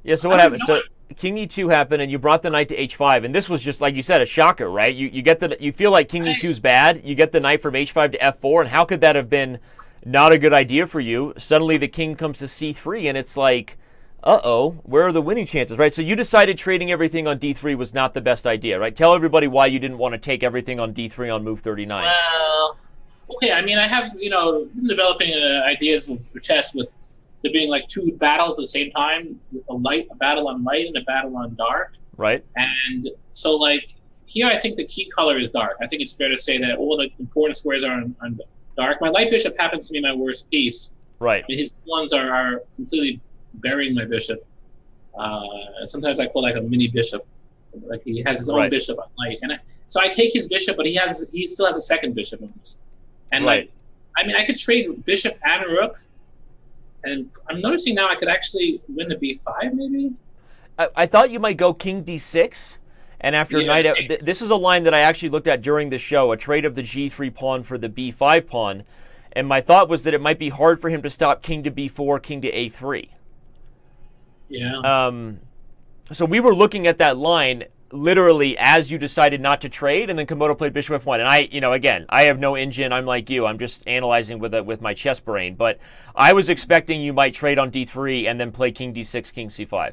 Yeah. So what happened? So king e2 happened, and you brought the knight to h5, and this was just like you said, a shocker, right? You feel like king e2 is bad. You get the knight from h5 to f4, and how could that have been not a good idea for you? Suddenly the king comes to c3, and it's like, where are the winning chances, right? So you decided trading everything on d3 was not the best idea, right? Tell everybody why you didn't want to take everything on d3 on move 39. Well, okay. I mean, I have been developing ideas of chess with there being like two battles at the same time, a battle on light and a battle on dark. Right. And so, like, here I think the key color is dark. I think it's fair to say that all the important squares are on dark. My light bishop happens to be my worst piece. Right. And his ones are completely burying my bishop. Sometimes I call like a mini bishop. Like he has his own bishop on light, and so I take his bishop, but he still has a second bishop almost. And like, I mean, I could trade bishop and rook, and I'm noticing now I could actually win the b5 maybe. I thought you might go king d6, and after knight. This is a line that I actually looked at during the show, a trade of the g3 pawn for the b5 pawn, and my thought was that it might be hard for him to stop king to b4, king to a3. Yeah. So we were looking at that line literally as you decided not to trade, and then Komodo played bishop f1. And again, I have no engine. I'm like you. I'm just analyzing with my chess brain. But I was expecting you might trade on d3 and then play king d6, king c5.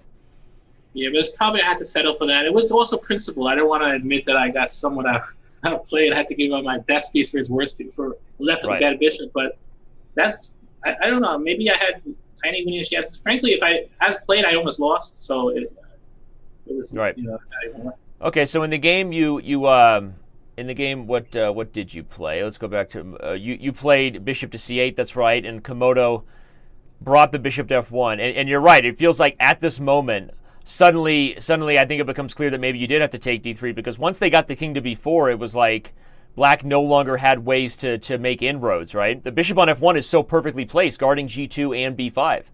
Yeah, but probably I had to settle for that. It was also principle. I don't want to admit that I got somewhat out of play and I had to give up my best piece for his worst piece for left of a bad bishop. But that's I don't know. Maybe I had tiny winning chances. Frankly, if I as played, I almost lost. So it was right. Okay, so in the game what did you play? Let's go back to you played bishop to c8. That's right, and Komodo brought the bishop to f1. And you're right. It feels like at this moment. Suddenly, I think it becomes clear that maybe you did have to take d3 because once they got the king to b4, it was like black no longer had ways to make inroads, right? The bishop on f1 is so perfectly placed, guarding g2 and b5.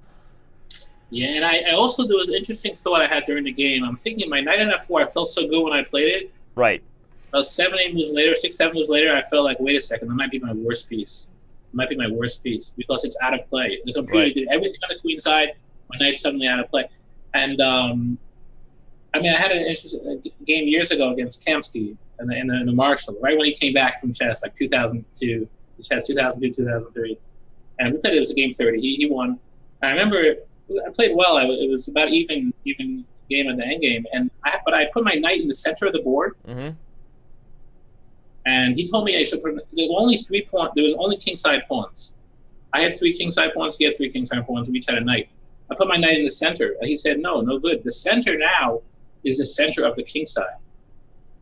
Yeah, and I also, there was an interesting thought I had during the game. I'm thinking my knight on f4, I felt so good when I played it. Right. about 7-8 moves later, 6-7 moves later, I felt like, wait a second, that might be my worst piece. It might be my worst piece because it's out of play. The computer did everything on the queen side. My knight's suddenly out of play. And I mean, I had an interesting game years ago against Kamsky in the Marshall, right when he came back from chess, like 2002, chess 2002, 2003. And we played it was a game 30. He won. And I remember I played well. It was about even game at the end game. But I put my knight in the center of the board. Mm-hmm. And he told me I should put. There were only 3 pawns. There was only kingside pawns. I had 3 kingside pawns. He had 3 kingside pawns. We each had a knight. I put my knight in the center, and he said, "No good. The center now is the center of the king side.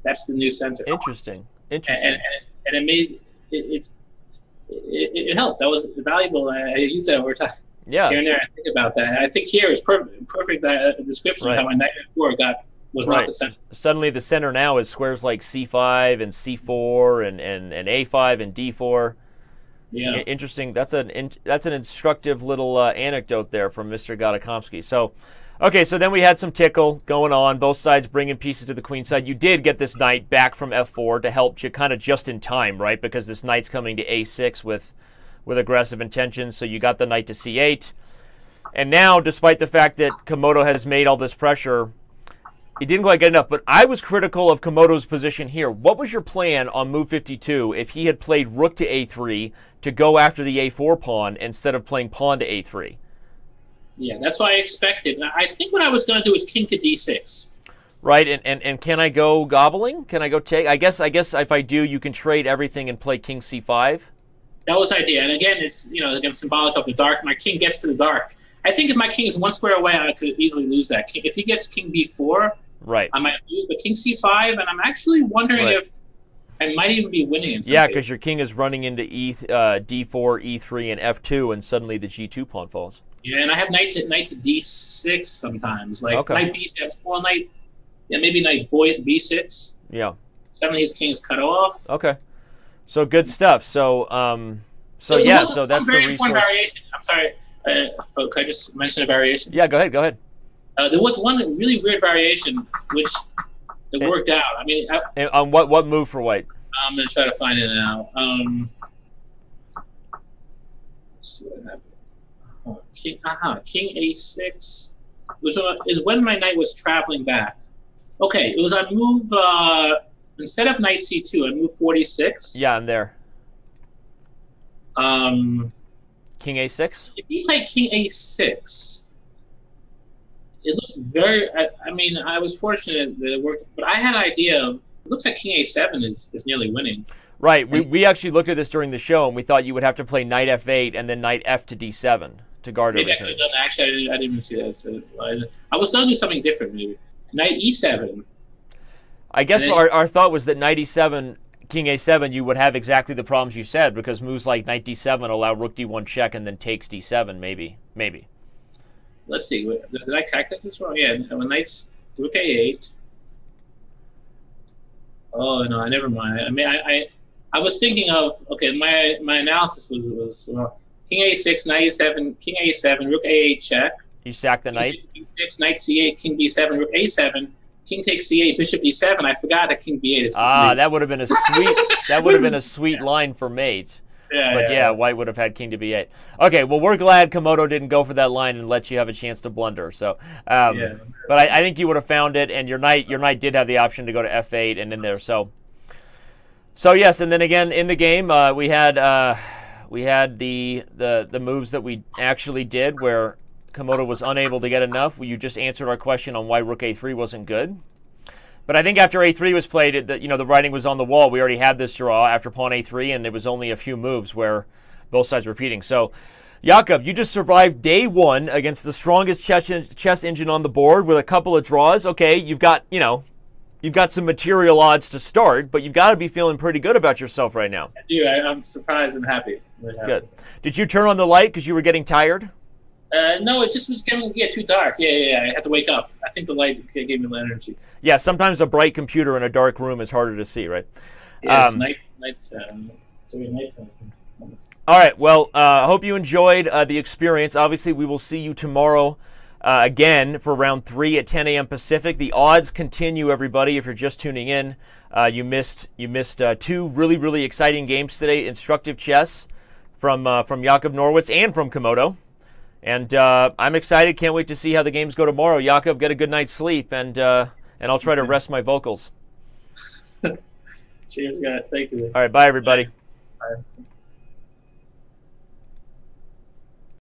That's the new center." Interesting. And it made it helped. That was valuable. I use that over time. Yeah. Here and there, I think about that. And I think here is perfect description of how my knight f4 was not the center. Suddenly, the center now is squares like c5 and c4 and a5 and d4. Yeah. Interesting. That's an instructive little anecdote there from Mr. Gadakomsky. So, okay, so then we had some tickle going on, both sides bringing pieces to the queen side. You did get this knight back from f4 to help you kind of just in time, right? Because this knight's coming to a6 with aggressive intentions, so you got the knight to c8. And now, despite the fact that Komodo has made all this pressure, he didn't quite get enough. But I was critical of Komodo's position here. What was your plan on move 52 if he had played rook to a3 to go after the a4 pawn instead of playing pawn to a3? Yeah, that's what I expected. I think what I was going to do is king to d6. Right, and can I go gobbling? Can I go take? I guess if I do, you can trade everything and play king c5. That was the idea. And again, it's again symbolic of the dark. My king gets to the dark. I think if my king is 1 square away, I could easily lose that. If he gets king b4, right, I might lose. But king c5, and I'm actually wondering if I might even be winning in some Yeah, case. because your king is running into d4, e3, and f2, and suddenly the g2 pawn falls. Yeah, and I have knight to d6 sometimes. Like knight b6, well, knight, maybe knight b6. Yeah. Suddenly his king is cut off. Okay. So good stuff. So so that's the very resource. important variation. I'm sorry. Could I just mention a variation? Yeah, go ahead. There was one really weird variation which worked out. I mean, and on what move for white? I'm going to try to find it now. Let's see what happened. King a6 is when my knight was traveling back. Okay, it was on move instead of knight c2, on move 46. Yeah, I'm there. King a6. If you played king a6, it looked very. I mean, I was fortunate that it worked, but I had an idea of. It looks like king a7 is nearly winning. Right. We actually looked at this during the show, and we thought you would have to play knight f8 and then knight f to d7 to guard maybe everything. I could have done. Actually, I didn't even see that. So I was going to do something different. Maybe knight e7. I guess our thought was that knight e7, king a7, you would have exactly the problems you said, because moves like knight d7 allow rook d1 check and then takes d7. Maybe. Let's see. Did I calculate this wrong? Yeah. When knight's rook a8. Oh no! Never mind. I mean, I was thinking of my analysis was king a6, knight a7, king a7, rook a8 check. You sack the knight. King b6, knight c8, king b7, rook a7, king takes c8, bishop b7. I forgot that king b8 is. That would have been a sweet. That would have been a sweet line for mate. Yeah, White would have had king to b8. Okay, well, we're glad Komodo didn't go for that line and let you have a chance to blunder. So, but I think you would have found it, and your knight did have the option to go to f8 and in there. So yes, and then again in the game we had the moves that we actually did where Komodo was unable to get enough. You just answered our question on why rook a3 wasn't good. But I think after a3 was played, the writing was on the wall. We already had this draw after pawn a3, and there was only a few moves where both sides were repeating. So, Jakub, you just survived day one against the strongest chess engine on the board with a couple of draws. Okay, you've got some material odds to start, but you've got to be feeling pretty good about yourself right now. I do. I'm surprised and happy. Good. Did you turn on the light because you were getting tired? No, it just was getting too dark. Yeah. I had to wake up. I think the light gave me the energy. Yeah, sometimes a bright computer in a dark room is harder to see, right? Yeah, it's nighttime. All right, well, I hope you enjoyed the experience. Obviously, we will see you tomorrow again for round 3 at 10 a.m. Pacific. The odds continue, everybody. If you're just tuning in, you missed 2 really, really exciting games today. Instructive chess from Jakub Norwitz and from Komodo. And I'm excited. Can't wait to see how the games go tomorrow. Jakub, get a good night's sleep, and I'll try to rest my vocals. Cheers, guys. Thank you. All right, bye, everybody. Bye.